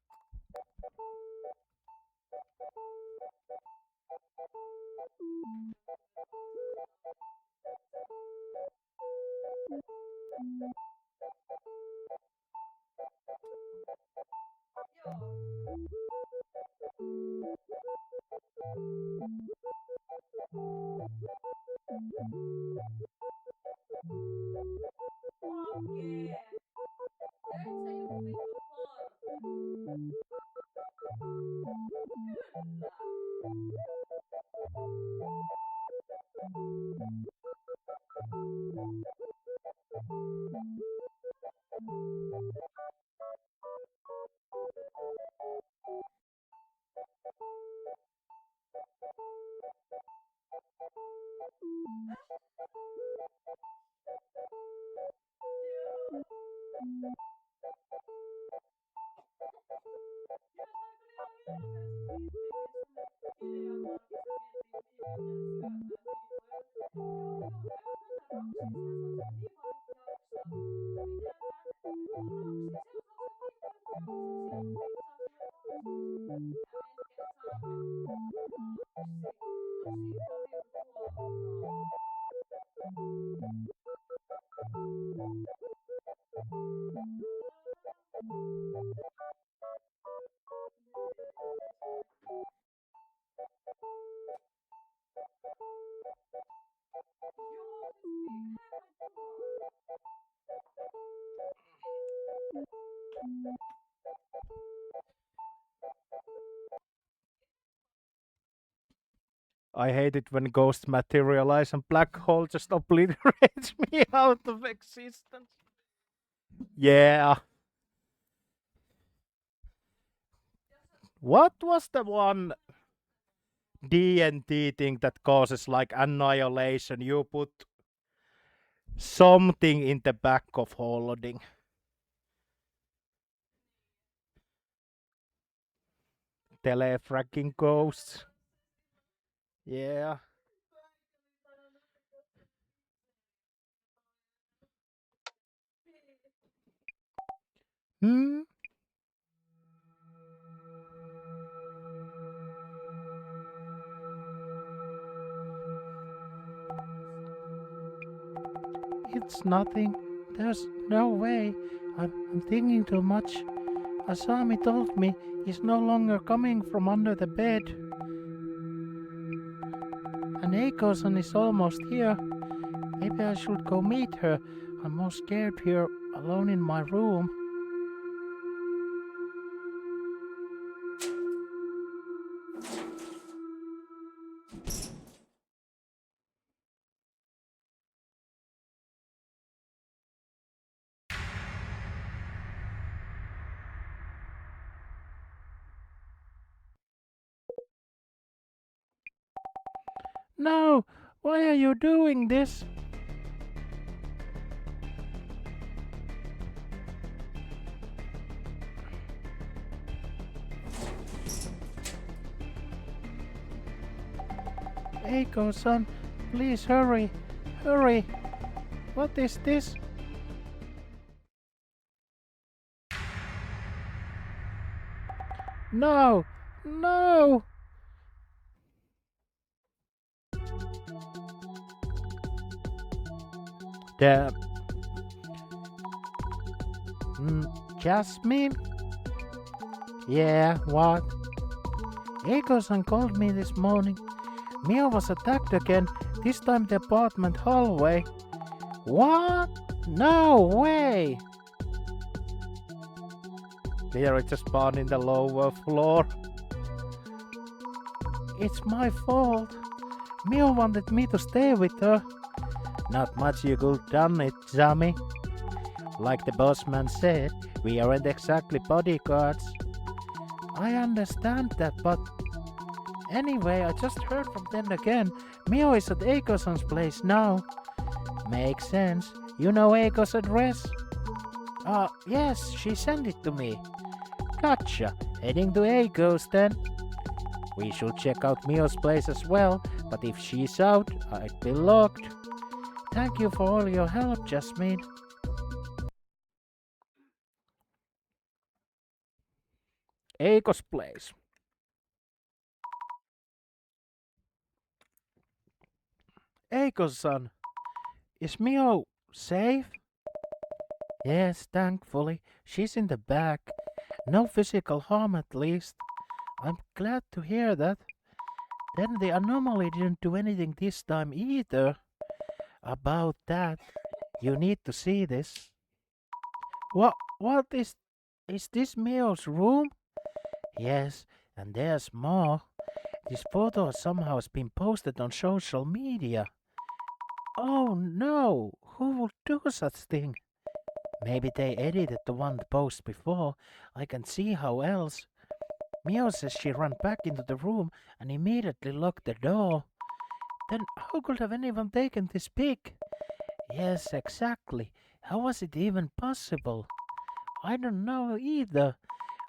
I hate it when ghosts materialize and black hole just obliterates me out of existence. Yeah. What was the one D&D thing that causes like annihilation? You put something in the back of holding. Telefragging ghosts. Yeah. Hmm? It's nothing. There's no way. I'm thinking too much. Asami told me he's no longer coming from under the bed. And Eiko-san is almost here. Maybe I should go meet her. I'm more scared here alone in my room. No! Why are you doing this? Eiko-san, please hurry. Hurry. What is this? No! No! The... Jasmine? Yeah, what? Eiko-san called me this morning. Mio was attacked again, this time the apartment hallway. What? No way! There it's a spawn in the lower floor. It's my fault. Mio wanted me to stay with her. Not much you could done it, Zami. Like the boss man said, we aren't exactly bodyguards. I understand that, but... Anyway, I just heard from them again. Mio is at Eiko-san's place now. Makes sense. You know Eiko's address? Yes, she sent it to me. Gotcha. Heading to Eiko's then. We should check out Mio's place as well, but if she's out, I'd be locked. Thank you for all your help, Jasmine. Eiko's place. Eiko-san, is Mio safe? Yes, thankfully. She's in the back. No physical harm at least. I'm glad to hear that. Then the anomaly didn't do anything this time either. About that, you need to see this. What is this Mio's room? Yes, and there's more. This photo somehow has been posted on social media. Oh no, who would do such thing? Maybe they edited the one post before. I can see how else. Mio says she ran back into the room and immediately locked the door. Then how could have anyone taken this pic? Yes, exactly. How was it even possible? I don't know either.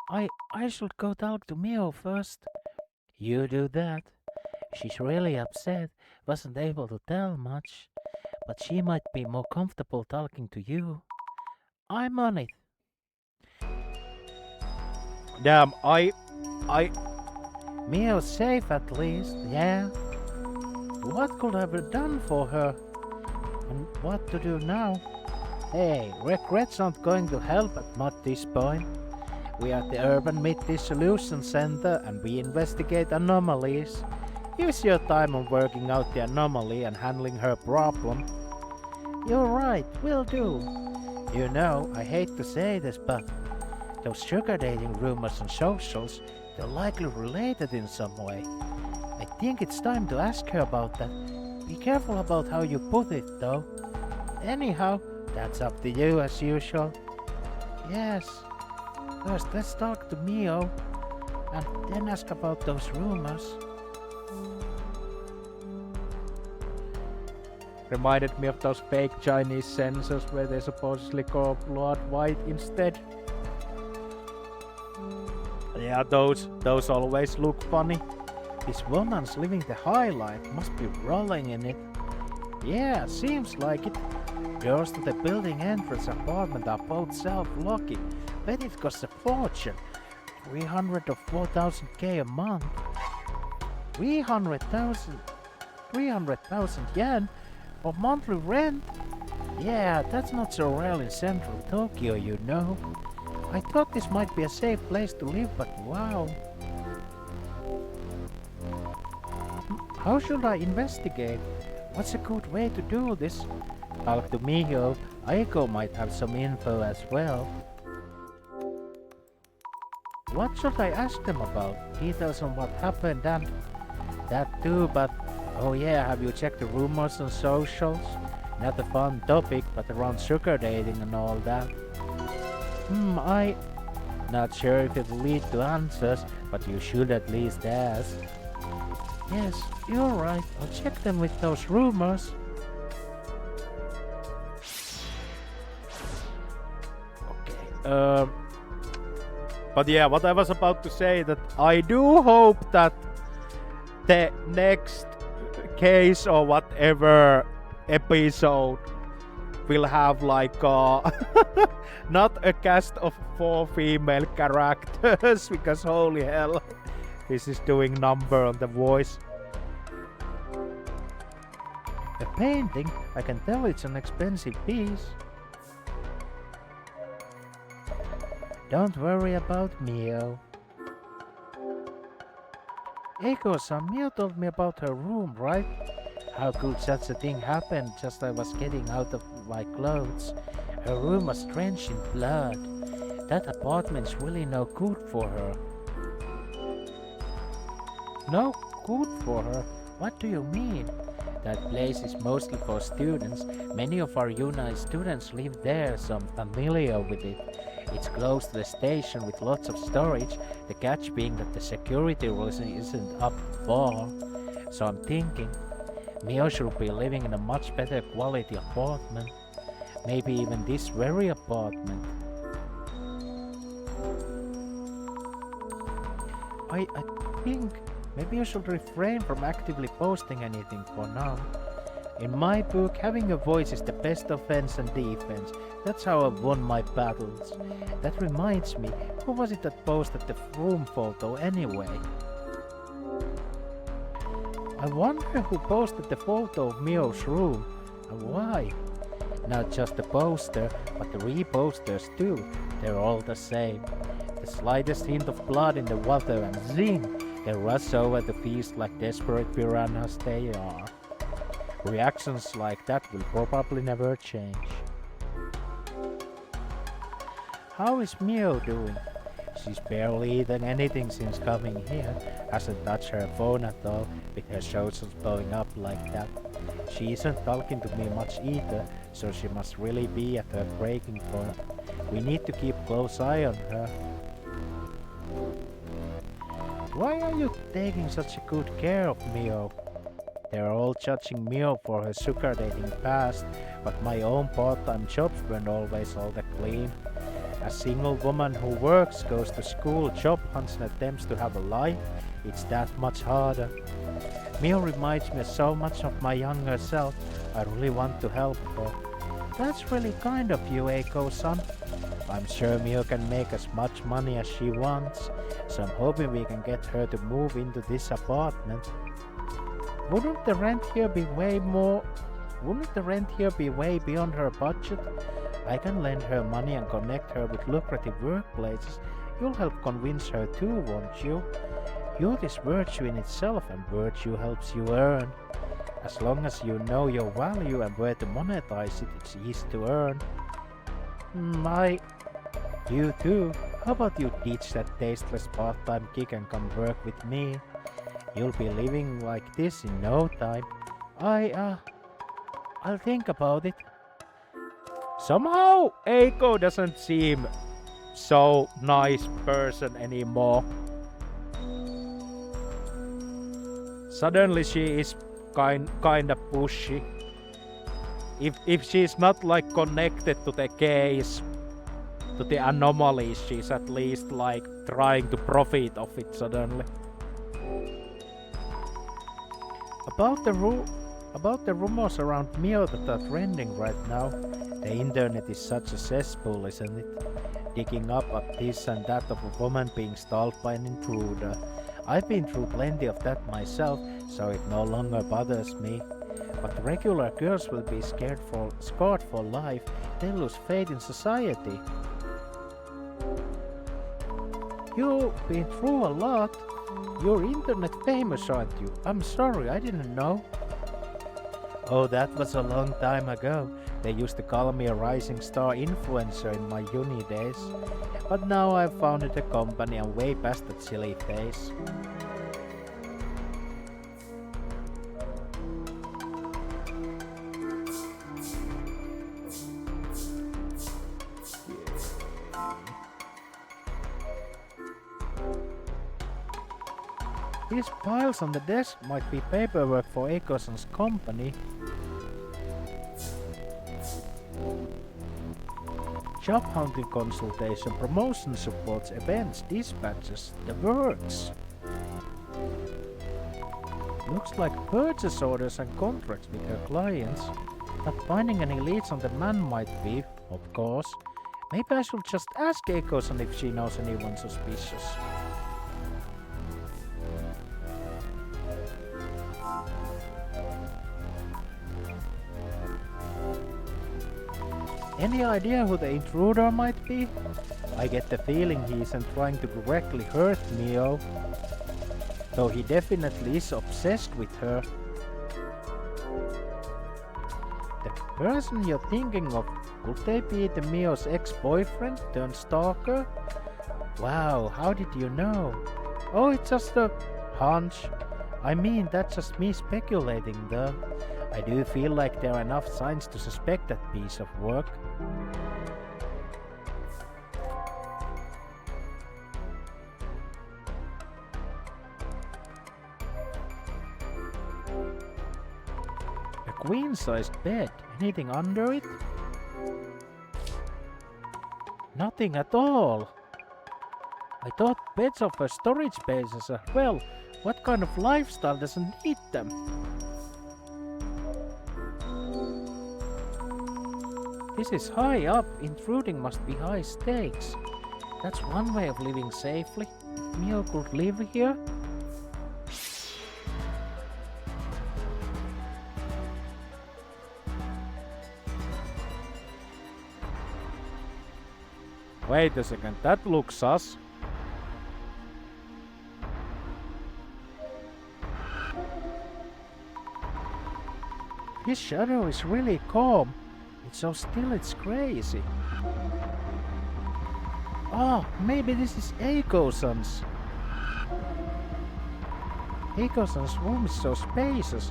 I should go talk to Mio first. You do that. She's really upset, wasn't able to tell much. But she might be more comfortable talking to you. I'm on it. Damn, Mio's safe at least, yeah. What could I have done for her? And what to do now? Hey, regrets aren't going to help at this point. We are the Urban Myth-Dissolution Center and we investigate anomalies. Use your time on working out the anomaly and handling her problem. You're right, will do. You know, I hate to say this, but those sugar dating rumors on socials, they're likely related in some way. I think it's time to ask her about that. Be careful about how you put it, though. Anyhow, that's up to you as usual. Yes. First, let's talk to Mio, and then ask about those rumors. Reminded me of those fake Chinese censors where they supposedly call blood white instead. Yeah, those always look funny. This woman's living the high life, must be rolling in it. Yeah, seems like it. Doors to the building entrance apartment are both self-locking. Bet it costs a fortune. 300 or 4,000k a month. 300,000 yen for monthly rent? Yeah, that's not so rare in central Tokyo, you know. I thought this might be a safe place to live, but wow. How should I investigate? What's a good way to do this? Talk to Miho. Aiko might have some info as well. What should I ask them about? Details on what happened and that too, but oh yeah, have you checked the rumors on socials? Not a fun topic, but around sugar dating and all that. I not sure if it'll lead to answers, but you should at least ask. Yes, you're right. I'll check them with those rumors. Okay. But yeah, what I was about to say, that I do hope that the next case or whatever episode will have like not a cast of 4 female characters, because holy hell, this is doing number on the voice. A painting? I can tell it's an expensive piece. Don't worry about Mio. Eiko-san, Mio told me about her room, right? How could such a thing happen just as I was getting out of my clothes? Her room was drenched in blood. That apartment's really no good for her. No good for her? What do you mean? That place is mostly for students. Many of our uni students live there, so I'm familiar with it. It's close to the station with lots of storage, the catch being that the security rules isn't up far. So I'm thinking, Mio should be living in a much better quality apartment. Maybe even this very apartment. I think maybe you should refrain from actively posting anything for now. In my book, having a voice is the best offense and defense. That's how I've won my battles. That reminds me, who was it that posted the room photo anyway? I wonder who posted the photo of Mio's room, and why? Not just the poster, but the reposters too. They're all the same. The slightest hint of blood in the water and zing! They rush over the feast like desperate piranhas they are. Reactions like that will probably never change. How is Mio doing? She's barely eaten anything since coming here. Hasn't touched her phone at all, with her socials blowing up like that. She isn't talking to me much either, so she must really be at her breaking point. We need to keep close eye on her. Why are you taking such a good care of Mio? They're all judging Mio for her sugar dating past, but my own part-time jobs weren't always all that clean. A single woman who works, goes to school, job hunts and attempts to have a life, it's that much harder. Mio reminds me so much of my younger self. I really want to help her. That's really kind of you, Eiko-san. I'm sure Mio can make as much money as she wants, so I'm hoping we can get her to move into this apartment. Wouldn't the rent here be way beyond her budget? I can lend her money and connect her with lucrative workplaces. You'll help convince her too, won't you? Youth is virtue in itself, and virtue helps you earn. As long as you know your value and where to monetize it, it's easy to earn. You too. How about you ditch that tasteless part-time gig and come work with me? You'll be living like this in no time. I'll think about it. Somehow, Eiko doesn't seem so nice person anymore. Suddenly she is kinda pushy. If she's not like connected to the case, to the anomalies, she's at least like trying to profit of it suddenly. About the rumors around Mio that are trending right now, the internet is such a cesspool, isn't it? Digging up at this and that of a woman being stalked by an intruder. I've been through plenty of that myself, so it no longer bothers me. But regular girls will be scarred for life. They lose faith in society. You've been through a lot. You're internet famous, aren't you? I'm sorry, I didn't know. Oh, that was a long time ago. They used to call me a rising star influencer in my uni days. But now I've founded a company and way past that silly phase. These piles on the desk might be paperwork for Akoson's company. Job hunting consultation, promotion supports, events, dispatches, the works. Looks like purchase orders and contracts with her clients. Not finding any leads on the man might be, of course. Maybe I should just ask Akoson if she knows anyone suspicious. Any idea who the intruder might be? I get the feeling he isn't trying to directly hurt Mio, though he definitely is obsessed with her. The person you're thinking of, could they be the Mio's ex-boyfriend turned stalker? Wow, how did you know? Oh, it's just a hunch. I mean, that's just me speculating though. I do feel like there are enough signs to suspect that piece of work. A queen-sized bed. Anything under it? Nothing at all. I thought beds offer storage spaces as well. What kind of lifestyle doesn't need them? This is high up. Intruding must be high stakes. That's one way of living safely. If Mio could live here. Wait a second, that looks sus. His shadow is really calm. It's so still, it's crazy. Oh, maybe this is Akoson's. Akoson's room is so spacious.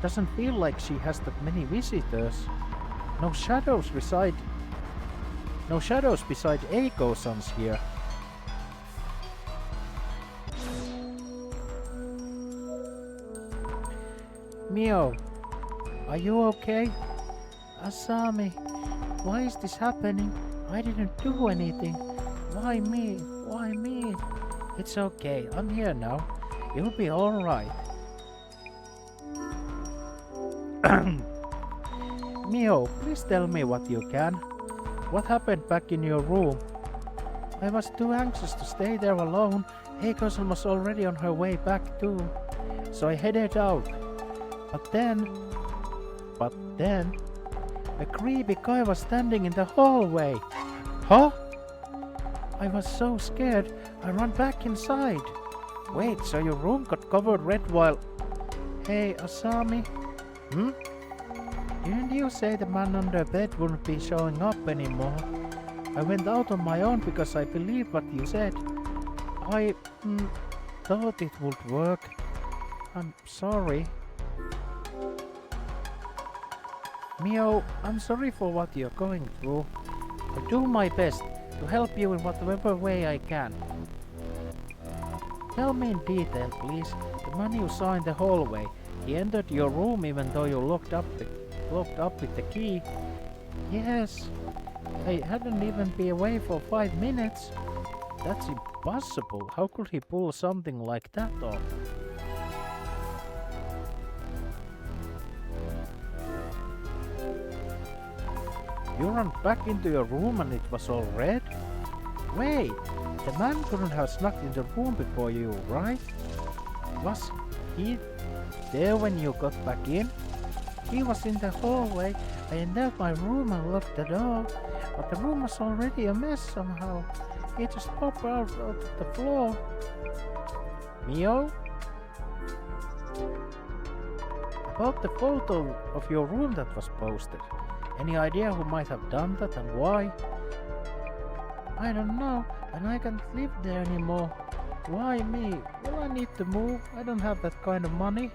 Doesn't feel like she has that many visitors. No shadows beside Akoson's here. Mio, are you okay? Asami, why is this happening? I didn't do anything. Why me? Why me? It's okay, I'm here now. You'll be alright. Mio, please tell me what you can. What happened back in your room? I was too anxious to stay there alone. Akoson was already on her way back too. So I headed out. But then, a creepy guy was standing in the hallway. Huh? I was so scared, I ran back inside. Wait, so your room got covered red while... Hey, Asami? Didn't you say the man under bed wouldn't be showing up anymore? I went out on my own because I believed what you said. I thought it would work. I'm sorry. Mio, I'm sorry for what you're going through. I'll do my best to help you in whatever way I can. Tell me in detail, please. The man you saw in the hallway, he entered your room even though you locked up with the key. Yes, I hadn't even been away for 5 minutes. That's impossible. How could he pull something like that off? You ran back into your room and it was all red? Wait, the man couldn't have snuck into the room before you, right? Was he there when you got back in? He was in the hallway. I entered my room and locked the door, but the room was already a mess somehow. He just popped out of the floor. Mio? About the photo of your room that was posted. Any idea who might have done that and why? I don't know, and I can't live there anymore. Why me? Will I need to move? I don't have that kind of money.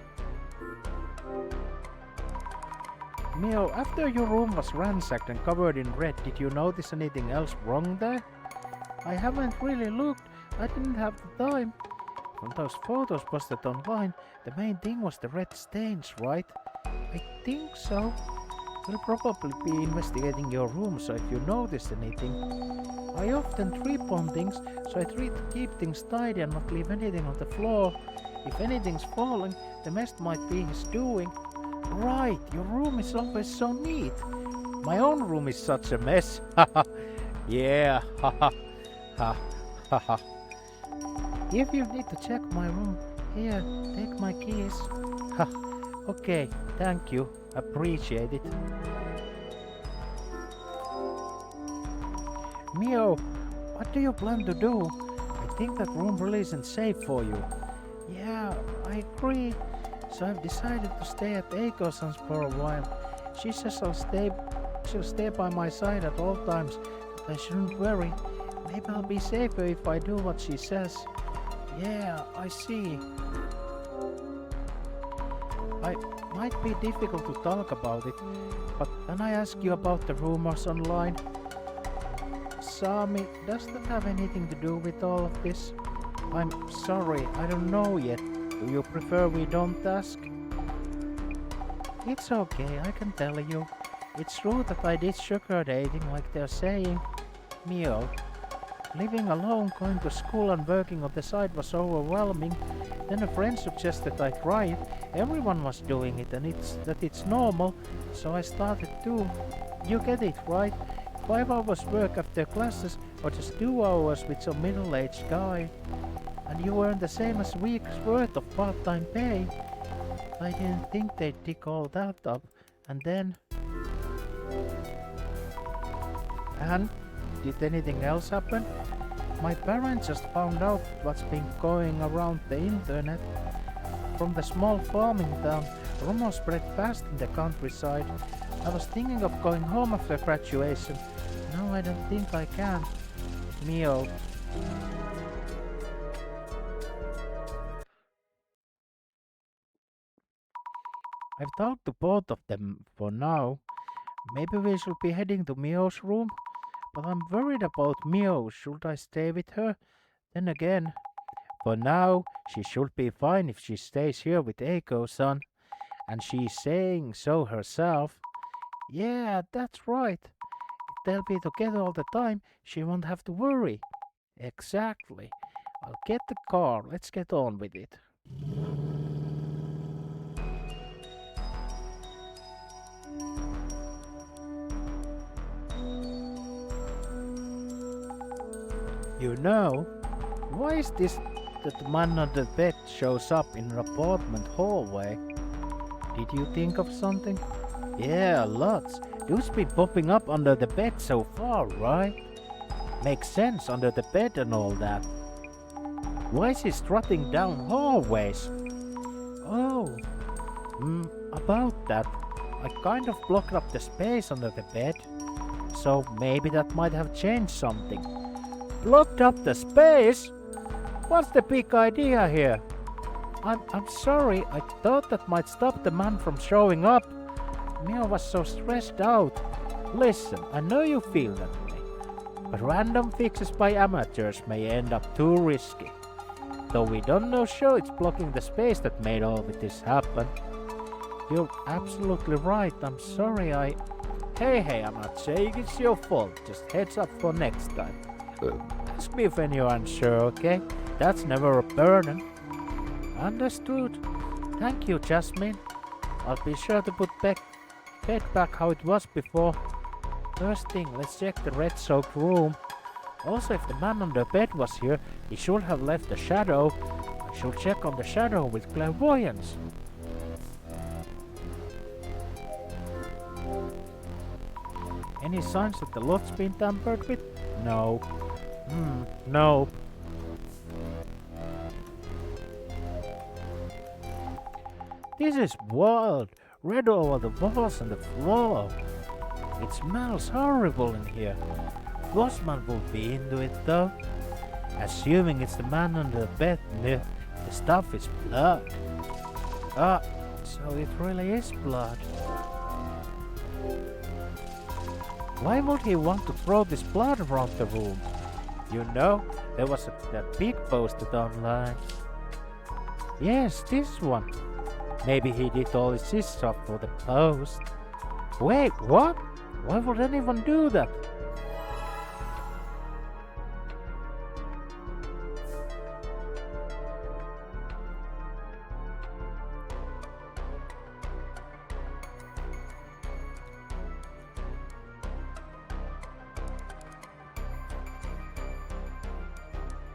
Mio, after your room was ransacked and covered in red, did you notice anything else wrong there? I haven't really looked. I didn't have the time. From those photos posted online, the main thing was the red stains, right? I think so. We'll probably be investigating your room, so if you noticed anything. I often trip on things, so I try to keep things tidy and not leave anything on the floor. If anything's falling, the mess might be his doing. Right, your room is always so neat. My own room is such a mess. Haha. Yeah, haha. Ha ha ha. If you need to check my room, here, take my keys. Ha. Okay, thank you. Appreciate it. Mio, what do you plan to do? I think that room really isn't safe for you. Yeah, I agree. So I've decided to stay at Eikoson's for a while. She says she'll stay by my side at all times, but I shouldn't worry. Maybe I'll be safer if I do what she says. Yeah, I see. I might be difficult to talk about it, but can I ask you about the rumors online? Sami, does that have anything to do with all of this? I'm sorry, I don't know yet. Do you prefer we don't ask? It's okay, I can tell you. It's true that I did sugar dating like they're saying. Mio, living alone, going to school and working on the side was overwhelming. Then a friend suggested I try it. Everyone was doing it and it's normal, so I started too. You get it, right? 5 hours work after classes or just 2 hours with some middle-aged guy. And you earn the same as a week's worth of part-time pay. I didn't think they'd dig all that up. And then... And? Did anything else happen? My parents just found out what's been going around the internet. From the small farming town, rumors spread fast in the countryside. I was thinking of going home after graduation. Now I don't think I can. Mio. I've talked to both of them for now. Maybe we should be heading to Mio's room? But I'm worried about Mio. Should I stay with her? Then again, for now, she should be fine if she stays here with Eiko-san. And she's saying so herself. Yeah, that's right. If they'll be together all the time, she won't have to worry. Exactly. I'll get the car. Let's get on with it. You know, why is this that the man on the bed shows up in an apartment hallway? Did you think of something? Yeah, lots. Dudes be popping up under the bed so far, right? Makes sense under the bed and all that. Why is he strutting down hallways? Oh, about that. I kind of blocked up the space under the bed. So maybe that might have changed something. Blocked up the space? What's the big idea here? I'm sorry, I thought that might stop the man from showing up. Mio was so stressed out. Listen, I know you feel that way, but random fixes by amateurs may end up too risky. Though we don't know sure it's blocking the space that made all of this happen. You're absolutely right, I'm sorry Hey, I'm not saying it's your fault, just heads up for next time. Ask me when you're unsure, okay? That's never a burden. Understood. Thank you, Jasmine. I'll be sure to put bed back how it was before. First thing, let's check the red-soaked room. Also, if the man on the bed was here, he should have left a shadow. I should check on the shadow with clairvoyance. Any signs that the lot's been tampered with? No. No. This is wild. Red all over the walls and the floor. It smells horrible in here. Bossman will be into it though. Assuming it's the man under the bed, the stuff is blood. Ah, so it really is blood. Why would he want to throw this blood around the room? You know, there was that big poster online. Yes, this one. Maybe he did all this stuff for the post. Wait, what? Why would anyone do that?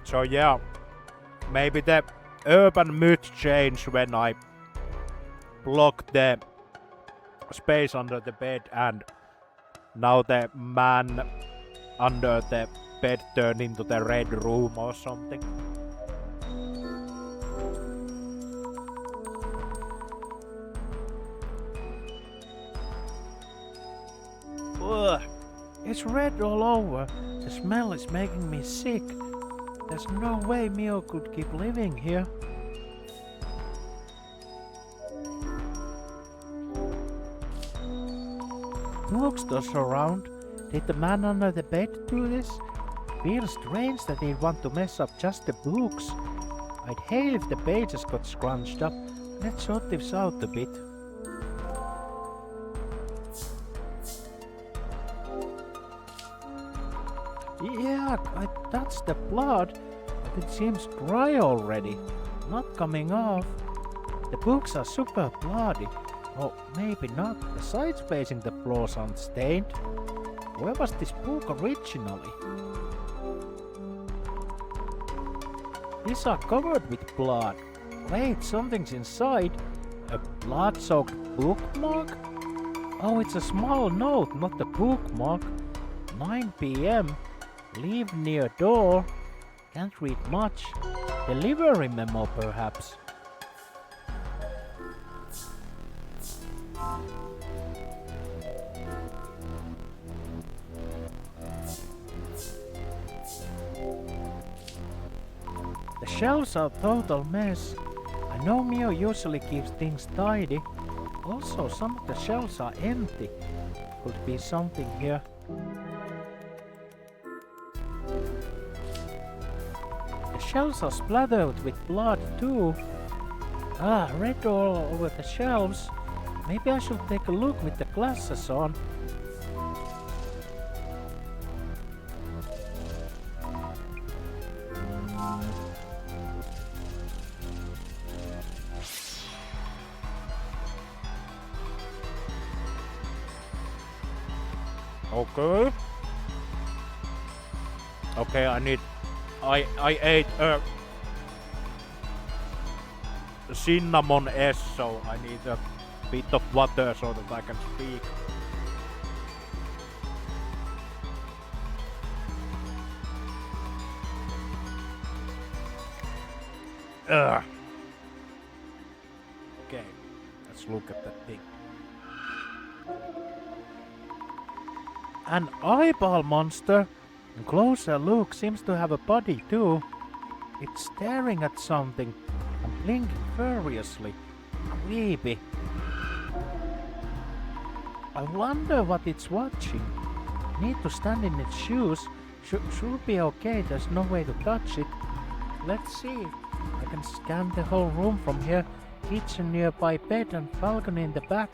So yeah, maybe the urban mood changed when I blocked the space under the bed and now the man under the bed turned into the red room or something. Ugh, it's red all over. The smell is making me sick. There's no way Mio could keep living here. Bookstores around. Did the man under the bed do this? Feels strange that he'd want to mess up just the books. I'd hate if the pages got scrunched up. Let's sort this out a bit. Yeah, I touched the blood, but it seems dry already. Not coming off. The books are super bloody. Oh, maybe not. The sides facing the floors aren't stained. Where was this book originally? These are covered with blood. Wait, something's inside. A blood-soaked bookmark? Oh, it's a small note, not a bookmark. 9 p.m. Leave near door. Can't read much. Delivery memo, perhaps. The shelves are a total mess. I know Mio usually keeps things tidy. Also, some of the shelves are empty. Could be something here. The shelves are splattered with blood too. Ah, red all over the shelves. Maybe I should take a look with the glasses on. Okay. Okay, I ate a cinnamon S, so I need a bit of water so that I can speak. Okay, let's look at that thing. An eyeball monster. A closer look seems to have a body too. It's staring at something and blinking furiously. Creepy. I wonder what it's watching. Need to stand in its shoes. Should be okay, there's no way to touch it. Let's see. I can scan the whole room from here. Kitchen nearby bed and balcony in the back.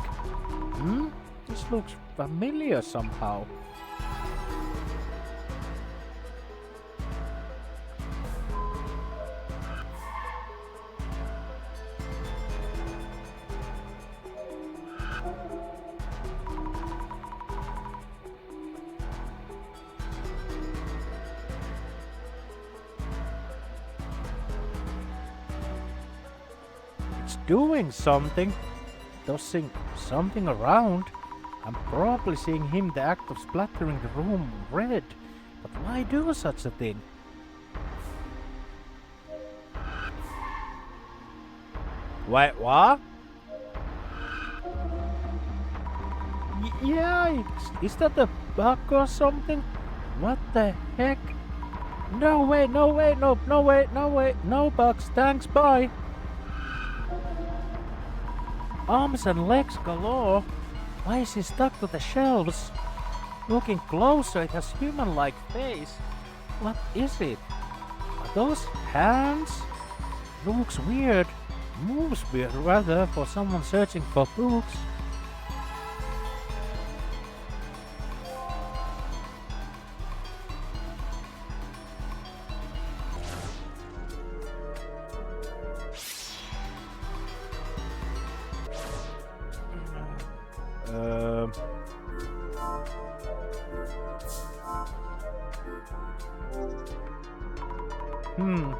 This looks familiar somehow. It's doing something. Tossing something around. I'm probably seeing him the act of splattering the room red. But why do such a thing? Wait, what? Yeah, is that a bug or something? What the heck? No way, no way, no way, no way, no bugs, thanks, bye. Arms and legs galore. Why is he stuck to the shelves? Looking closer, it has human-like face. What is it? Are those hands? Looks weird. Moves weird rather for someone searching for books.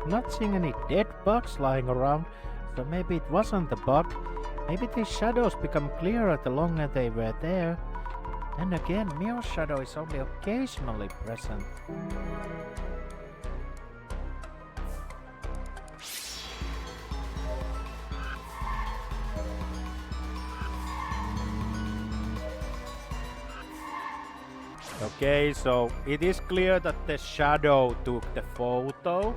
Not seeing any dead bugs lying around, so maybe it wasn't the bug. Maybe these shadows become clearer the longer they were there. Then again, Mio's shadow is only occasionally present. Okay, so it is clear that the shadow took the photo.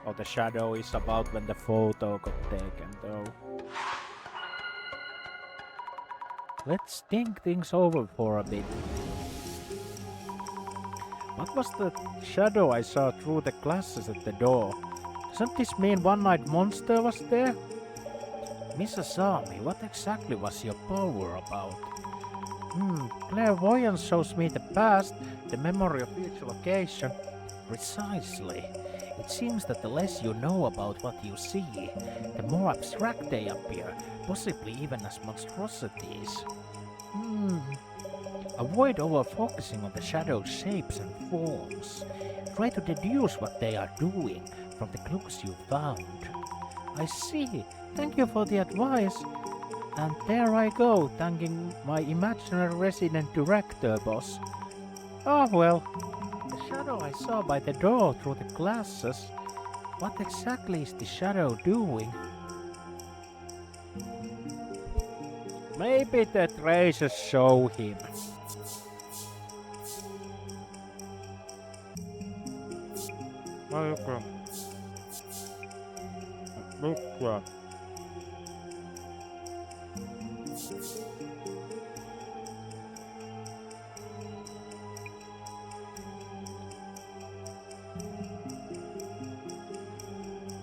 Or the shadow is about when the photo got taken though. Let's think things over for a bit. What was the shadow I saw through the glasses at the door? Doesn't this mean one-eyed monster was there? Mrs. Sami, what exactly was your power about? Clairvoyance shows me the past, the memory of each location. Precisely. It seems that the less you know about what you see, the more abstract they appear, possibly even as monstrosities. Avoid over-focusing on the shadow's shapes and forms. Try to deduce what they are doing from the clues you found. I see. Thank you for the advice. And there I go, thanking my imaginary resident director boss. Oh well. The shadow I saw by the door through the glasses. What exactly is the shadow doing? Maybe the traces show him. Look.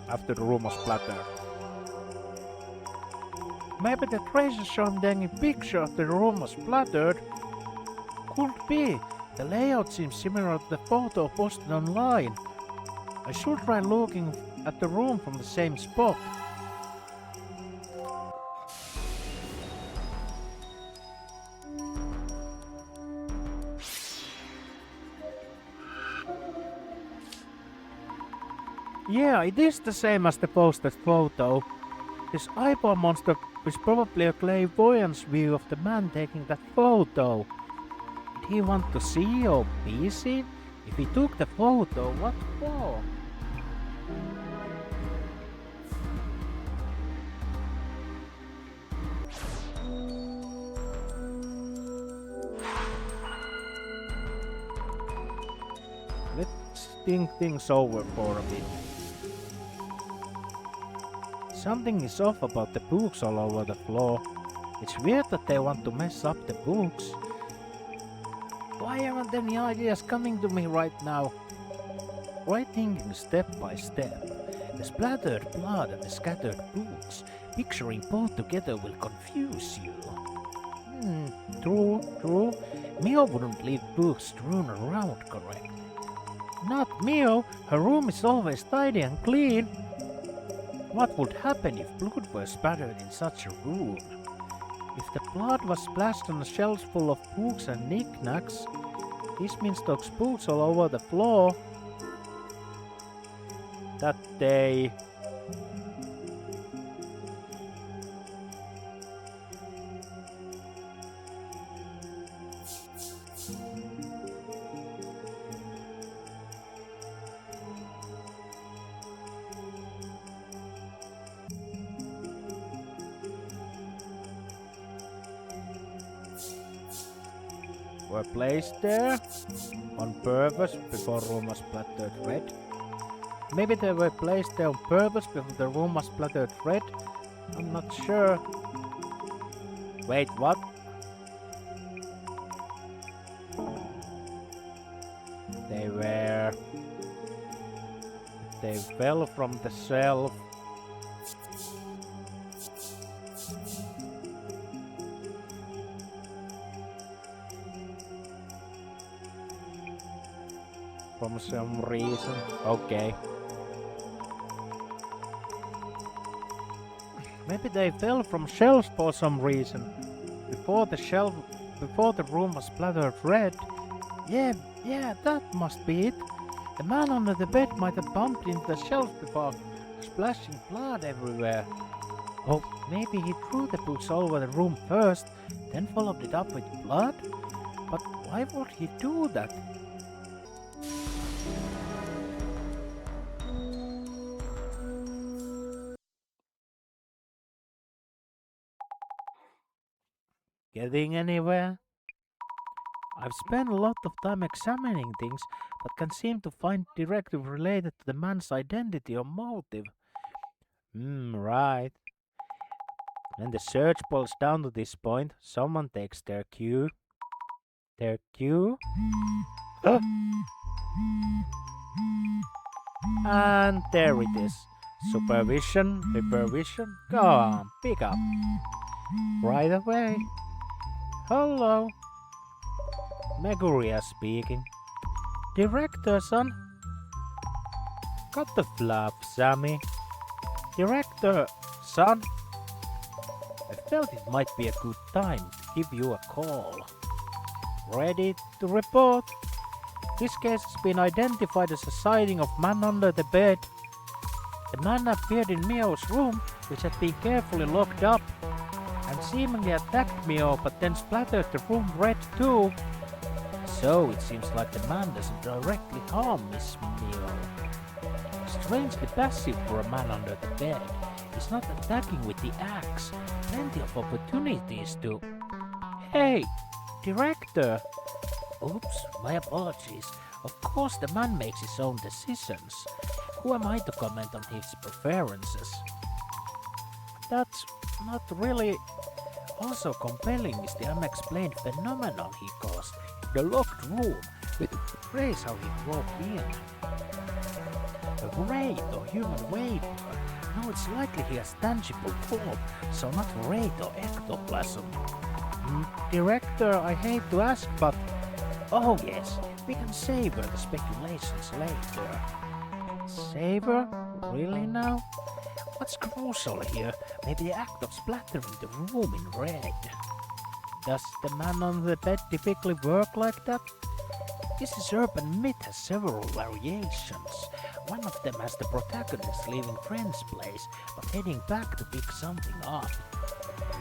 After the room was splattered. Maybe the traces showing the picture of the room was splattered. Could be. The layout seems similar to the photo posted online. I should try looking at the room from the same spot. Yeah, it is the same as the posted photo. This eyeball monster is probably a clairvoyance view of the man taking that photo. Did he want to see or be seen? If he took the photo, what for? Let's think things over for a bit. Something is off about the books all over the floor. It's weird that they want to mess up the books. Why aren't any ideas coming to me right now? Try thinking step by step. The splattered blood and the scattered books. Picturing both together will confuse you. True. Mio wouldn't leave books strewn around, correct? Not Mio. Her room is always tidy and clean. What would happen if blood were spattered in such a room? If the blood was splashed on the shelves full of books and knickknacks, this means those books all over the floor that day. were placed there on purpose before room was splattered red. Maybe they were placed there on purpose before the room was splattered red. I'm not sure. Wait, what? They fell from the shelf. For some reason. Okay. Maybe they fell from shelves for some reason. Before the room was splattered red. Yeah, that must be it. The man under the bed might have bumped into the shelf before splashing blood everywhere. Oh, maybe he threw the books all over the room first, then followed it up with blood? But why would he do that? Getting anywhere? I've spent a lot of time examining things, but can seem to find directly related to the man's identity or motive. Right. When the search boils down to this point, someone takes their cue. Their cue? And there it is. Supervision, supervision. Go on, pick up. Right away. Hello. Meguria speaking. Director, son. Cut the fluff, Sammy. Director, son. I felt it might be a good time to give you a call. Ready to report? This case has been identified as a sighting of man under the bed. The man appeared in Mio's room, which had been carefully locked up, and seemingly attacked Mio, but then splattered the room red too. So it seems like the man doesn't directly harm Miss Mio. Strangely passive for a man under the bed. He's not attacking with the axe. Plenty of opportunities to... Hey, director! Oops, my apologies. Of course the man makes his own decisions. Who am I to comment on his preferences? That's not really... Also compelling is the unexplained phenomenon he caused in the locked room with the phrase how he broke in. A wraith or human vapor. No, it's likely he has tangible form, so not wraith or ectoplasm. Director, I hate to ask, but... Oh yes, we can savor the speculations later. Savor? Really now? What's crucial here? Maybe the act of splattering the room in red. Does the man on the bed typically work like that? This urban myth has several variations. One of them has the protagonist leaving friend's place, but heading back to pick something up.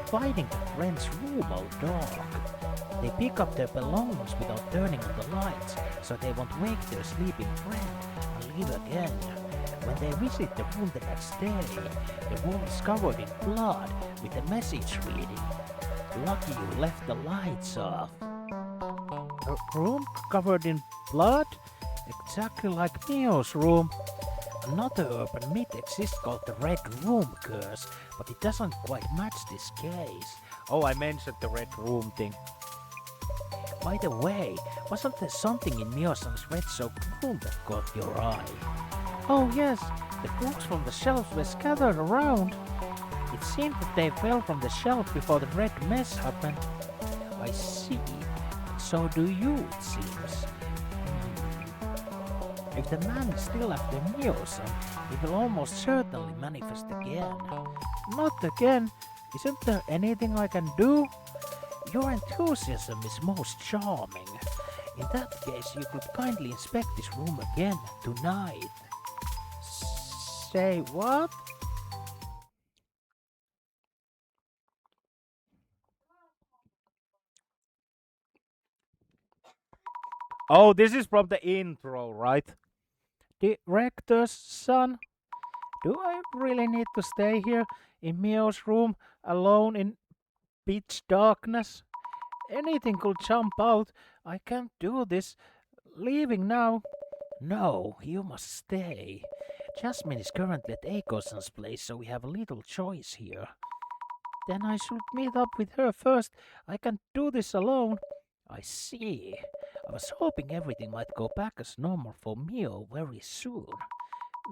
Finding the friend's room all dark. They pick up their belongings without turning on the lights, so they won't wake their sleeping friend and leave again. When they visit the room the next day, the wall is covered in blood with a message reading, "Lucky you left the lights off." A room covered in blood? Exactly like Mio's room. Another urban myth exists called the Red Room Curse, but it doesn't quite match this case. Oh, I mentioned the Red Room thing. By the way, wasn't there something in Mio-san's red-soaked room that caught your eye? Oh yes, the books from the shelves were scattered around. It seemed that they fell from the shelf before the red mess happened. I see. So do you, it seems. If the man is still after Mio-san, he will almost certainly manifest again. Not again? Isn't there anything I can do? Your enthusiasm is most charming. In that case, you could kindly inspect this room again tonight. Say what? Oh, this is from the intro, right? Director's son? Do I really need to stay here in Mio's room alone in pitch darkness? Anything could jump out. I can't do this. Leaving now. No, you must stay. Jasmine is currently at Akoson's place, so we have a little choice here. Then I should meet up with her first. I can't do this alone. I see. I was hoping everything might go back as normal for Mio very soon.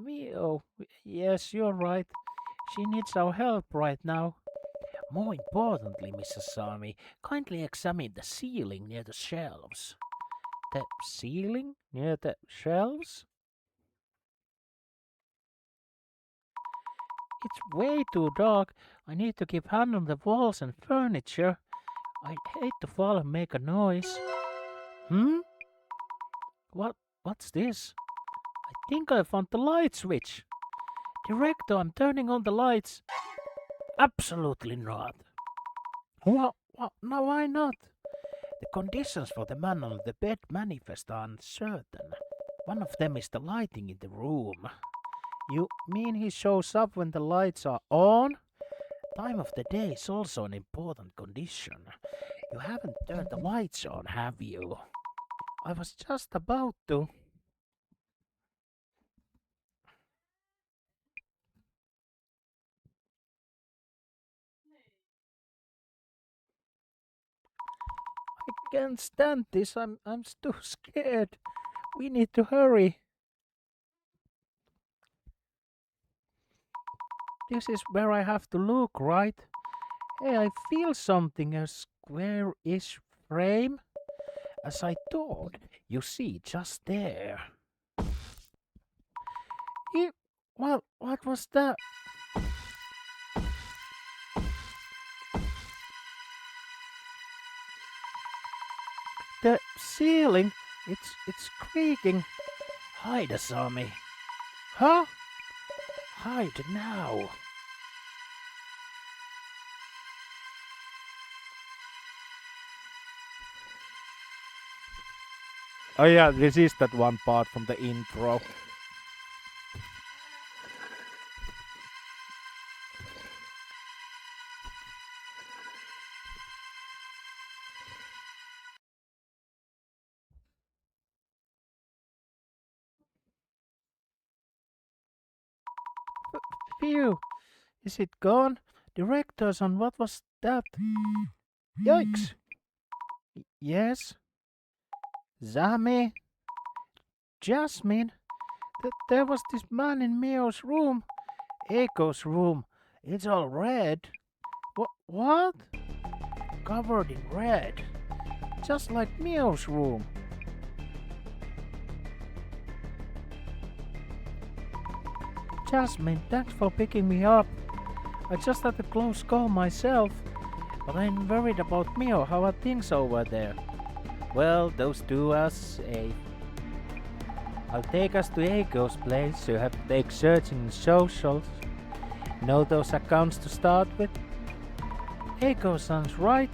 Mio, yes, you're right. She needs our help right now. More importantly, Mrs. Sami, kindly examine the ceiling near the shelves. The ceiling near the shelves? It's way too dark. I need to keep hand on the walls and furniture. I hate to fall and make a noise. Hmm? What's this? I think I found the light switch. Director, I'm turning on the lights. Absolutely not. What? No, why not? The conditions for the man on the bed manifest are uncertain. One of them is the lighting in the room. You mean he shows up when the lights are on? Time of the day is also an important condition. You haven't turned the lights on, have you? I was just about to. I can't stand this. I'm too scared. We need to hurry. This is where I have to look, right? Hey, I feel something, a square-ish frame. As I thought, you see, just there. What was that? The ceiling, it's creaking. Hide, Asami. Huh? Hide now. Oh yeah, this is that one part from the intro. Phew, is it gone? Directors on what was that? Yikes! Yes? Zami? Jasmine? There was this man in Mio's room. Eiko's room. It's all red. What? Covered in red. Just like Mio's room. Jasmine, thanks for picking me up. I just had a close call myself, but I'm worried about Mio. How are things over there? Well, those two are safe. I'll take us to Eiko's place, so you have to take searching in socials. Know those accounts to start with? Eiko sounds right.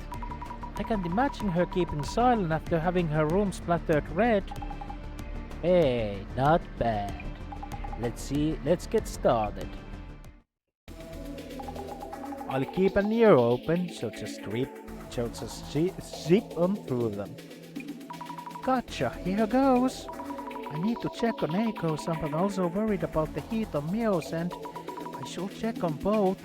I can't imagine her keeping silent after having her room splattered red. Hey, not bad. Let's get started. I'll keep an ear open, so just zip on through them. Gotcha, here goes. I need to check on Eiko's, but also worried about the heat on Mio's end. I should check on both.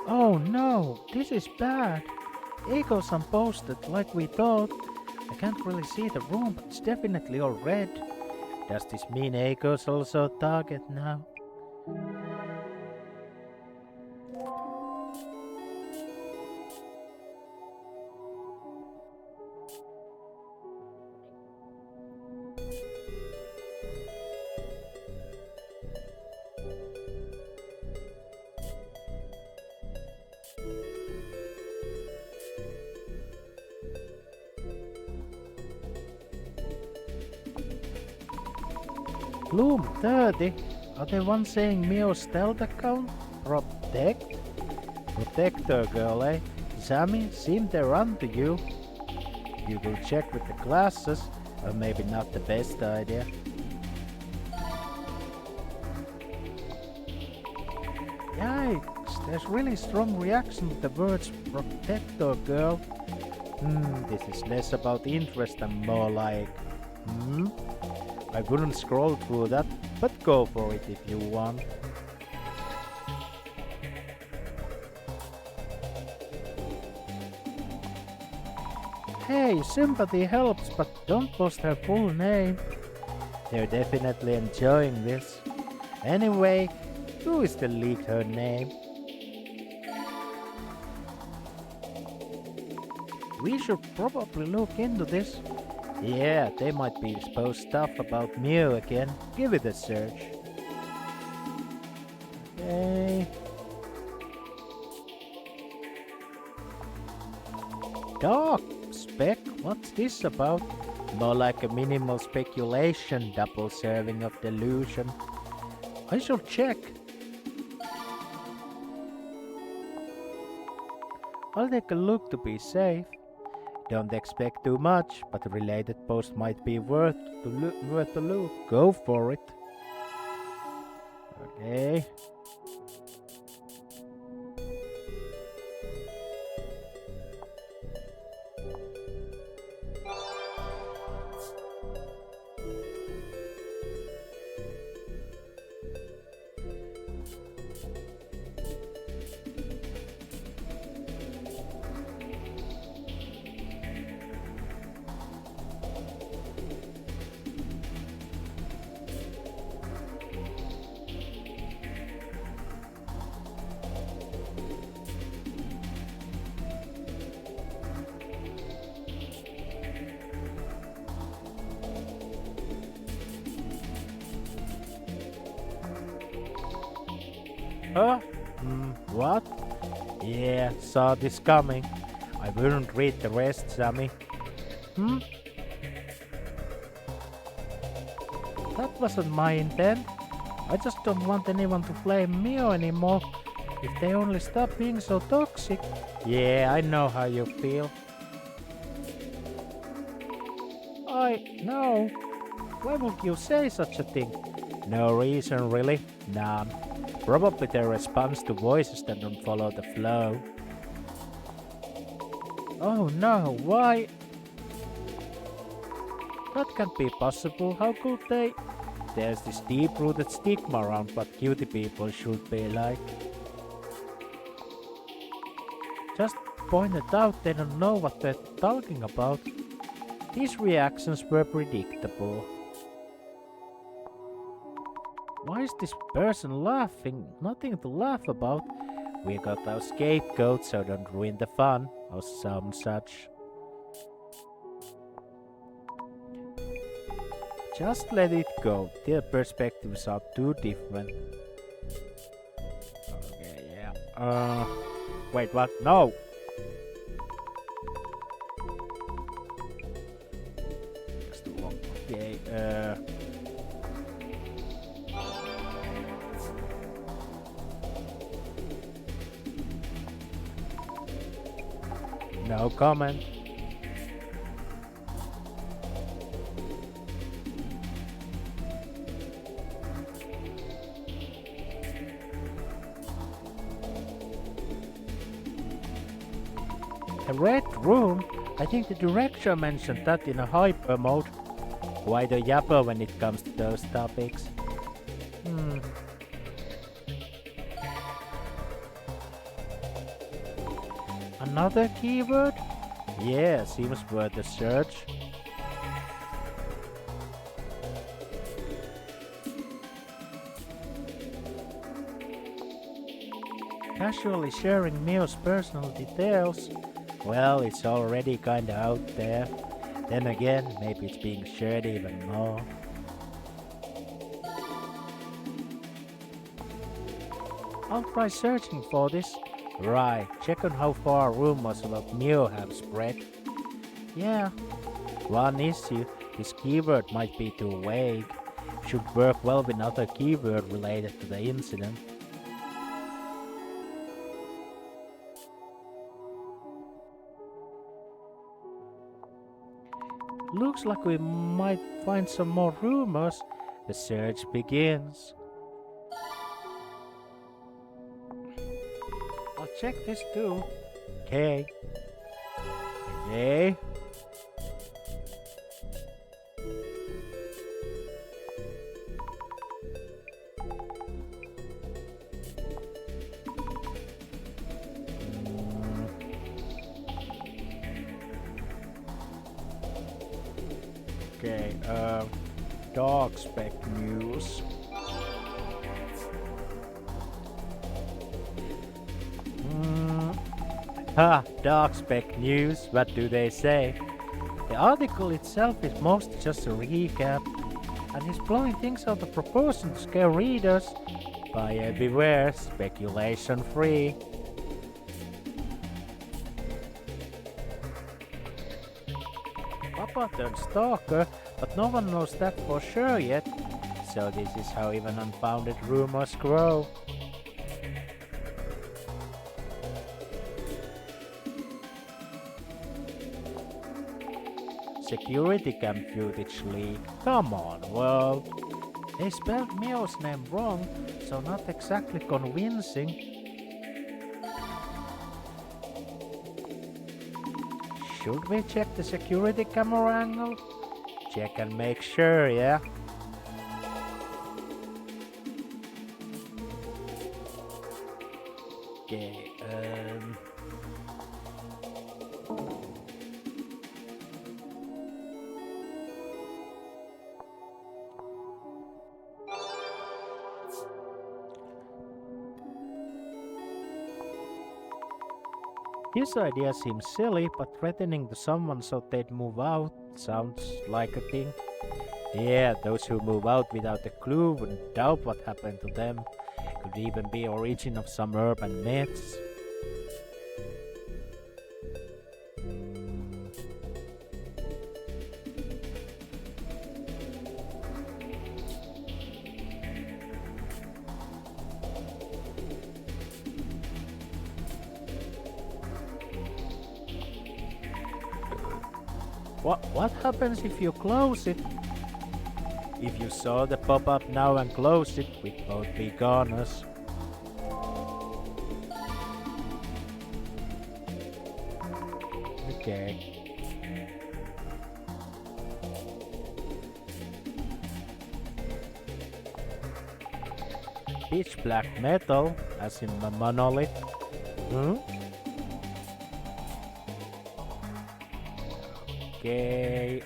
Oh no, this is bad. Eiko's posted like we thought. I can't really see the room, but it's definitely all red. Does this mean Eiko's also a target now? Bloom 30? Are they one saying Mio's stealth account? Protect? Protector girl, eh? Sammy, seem they run to you. You will check with the glasses, or maybe not the best idea. Yikes, there's really strong reaction to the words protector girl. This is less about interest and more like, I wouldn't scroll through that, but go for it if you want. Hey, sympathy helps, but don't post her full name. They're definitely enjoying this. Anyway, who is the leaked her name? We should probably look into this. Yeah, they might be exposed stuff about Mew again. Give it a search. Okay. Dark spec? What's this about? More like a minimal speculation, double serving of delusion. I should check. I'll take a look to be safe. Don't expect too much, but a related post might be worth a look. Go for it. Okay. Huh? What? Yeah, saw this coming. I wouldn't read the rest, Sammy. That wasn't my intent. I just don't want anyone to blame me anymore. If they only stop being so toxic. Yeah, I know how you feel. No. Why would you say such a thing? No reason really. None. Probably their response to voices that don't follow the flow. Oh no, why? That can't be possible, how could they? There's this deep-rooted stigma around what cutie people should be like. Just pointed out they don't know what they're talking about. These reactions were predictable. Why is this person laughing? Nothing to laugh about. We got our scapegoat, so don't ruin the fun, or some such. Just let it go. Their perspectives are too different. Okay, yeah. Wait, what? No! It's too long. Okay, no comment. A red room? I think the director mentioned that in a hyper mode. Quite a yapper when it comes to those topics. Another keyword? Yeah, seems worth a search. Casually sharing Mio's personal details? Well, it's already kinda out there. Then again, maybe it's being shared even more. I'll try searching for this. Right, check on how far rumors about Mio have spread. Yeah. One issue, this keyword might be too vague. Should work well with another keyword related to the incident. Looks like we might find some more rumors. The search begins. check this too. Okay. Okay. Okay, dog spec news. Dog spec news, what do they say? The article itself is mostly just a recap, and is blowing things out of proportion to scare readers. Buyer beware, speculation free. Papa turned stalker, but no one knows that for sure yet. So this is how even unfounded rumors grow. Security cam footage leak. Come on, world. They spelled Mio's name wrong, so not exactly convincing. Should we check the security camera angle? Check and make sure, yeah? Okay, His idea seems silly, but threatening to someone so they'd move out sounds like a thing. Yeah, those who move out without a clue wouldn't doubt what happened to them. Could even be origin of some urban myths. What happens if you close it? If you saw the pop-up now and close it, we'd both be goners. Okay. Pitch black metal, as in a monolith. Okay,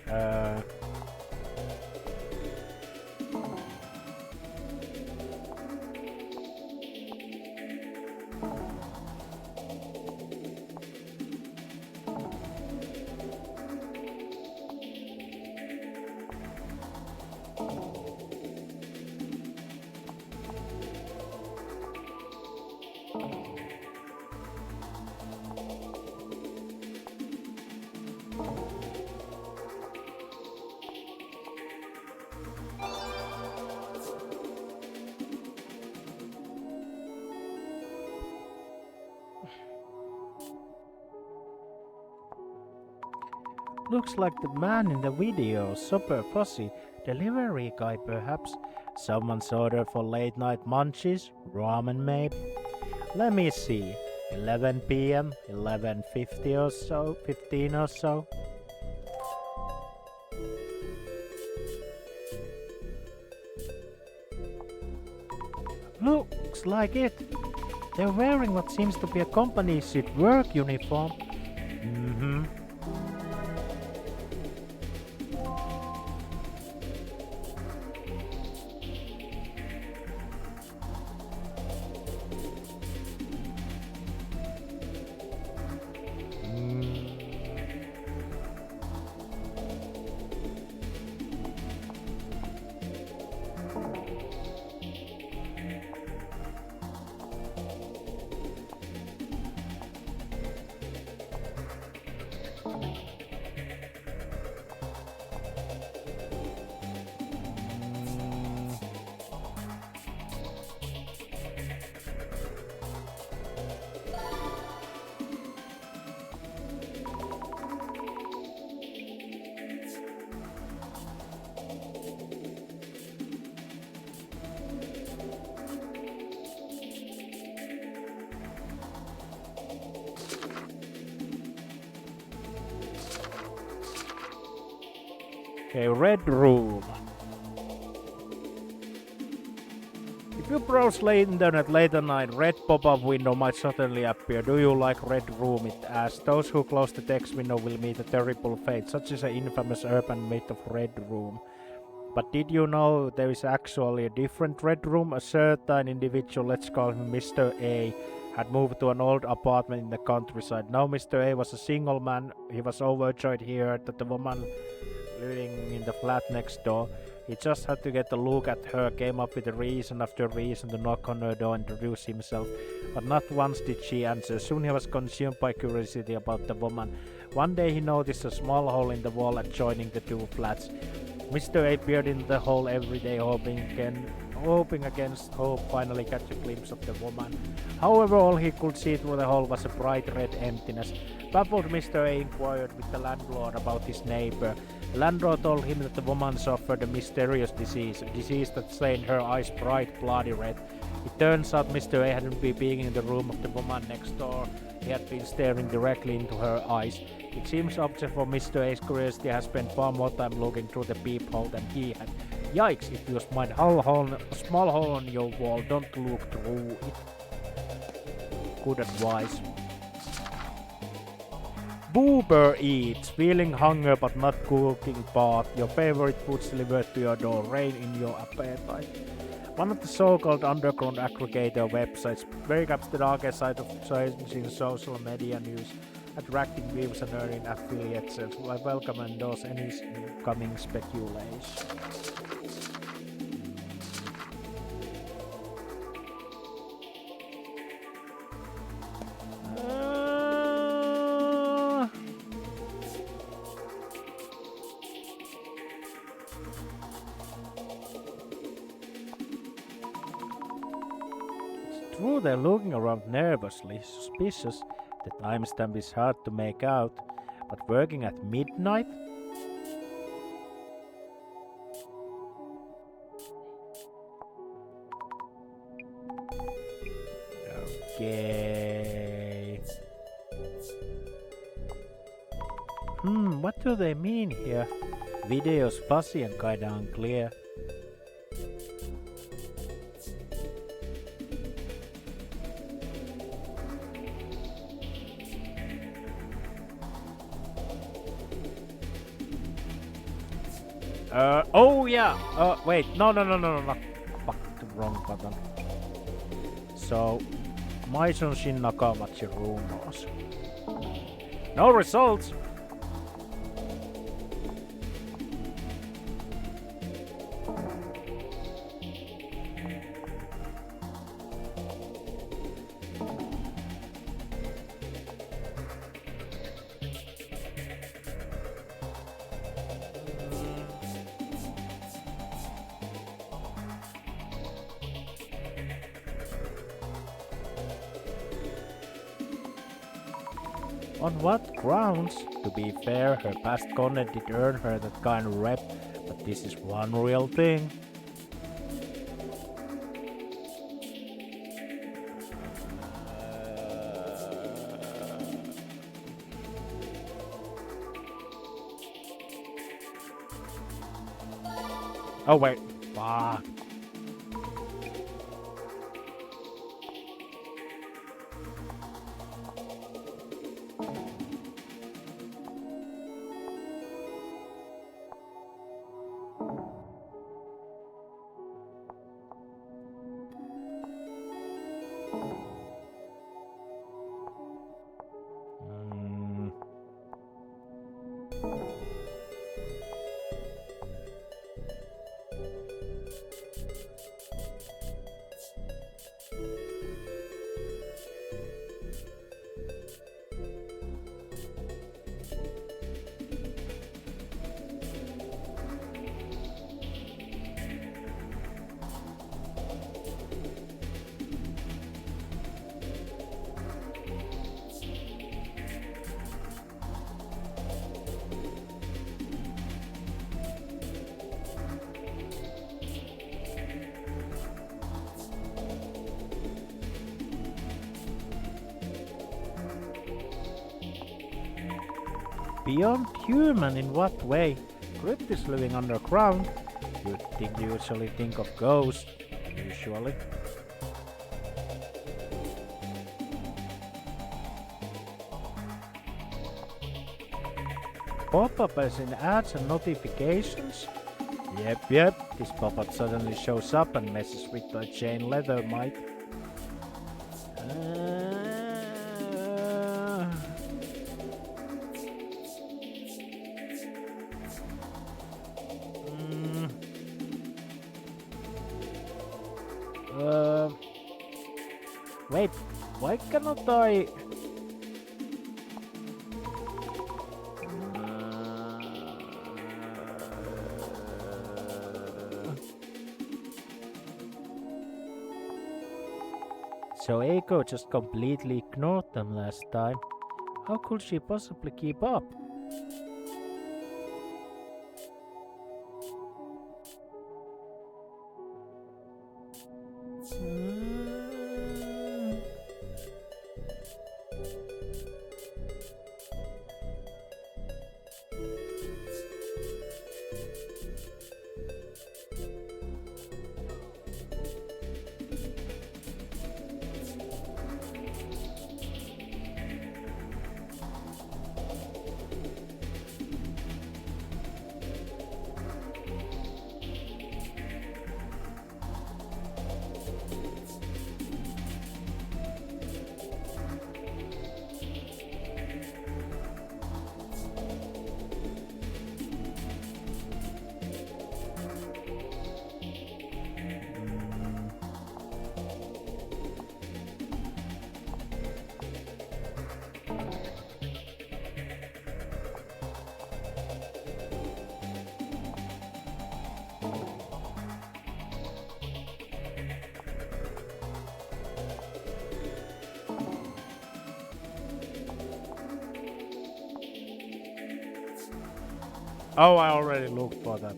looks like the man in the video, super fussy. Delivery guy perhaps? Someone's order for late night munchies? Ramen maybe? Let me see. 11 p.m, 11:50 or so, 15 or so. Looks like it. They're wearing what seems to be a company suit work uniform. Okay, red room. If you browse the internet late at night, red pop-up window might suddenly appear. Do you like red room? It asks. Those who close the text window will meet a terrible fate. Such is an infamous urban myth of red room. But did you know there is actually a different red room? A certain individual, let's call him Mr. A, had moved to an old apartment in the countryside. Now Mr. A was a single man. He was overjoyed here that the woman living in the flat next door. He just had to get a look at her, came up with a reason after reason to knock on her door and introduce himself. But not once did she answer. Soon he was consumed by curiosity about the woman. One day he noticed a small hole in the wall adjoining the two flats. Mr. A peered in the hole every day, hoping against hope finally catch a glimpse of the woman. However, all he could see through the hole was a bright red emptiness. Baffled, Mr. A inquired with the landlord about his neighbor. The landlord told him that the woman suffered a mysterious disease, a disease that stained her eyes bright bloody red. It turns out Mr. A hadn't been being in the room of the woman next door. He had been staring directly into her eyes. It seems object for Mr. A's curiosity has spent far more time looking through the peephole than he had. Yikes, if you find a small hole on your wall, don't look through it. Good advice. Boober eats, feeling hunger but not cooking pot. Your favorite foods delivered to your door, rain in your appetite. One of the so-called underground aggregator websites recaps the darkest side of changing social media news, attracting views and earning affiliate sales. I welcome and endorse any incoming speculation. True, they're looking around nervously, suspicious. The timestamp is hard to make out, but working at midnight? Okay. What do they mean here? Video's fuzzy and kinda unclear. Oh yeah! Wait, no. Fuck, the wrong button. So, Maison Shin Nakamachi rumors. No results! On what grounds? To be fair, her past content did earn her that kind of rep, but this is one real thing. Oh wait, fuck. Beyond human in what way? cryptids living underground. You usually think of ghosts, usually. Pop-up as in ads and notifications? Yep, this pop-up suddenly shows up and messes with the chain leather, might. Wait, why cannot I... So Eiko just completely ignored them last time. How could she possibly keep up? Oh, I already looked for that.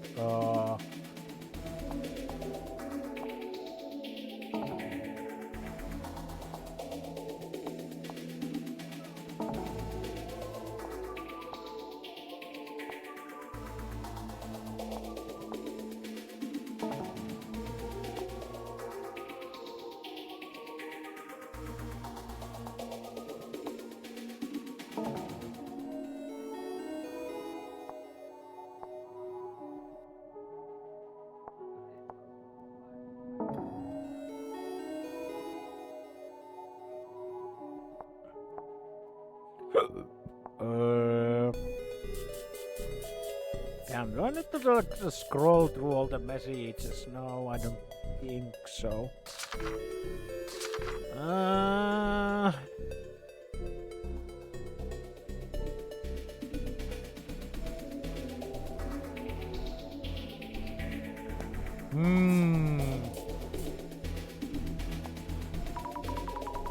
Damn, do I need to just scroll through all the messages? No, I don't think so.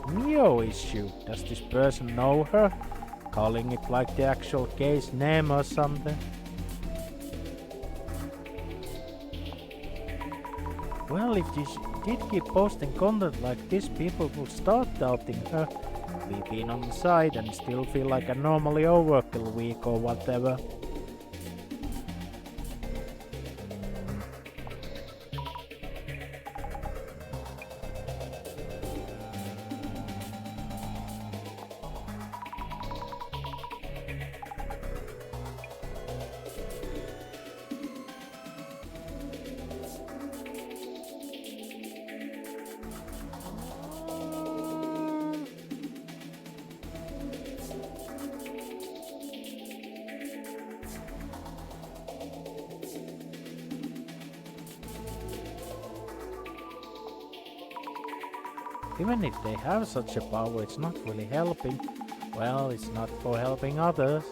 Mio issue. Does this person know her? Calling it like the actual case name or something? Well, if she did keep posting content like this, people will start doubting her. We've been on the side and still feel like a normally overkill week or whatever. Even if they have such a power, it's not really helping. Well, it's not for helping others.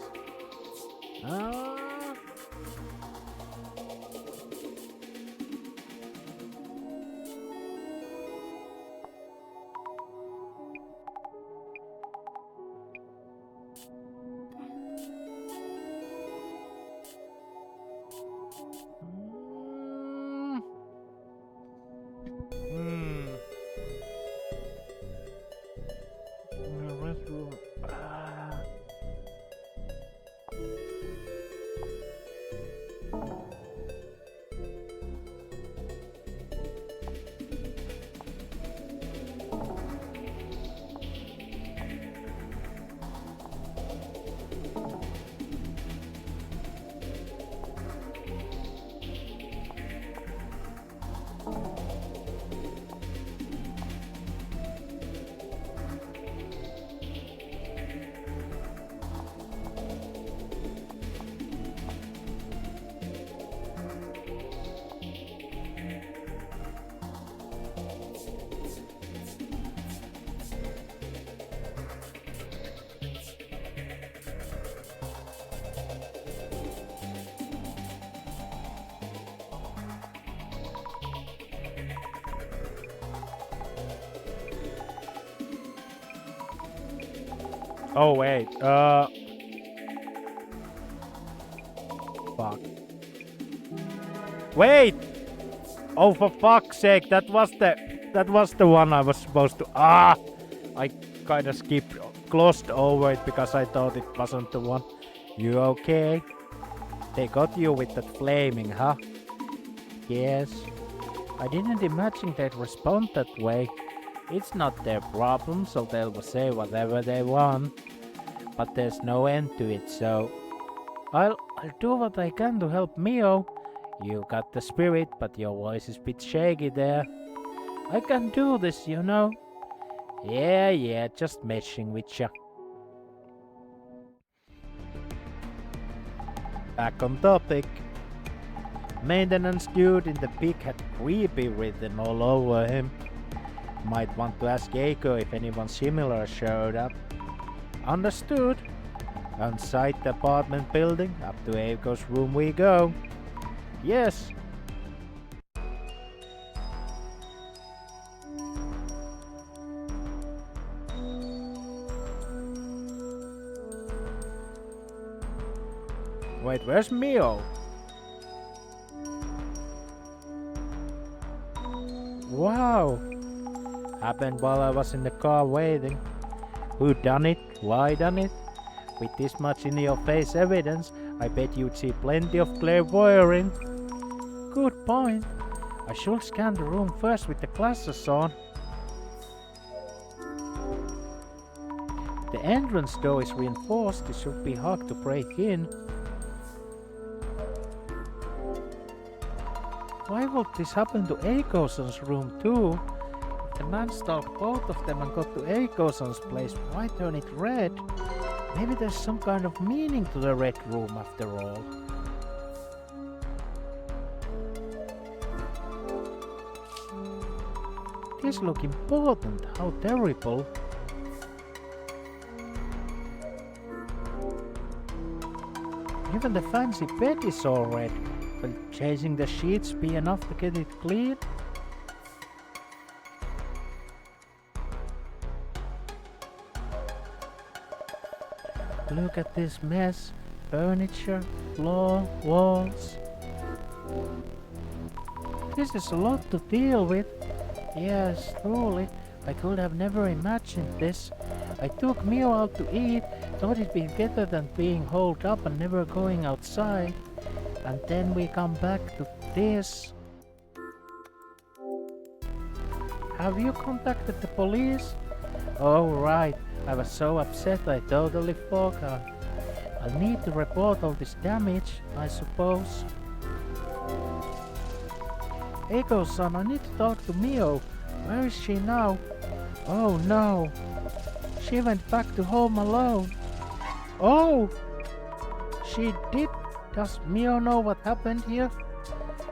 Oh wait, fuck. Wait! Oh, for fuck's sake, that was the one I was supposed to. I kinda glossed over it because I thought it wasn't the one. You okay? They got you with that flaming, huh? Yes. I didn't imagine they'd respond that way. It's not their problem, so they'll say whatever they want. But there's no end to it, so I'll do what I can to help Mio. You got the spirit, but your voice is a bit shaky there. I can do this, you know. Yeah, just messing with ya. Back on topic. Maintenance dude in the pic had creepy written all over him. Might want to ask Eiko if anyone similar showed up. Understood. Outside the apartment building, up to Eiko's room we go. Yes. Wait, where's Mio? Wow. Happened while I was in the car waiting. Who done it? Why done it? With this much in your face evidence, I bet you'd see plenty of clairvoying. Good point. I should scan the room first with the glasses on. The entrance door is reinforced. It should be hard to break in. Why would this happen to Eiko-san's room too? If the man stalked both of them and got to Eiko-san's place, why turn it red? Maybe there's some kind of meaning to the red room after all. This look important, how terrible. Even the fancy bed is all red. Will changing the sheets be enough to get it clean? Look at this mess. Furniture, floor, walls. This is a lot to deal with. Yes, truly. I could have never imagined this. I took Mio out to eat, thought it'd be better than being holed up and never going outside. And then we come back to this. Have you contacted the police? Oh right, I was so upset I totally forgot. I'll need to report all this damage, I suppose. Eiko-san, I need to talk to Mio. Where is she now? Oh no. She went back to home alone. Oh! She did? Does Mio know what happened here?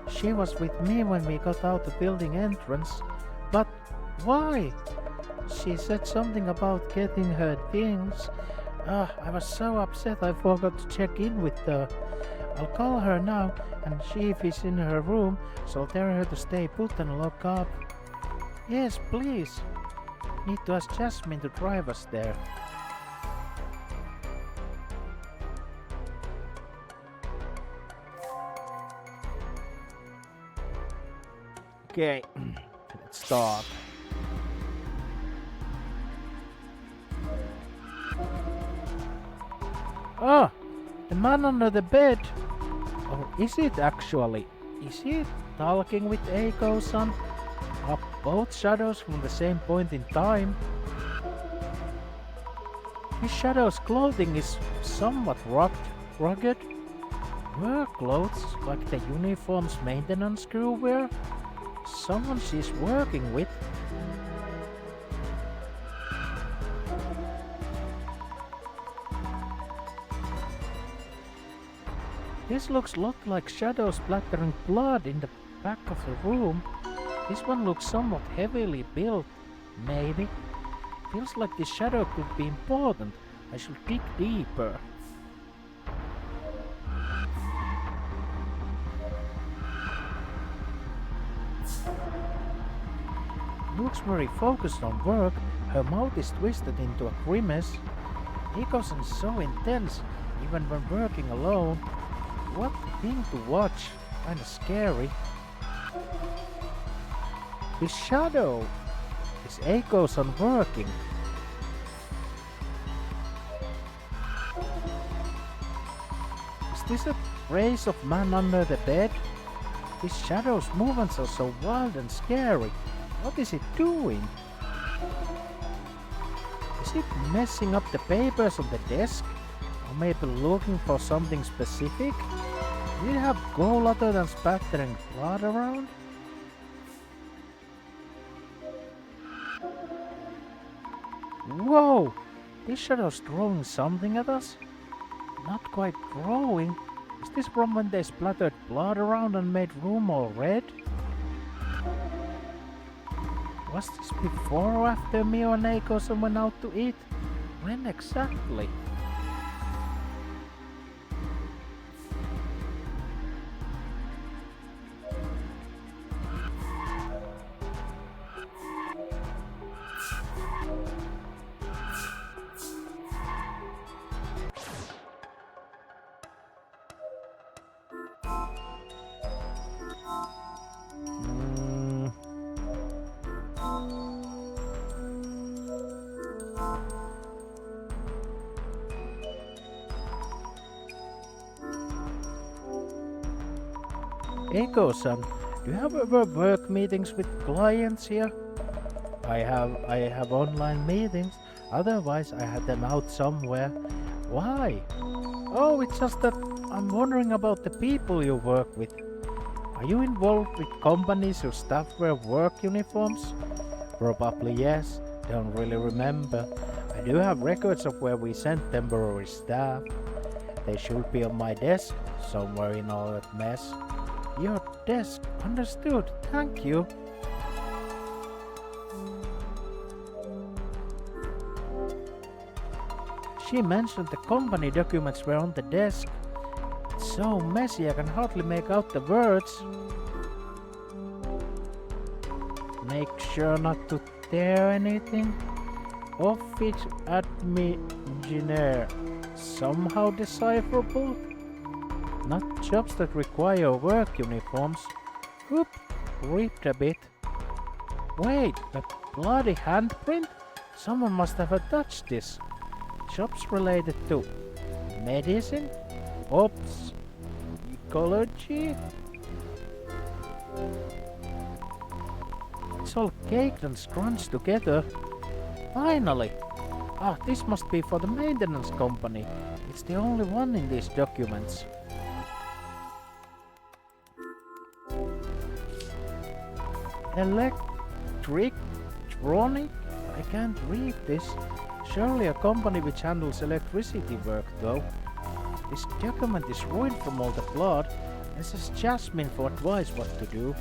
She was with me when we got out the building entrance. But why? She said something about getting her things. I was so upset I forgot to check in with her. I'll call her now and see if he's in her room, so I'll tell her to stay put and lock up. Yes, please. Need to ask Jasmine to drive us there. Okay, let's start. Ah, the man under the bed. Or is it actually? Is he talking with Eiko-san? Are both shadows from the same point in time? His shadow's clothing is somewhat rugged. Work clothes like the uniforms maintenance crew wear? Someone she's working with. This looks a lot like shadows splattering blood in the back of the room. This one looks somewhat heavily built, maybe. Feels like this shadow could be important. I should dig deeper. Looks very focused on work. Her mouth is twisted into a grimace. Ecoson is so intense, even when working alone. What thing to watch? Kinda scary. His shadow! Is Ecoson working? Is this a race of man under the bed? His shadow's movements are so wild and scary. What is it doing? Is it messing up the papers on the desk? Or maybe looking for something specific? Did it have goal other than spattering blood around? Whoa! This shadow's throwing something at us? Not quite throwing. Is this from when they splattered blood around and made room all red? Was this before or after Mio and Eikoson went out to eat? When exactly? Eiko-san, do you have ever work meetings with clients here? I have online meetings, otherwise I have them out somewhere. Why? Oh, it's just that I'm wondering about the people you work with. Are you involved with companies whose staff wear work uniforms? Probably yes, don't really remember. I do have records of where we sent temporary staff. They should be on my desk, somewhere in all that mess. Your desk, understood, thank you. She mentioned the company documents were on the desk. It's so messy I can hardly make out the words. Make sure not to tear anything. Office admin engineer. Somehow decipherable? Not jobs that require work uniforms. Oop, ripped a bit. Wait, a bloody handprint? Someone must have touched this. Jobs related to medicine? Ops? Ecology? It's all caked and scrunched together. Finally! Ah, this must be for the maintenance company. It's the only one in these documents. Electronic? I can't read this. Surely a company which handles electricity work though. This document is ruined from all the blood. This is Jasmine for advice what to do.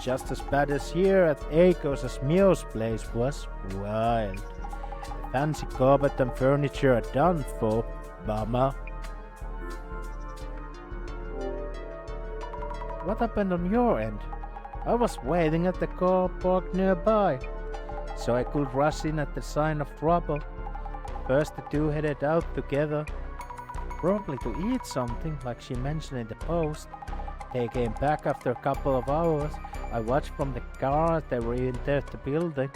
Just as bad as here at Eiko's as Mio's place was. Wild. The fancy carpet and furniture are done for. Bummer. What happened on your end? I was waiting at the car park nearby, so I could rush in at the sign of trouble. First the two headed out together, probably to eat something like she mentioned in the post. They came back after a couple of hours. I watched from the car as they re-entered the building.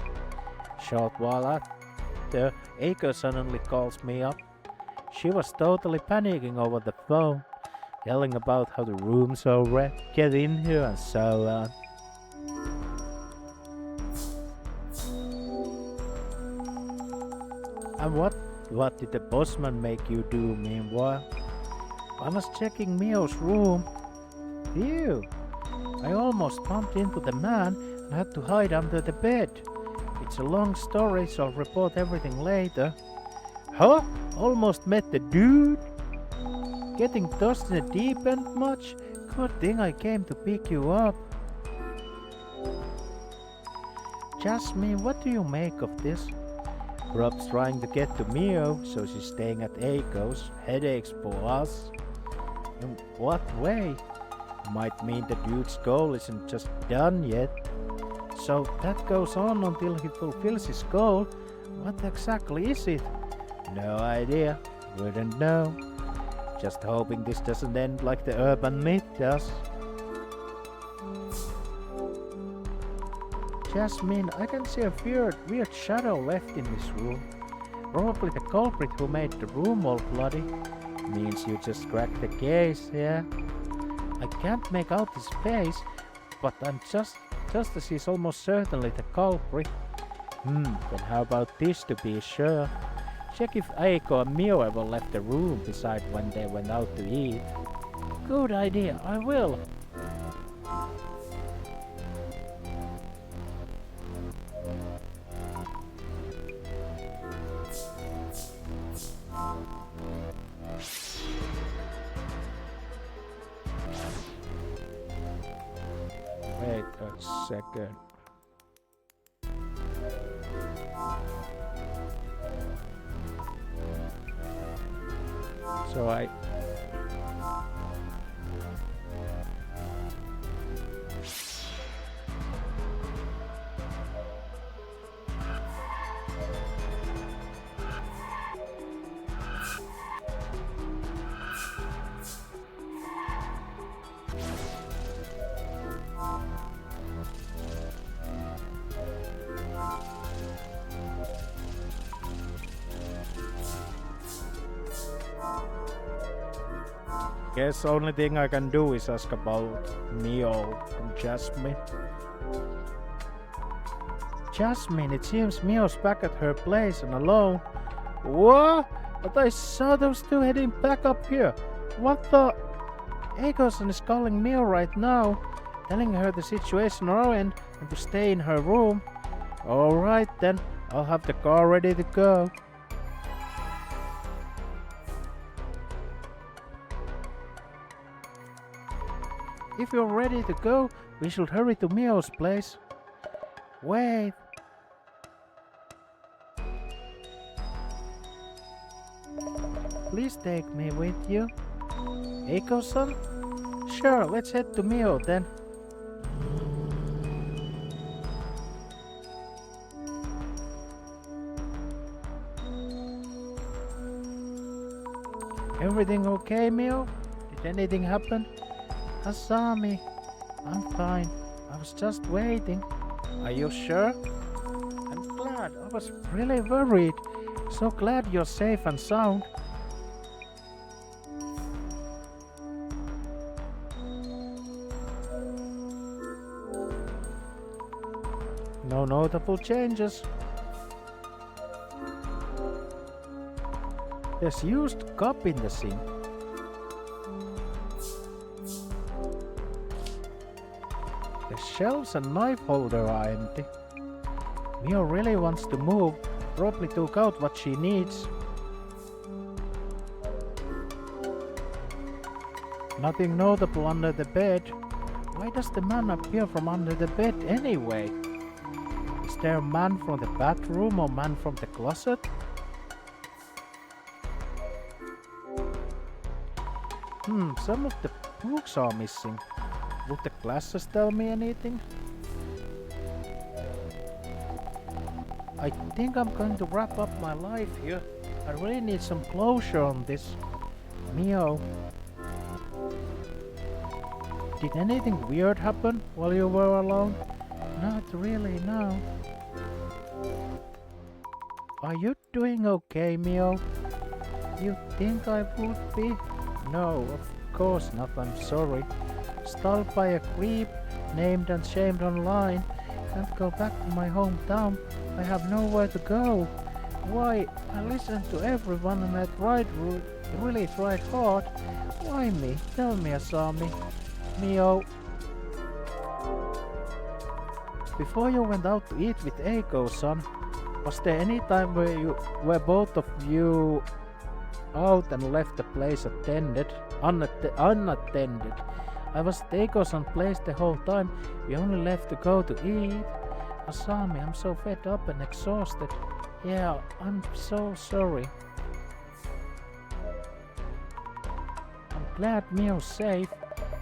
Short while after, Eiko suddenly calls me up. She was totally panicking over the phone, yelling about how the rooms are wrecked, get in here and so on. And what did the bossman make you do meanwhile? I was checking Mio's room. Phew! I almost bumped into the man and had to hide under the bed. It's a long story, so I'll report everything later. Huh? Almost met the dude? Getting tossed in the deep end much? Good thing I came to pick you up. Jasmine, what do you make of this? Rob's trying to get to Mio, so she's staying at Eiko's. Headaches for us. In what way? Might mean the dude's goal isn't just done yet. So that goes on until he fulfills his goal. What exactly is it? No idea. Wouldn't know. Just hoping this doesn't end like the urban myth does. Jasmine, I can see a weird shadow left in this room. Probably the culprit who made the room all bloody. Means you just cracked the case, yeah? I can't make out his face, but I'm just as he's almost certainly the culprit. Then how about this to be sure? Check if Eiko and Mio ever left the room beside when they went out to eat. Good idea, I will. Wait a second. So I... Guess only thing I can do is ask about Mio and Jasmine. Jasmine, it seems Mio's back at her place and alone. What? But I saw those two heading back up here. What the? Eikosan is calling Mio right now, telling her the situation on our end and to stay in her room. Alright then, I'll have the car ready to go. If you're ready to go, we should hurry to Mio's place. Wait. Please take me with you. Eiko-san? Sure, let's head to Mio then. Everything okay, Mio? Did anything happen? Asami, I'm fine. I was just waiting. Are you sure? I'm glad. I was really worried. So glad you're safe and sound. No notable changes. There's used cup in the sink. The shelves and knife holder are empty. Mio really wants to move, probably took out what she needs. Nothing notable under the bed. Why does the man appear from under the bed anyway? Is there a man from the bathroom or man from the closet? Some of the books are missing. Would the glasses tell me anything? I think I'm going to wrap up my life here. I really need some closure on this. Mio. Did anything weird happen while you were alone? Not really, no. Are you doing okay, Mio? You think I would be? No, of course not, I'm sorry. Stalled by a creep, named and shamed online. Can't go back to my hometown. I have nowhere to go. Why? I listened to everyone and I really tried hard. Why me? Tell me, Asami. Mio. Before you went out to eat with Eiko-san, was there any time where both of you out and left the place unattended? I was at Eiko-san's place the whole time. We only left to go to eat. Asami, I'm so fed up and exhausted. Yeah, I'm so sorry. I'm glad Mio's safe.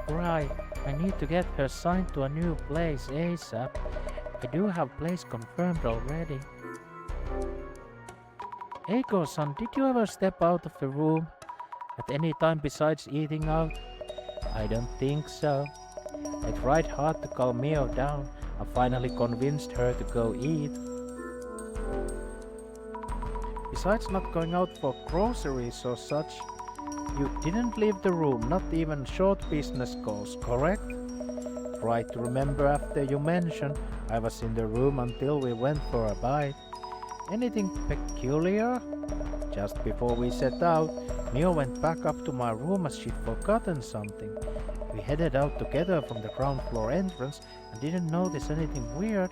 Right, I need to get her signed to a new place ASAP. I do have place confirmed already. Eiko-san, did you ever step out of the room at any time besides eating out? I don't think so. I tried hard to calm Mio down. I finally convinced her to go eat. Besides not going out for groceries or such, you didn't leave the room, not even short business calls, correct? Try to remember after you mentioned I was in the room until we went for a bite. Anything peculiar? Just before we set out, Mio went back up to my room as she'd forgotten something. We headed out together from the ground floor entrance and didn't notice anything weird.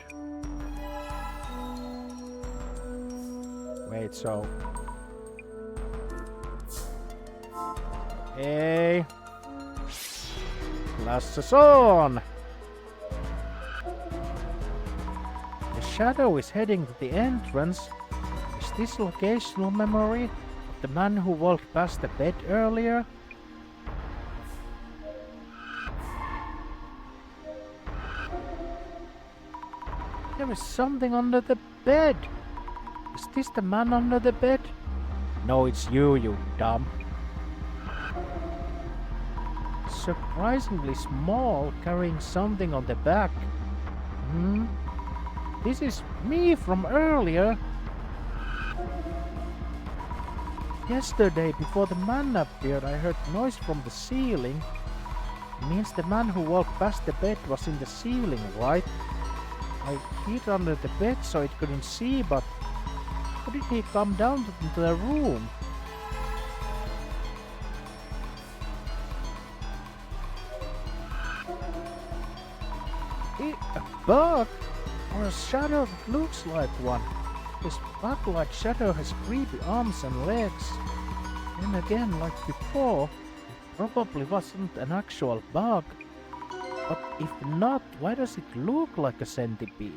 Wait, so... Hey! Glasses on! The shadow is heading to the entrance. Is this locational memory of the man who walked past the bed earlier? There is something under the bed. Is this the man under the bed? No, it's you dumb. Surprisingly small, carrying something on the back. This is me from earlier. Yesterday, before the man appeared, I heard noise from the ceiling. It means the man who walked past the bed was in the ceiling, right? I hid under the bed so it couldn't see, but how did he come down into the room? A bug? Or a shadow that looks like one? This bug-like shadow has creepy arms and legs. Then again, like before, it probably wasn't an actual bug. But if not, why does it look like a centipede?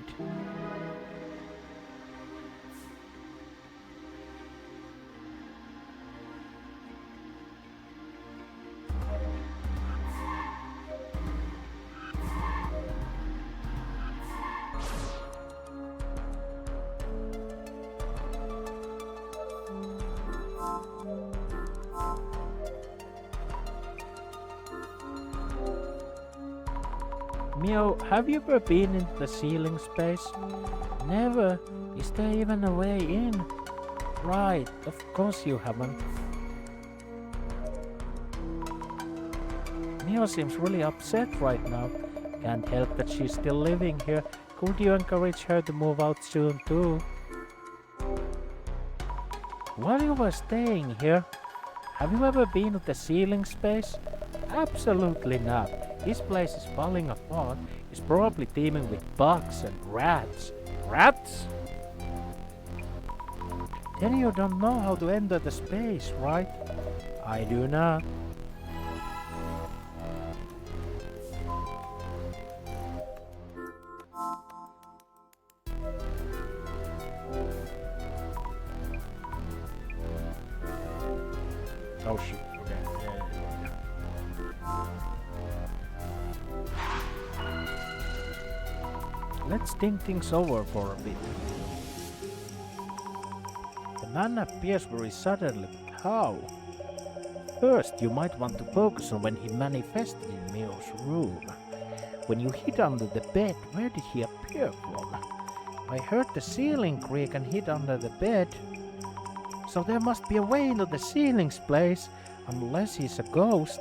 Mio, have you ever been into the ceiling space? Never. Is there even a way in? Right, of course you haven't. Mio seems really upset right now. Can't help that she's still living here. Could you encourage her to move out soon too? While you were staying here, have you ever been to the ceiling space? Absolutely not. This place is falling apart. It's probably teeming with bugs and rats. Rats? Then you don't know how to enter the space, right? I do not. Oh shit. Let's think things over for a bit. The man appears very suddenly, but how? First, you might want to focus on when he manifested in Mio's room. When you hid under the bed, where did he appear from? I heard the ceiling creak and hid under the bed. So there must be a way into the ceiling's place, unless he's a ghost.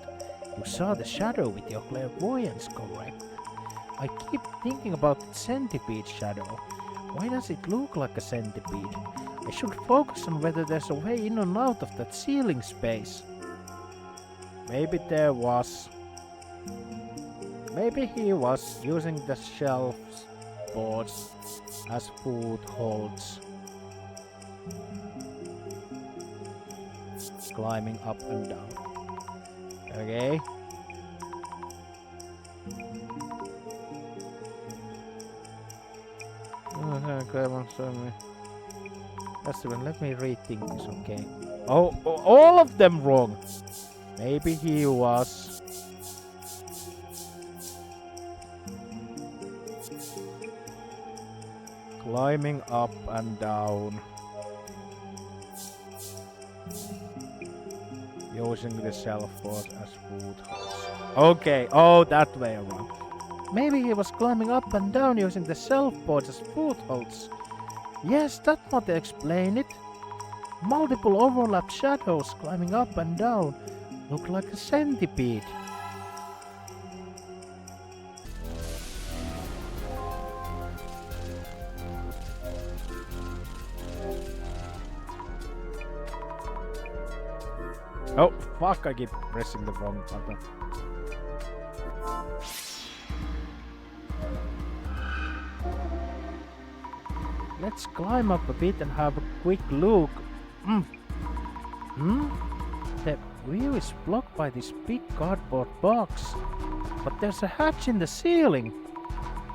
You saw the shadow with your clairvoyance, correct? I keep thinking about the centipede shadow. Why does it look like a centipede? I should focus on whether there's a way in and out of that ceiling space. Maybe there was. Maybe he was using the shelves boards as footholds. Climbing up and down. Okay. Let me read things, okay? Oh, all of them wrong. Maybe he was. Climbing up and down. Using the shelf board as footholds. Okay, oh, that way around. Maybe he was climbing up and down using the shelf boards as footholds. Yes, that might explain it. Multiple overlapped shadows climbing up and down. Look like a centipede. Oh, fuck, I keep pressing the wrong button. Let's climb up a bit and have a quick look. The view is blocked by this big cardboard box. But there's a hatch in the ceiling.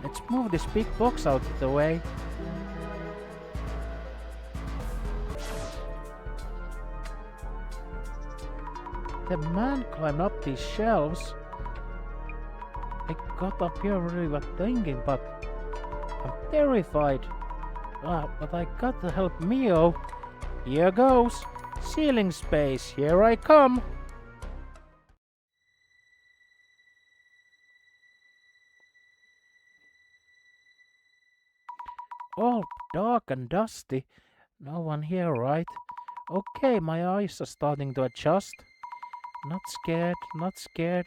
Let's move this big box out of the way. The man climbed up these shelves. I got up here really was thinking, but I'm terrified. But I gotta help Mio. Here goes. Ceiling space, here I come. All dark and dusty. No one here, right? Okay, my eyes are starting to adjust. Not scared, not scared.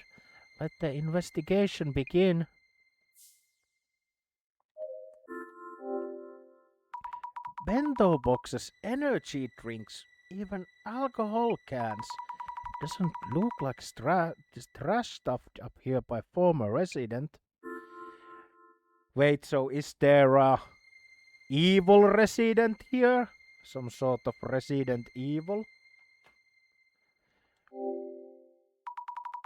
Let the investigation begin. Bento boxes, energy drinks, even alcohol cans. Doesn't look like this trash stuffed up here by former resident. Wait, so is there a evil resident here? Some sort of Resident Evil?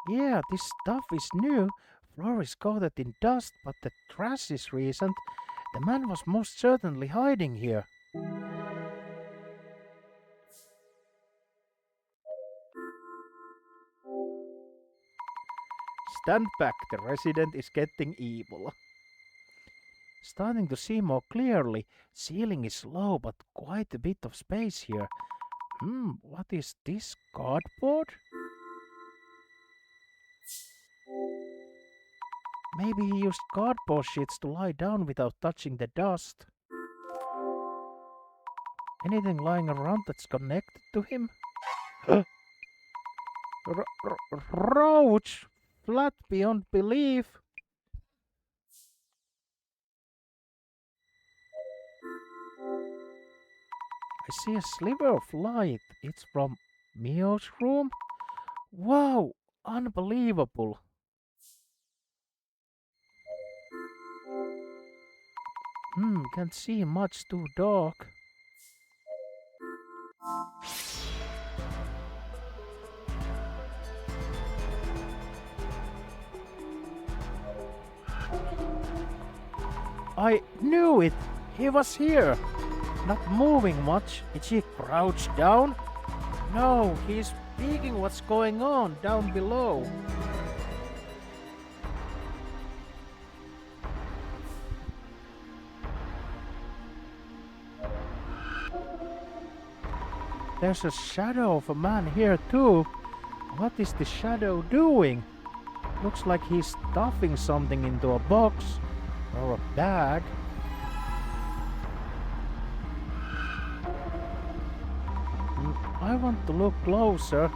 Yeah, this stuff is new. Floor is coated in dust, but the trash is recent. The man was most certainly hiding here. Stand back, the resident is getting evil. Starting to see more clearly. Ceiling is low, but quite a bit of space here. What is this? Cardboard? Maybe he used cardboard sheets to lie down without touching the dust. Anything lying around that's connected to him? Roach! Flat beyond belief. I see a sliver of light. It's from Mio's room? Wow! Unbelievable! Can't see much, too dark. I knew it! He was here! Not moving much. Is he crouched down? No, he's peeking what's going on down below. There's a shadow of a man here too. What is the shadow doing? Looks like he's stuffing something into a box or a bag. I want to look closer,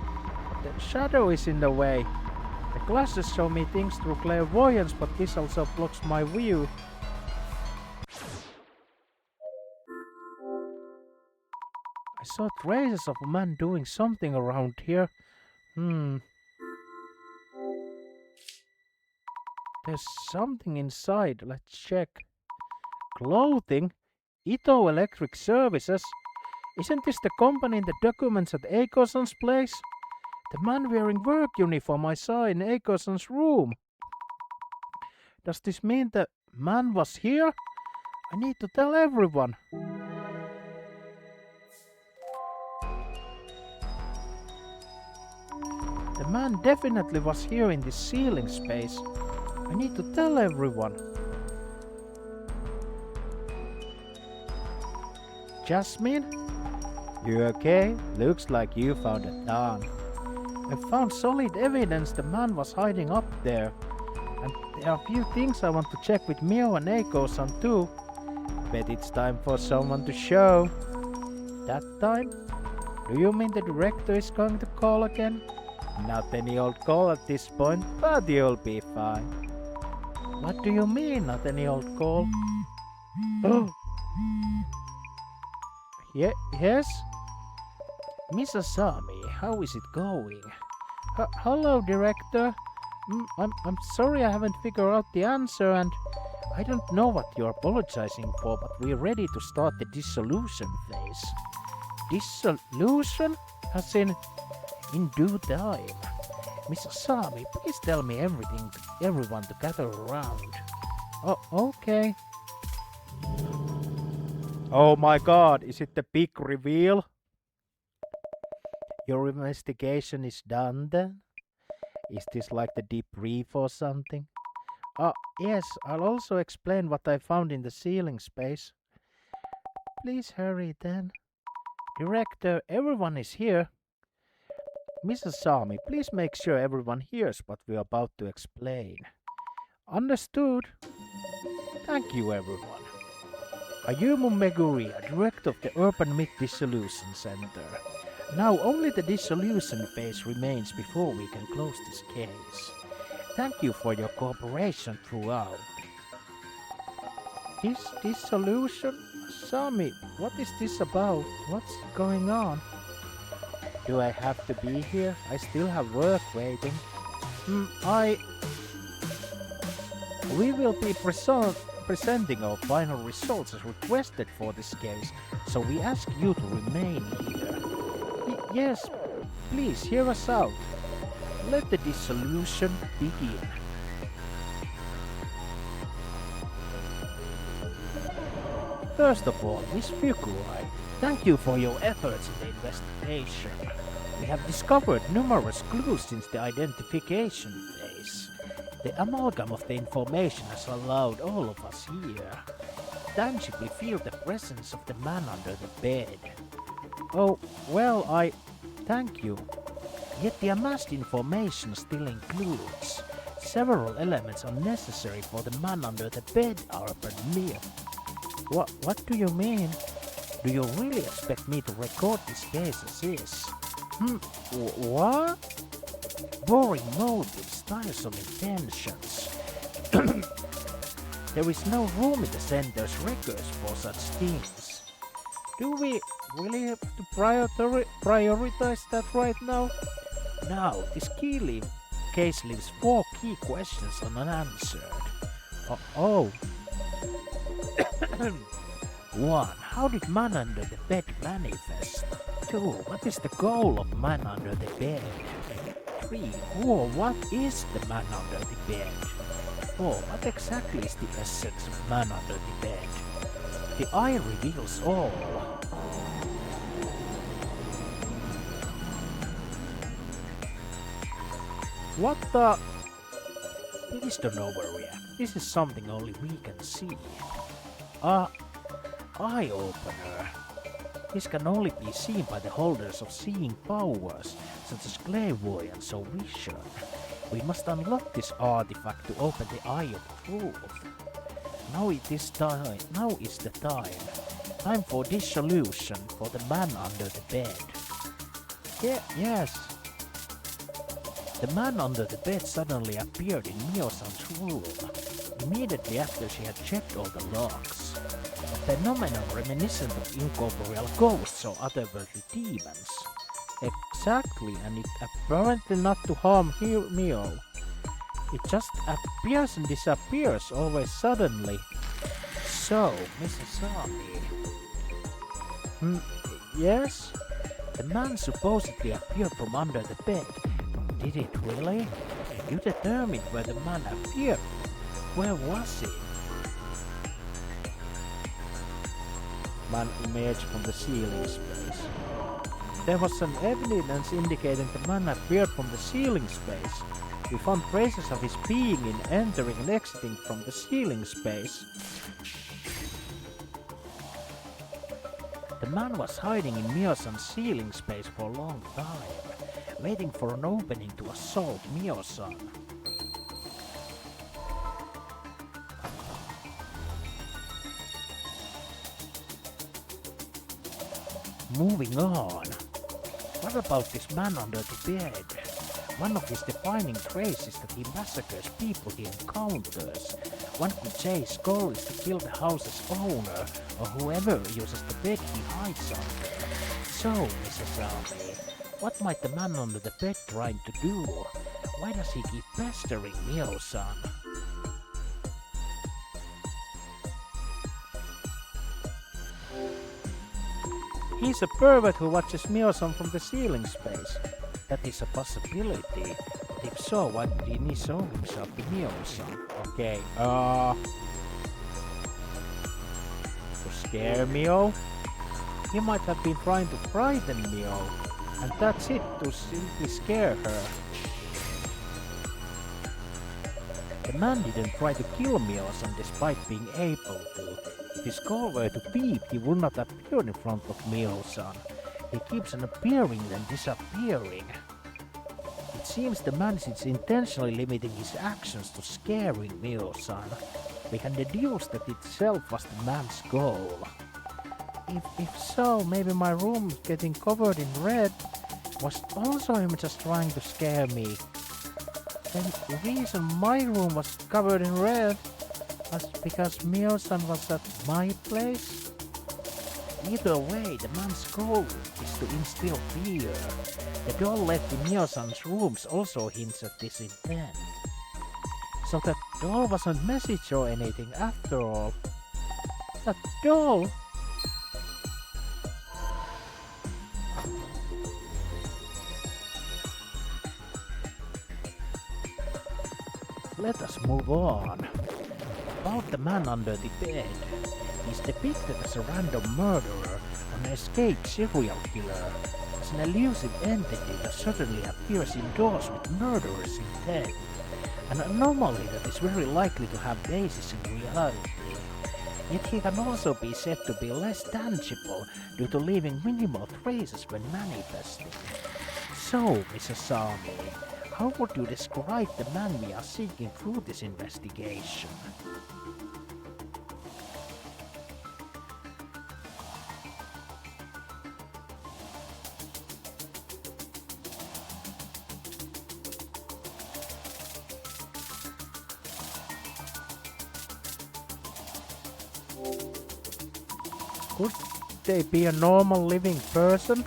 but the shadow is in the way. The glasses show me things through clairvoyance, but this also blocks my view. I saw traces of a man doing something around here. There's something inside. Let's check. Clothing? Ito Electric Services? Isn't this the company in the documents at Akoson's place? The man wearing work uniform I saw in Akoson's room. Does this mean the man was here? I need to tell everyone. The man definitely was here in this ceiling space. I need to tell everyone. Jasmine? You okay? Looks like you found a gun. I found solid evidence the man was hiding up there. And there are a few things I want to check with Mio and Eiko-san too. Bet it's time for someone to show. That time? Do you mean the director is going to call again? Not any old call at this point, but you'll be fine. What do you mean, not any old call? Oh! Yes? Miss Asami, how is it going? Hello, director. I'm sorry I haven't figured out the answer, and I don't know what you're apologizing for, but we're ready to start the dissolution phase. Dissolution? As in due time. Miss Asami, please tell me everything to everyone to gather around. Oh, okay. Oh my god, is it the big reveal? Your investigation is done then? Is this like the debrief or something? Yes, I'll also explain what I found in the ceiling space. Please hurry then. Director, everyone is here. Mrs. Sami, please make sure everyone hears what we're about to explain. Understood? Thank you, everyone. Ayumu Meguria, Director of the Urban Myth Dissolution Center. Now only the dissolution phase remains before we can close this case. Thank you for your cooperation throughout. Dissolution? Sami, what is this about? What's going on? Do I have to be here? I still have work waiting. We will be presenting our final results as requested for this case, so we ask you to remain here. Yes, please hear us out. Let the dissolution begin. First of all, Miss Fukurai, thank you for your efforts in the investigation. We have discovered numerous clues since the identification phase. The amalgam of the information has allowed all of us here tangibly feel the presence of the man under the bed. Oh, well, I thank you. Yet the amassed information still includes several elements unnecessary for the man under the bed, Urban Myth. What do you mean? Do you really expect me to record this case as is? What? Boring motives, tiresome intentions. There is no room in the center's records for such things. Do we really have to prioritize that right now? Now, this case leaves 4 key questions unanswered. 1. How did man under the bed manifest? 2. What is the goal of man under the bed? 3. Who or what is the man under the bed? 4. What exactly is the essence of man under the bed? The eye reveals all. What the? Please don't overreact. This is something only we can see. Eye-opener. This can only be seen by the holders of seeing powers, such as clairvoyance or vision. We must unlock this artifact to open the Eye of Truth. Now is the time. Time for dissolution for the man under the bed. Yes. The man under the bed suddenly appeared in Mio-san's room, immediately after she had checked all the locks. A phenomenon reminiscent of incorporeal ghosts or otherworldly demons. Exactly, and it apparently not to harm Mio. It just appears and disappears always suddenly. So, Mrs. Sami. Yes? The man supposedly appeared from under the bed. Did it really? You determined where the man appeared. Where was he? Man emerged from the ceiling space. There was some evidence indicating the man appeared from the ceiling space. We found traces of his being in entering and exiting from the ceiling space. The man was hiding in Mio-san's ceiling space for a long time, waiting for an opening to assault Mio-san. Moving on. What about this man under the bed? One of his defining traits is that he massacres people he encounters. One could say his goal is to kill the house's owner or whoever uses the bed he hides under. So, Mrs. Army, what might the man under the bed trying to do? Why does he keep pestering Mio-san? He's a pervert who watches Mio-san from the ceiling space. That is a possibility, but if so, why did he need show himself to Mio-san? Okay, to scare Mio? He might have been trying to frighten Mio, and that's it, to simply scare her. The man didn't try to kill Mio-san despite being able to. If his goal were to peep, he would not appear in front of Mio-san. He keeps on appearing then disappearing. It seems the man is intentionally limiting his actions to scaring Mio-san. We can deduce that itself was the man's goal. If so, maybe my room getting covered in red was also him just trying to scare me. And the reason my room was covered in red was because Mio-san was at my place. Either way, the man's goal is to instill fear. The doll left in Mio-san's rooms also hints at this intent. So that doll wasn't message or anything after all. That doll? Let us move on. About the man under the bed. He's depicted as a random murderer, an escaped serial killer, as an elusive entity that suddenly appears indoors with murderous intent, an anomaly that is very likely to have basis in reality. Yet he can also be said to be less tangible due to leaving minimal traces when manifesting. So, Mrs. Army, how would you describe the man we are seeking through this investigation? Could they be a normal living person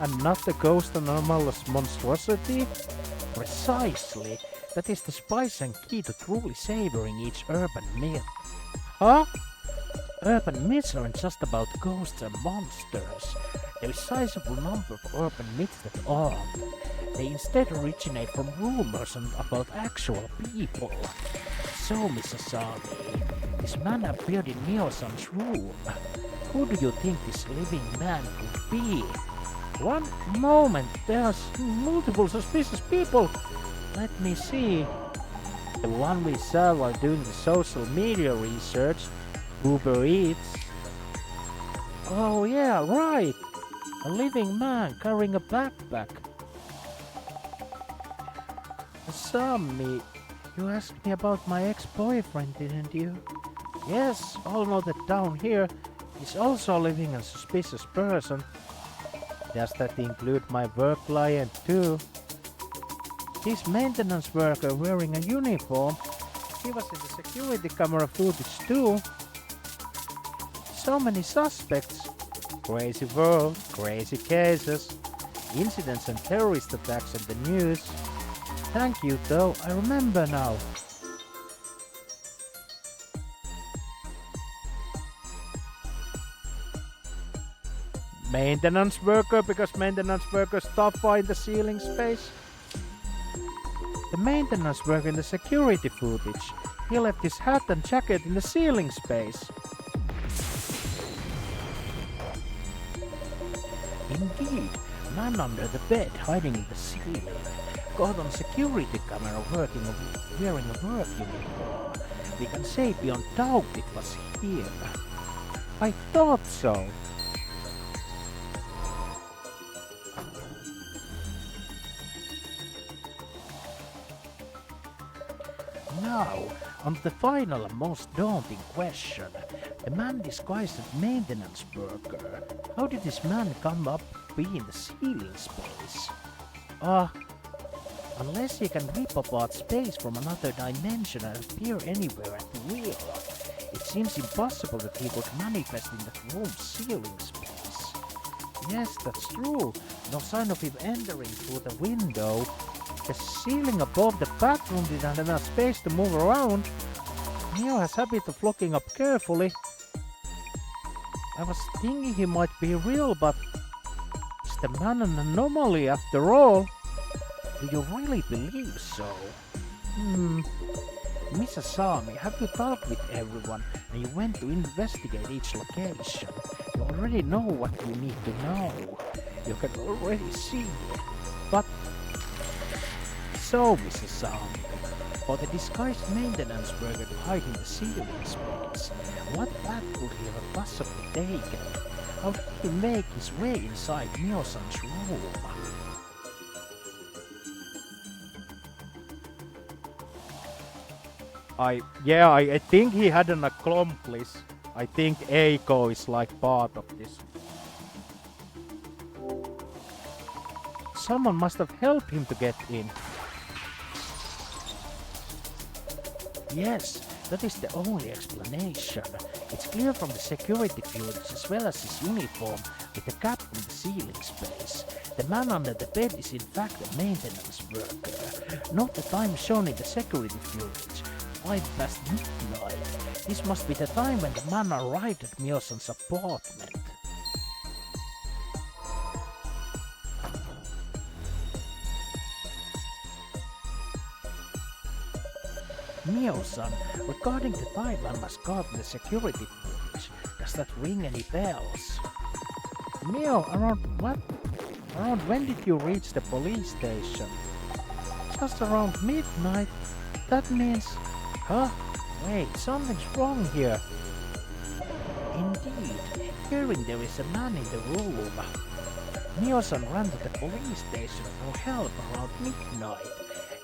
and not a ghost anomalous monstrosity? Precisely. That is the spice and key to truly savoring each urban myth. Huh? Urban myths aren't just about ghosts and monsters. There is a sizable number of urban myths that aren't. They instead originate from rumors and about actual people. So, Mrs. Army, this man appeared in Mio-san's room. Who do you think this living man could be? One moment, there's multiple suspicious people. Let me see. The one we saw while doing the social media research, Uber Eats. Oh yeah, right. A living man carrying a backpack. Sammy, you asked me about my ex-boyfriend, didn't you? Yes, all know that down here is also living a suspicious person. Does that include my work client too? This maintenance worker wearing a uniform, he was in the security camera footage too. So many suspects. Crazy world, crazy cases, incidents and terrorist attacks on the news. Thank you though, I remember now. Maintenance worker, because maintenance workers tougher in the ceiling space. The maintenance worker in the security footage, he left his hat and jacket in the ceiling space. Indeed, man under the bed hiding in the ceiling, caught on security camera wearing a work uniform. We can say beyond doubt it was here. I thought so. Now, on the final and most daunting question. The man disguised as maintenance worker. How did this man come up be in the ceiling space? Unless he can rip apart space from another dimension and appear anywhere at will. It seems impossible that he could manifest in that room's ceiling space. Yes, that's true. No sign of him entering through the window. The ceiling above the bathroom didn't have enough space to move around. Neo has habit of looking up carefully. I was thinking he might be real, but is the man an anomaly after all? Do you really believe so? Mrs. Sami, have you talked with everyone and you went to investigate each location? You already know what you need to know. You can already see it. But so, Mrs. Sami, for the disguised maintenance worker to hide in the ceiling space, what path could he have possibly taken? How did he make his way inside Mio-san's room? I think he had an accomplice. I think Eiko is like part of this. Someone must have helped him to get in. Yes, that is the only explanation. It's clear from the security footage as well as his uniform with the cap in the ceiling space. The man under the bed is in fact a maintenance worker. Note the time shown in the security footage. 5 past midnight. This must be the time when the man arrived at Mio-san's apartment. Mio-san, regarding the time man must guard the security footage, does that ring any bells? Mio, around what? Around when did you reach the police station? Just around midnight. That means... Huh? Wait, something's wrong here. Indeed, hearing there is a man in the room. Mio-san ran to the police station for help around midnight.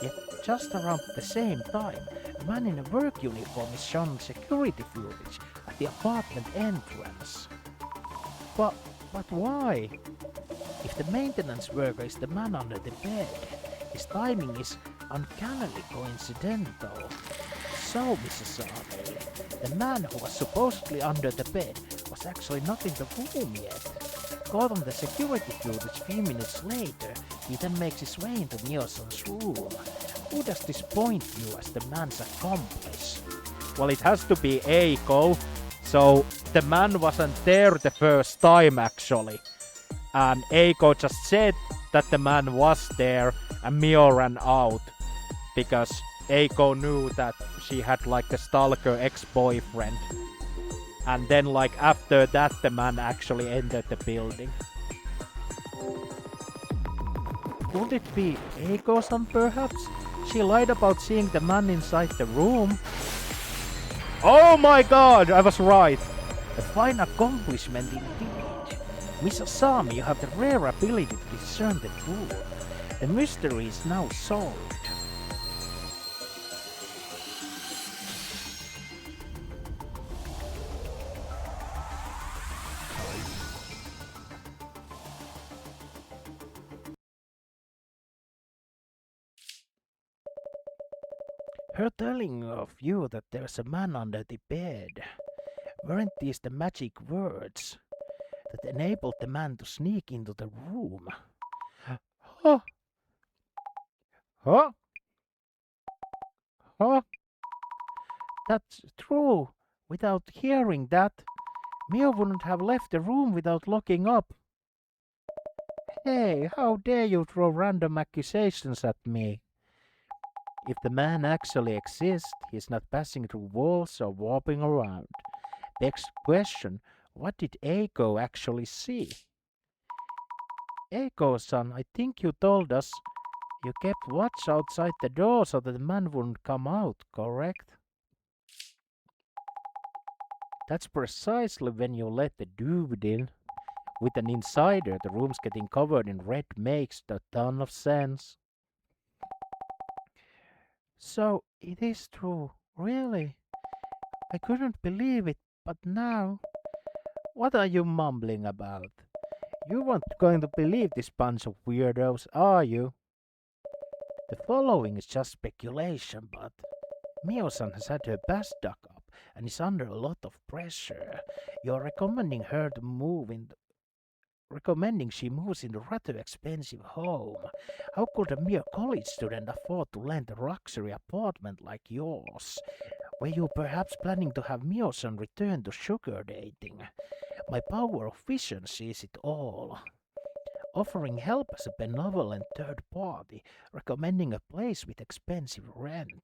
Yet just around the same time, a man in a work uniform is shown on security footage at the apartment entrance. But why? If the maintenance worker is the man under the bed, his timing is uncannily coincidental. So, Mrs. Sami, the man who was supposedly under the bed was actually not in the room yet. Caught on the security footage a few minutes later, he then makes his way into Mio-san's room. Who does this point you as the man's accomplice? Well, it has to be Eiko. So the man wasn't there the first time actually. And Eiko just said that the man was there and Mio ran out. Because Eiko knew that she had like the stalker ex-boyfriend. And then like after that the man actually entered the building. Could it be Eiko-san perhaps? She lied about seeing the man inside the room. Oh my god, I was right. A fine accomplishment indeed. Mrs. Sami, you have the rare ability to discern the truth. The mystery is now solved. Her telling of you that there's a man under the bed. Weren't these the magic words that enabled the man to sneak into the room? Huh? Huh? Huh? That's true. Without hearing that, Mio wouldn't have left the room without locking up. Hey, how dare you throw random accusations at me? If the man actually exists, he's not passing through walls or warping around. Next question, what did Eiko actually see? Eiko-san, I think you told us you kept watch outside the door so that the man wouldn't come out, correct? That's precisely when you let the dude in. With an insider, the room's getting covered in red makes a ton of sense. So it is true, really. I couldn't believe it, but now. What are you mumbling about? You weren't going to believe this bunch of weirdos, are you? The following is just speculation, but Mio-san has had her past dug up and is under a lot of pressure. You're recommending her to move in recommending she moves in a rather expensive home. How could a mere college student afford to rent a luxury apartment like yours? Were you perhaps planning to have Mio-san return to sugar dating? My power of vision sees it all. Offering help as a benevolent third party, recommending a place with expensive rent.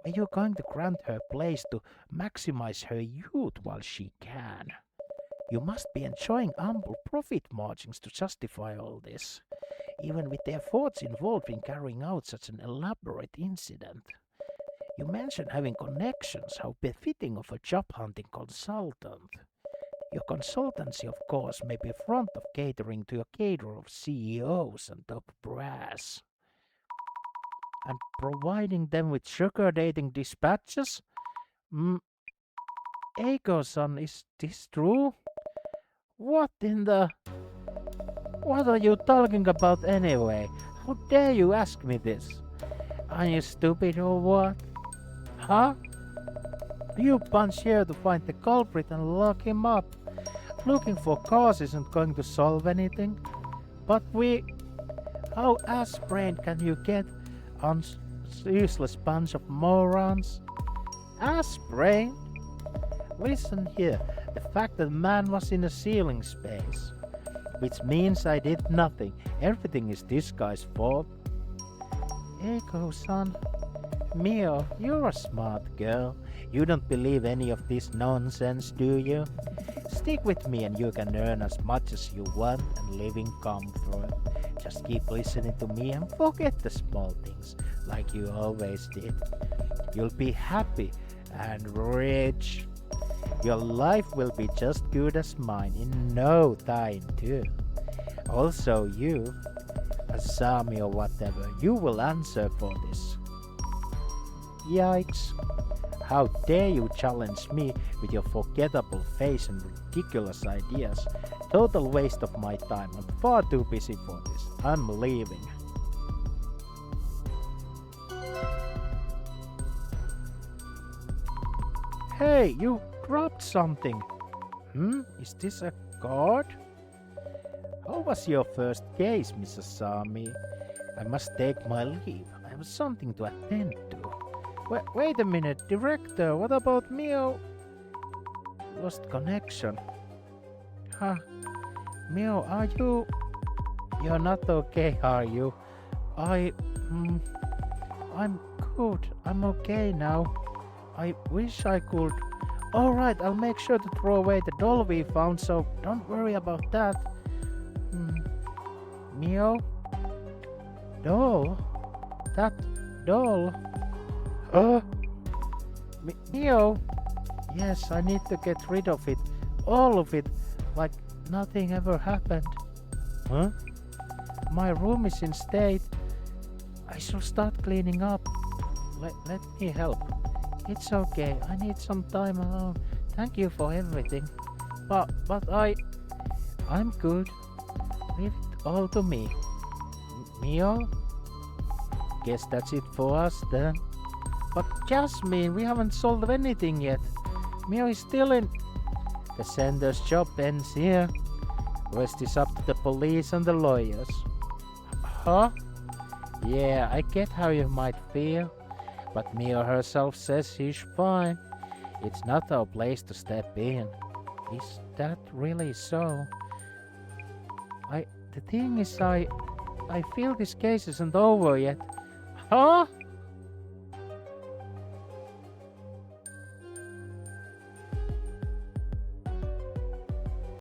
Are you going to grant her place to maximize her youth while she can? You must be enjoying ample profit margins to justify all this, even with the efforts involved in carrying out such an elaborate incident. You mentioned having connections, how befitting of a job hunting consultant. Your consultancy, of course, may be front of catering to a cadre of CEOs and top brass. And providing them with sugar dating dispatches? Eiko-san, is this true? What in the... What are you talking about anyway? How dare you ask me this? Are you stupid or what? Huh? You bunch here to find the culprit and lock him up. Looking for cause isn't going to solve anything. But how ass-brained can you get on useless bunch of morons? Ass-brained? Listen here, the fact that man was in a ceiling space. Which means I did nothing. Everything is this guy's fault. Eiko-san. Mio, you're a smart girl. You don't believe any of this nonsense, do you? Stick with me and you can earn as much as you want and live in comfort. Just keep listening to me and forget the small things, like you always did. You'll be happy and rich. Your life will be just good as mine in no time too. Also you, Asami or whatever, you will answer for this. Yikes. How dare you challenge me with your forgettable face and ridiculous ideas. Total waste of my time. I'm far too busy for this. I'm leaving. Hey, you dropped something. Is this a card? How was your first case, Mrs. Sami? I must take my leave. I have something to attend to. Wait a minute, Director, what about Mio? Lost connection. Huh? Mio, are you... You're not okay, are you? I'm good. I'm okay now. I wish I could... Alright, I'll make sure to throw away the doll we found, so don't worry about that. Mio? Doll? That doll? Mio? Yes, I need to get rid of it. All of it. Like nothing ever happened. Huh? My room is in state. I should start cleaning up. Let me help. It's okay. I need some time alone. Thank you for everything. But I'm good. Leave it all to me. Mio? Guess that's it for us then. But Jasmine, we haven't solved anything yet. Mio is still in... The sender's job ends here. Rest is up to the police and the lawyers. Huh? Yeah, I get how you might feel. But Mio herself says she's fine. It's not our place to step in. Is that really so? The thing is, I feel this case isn't over yet. Huh?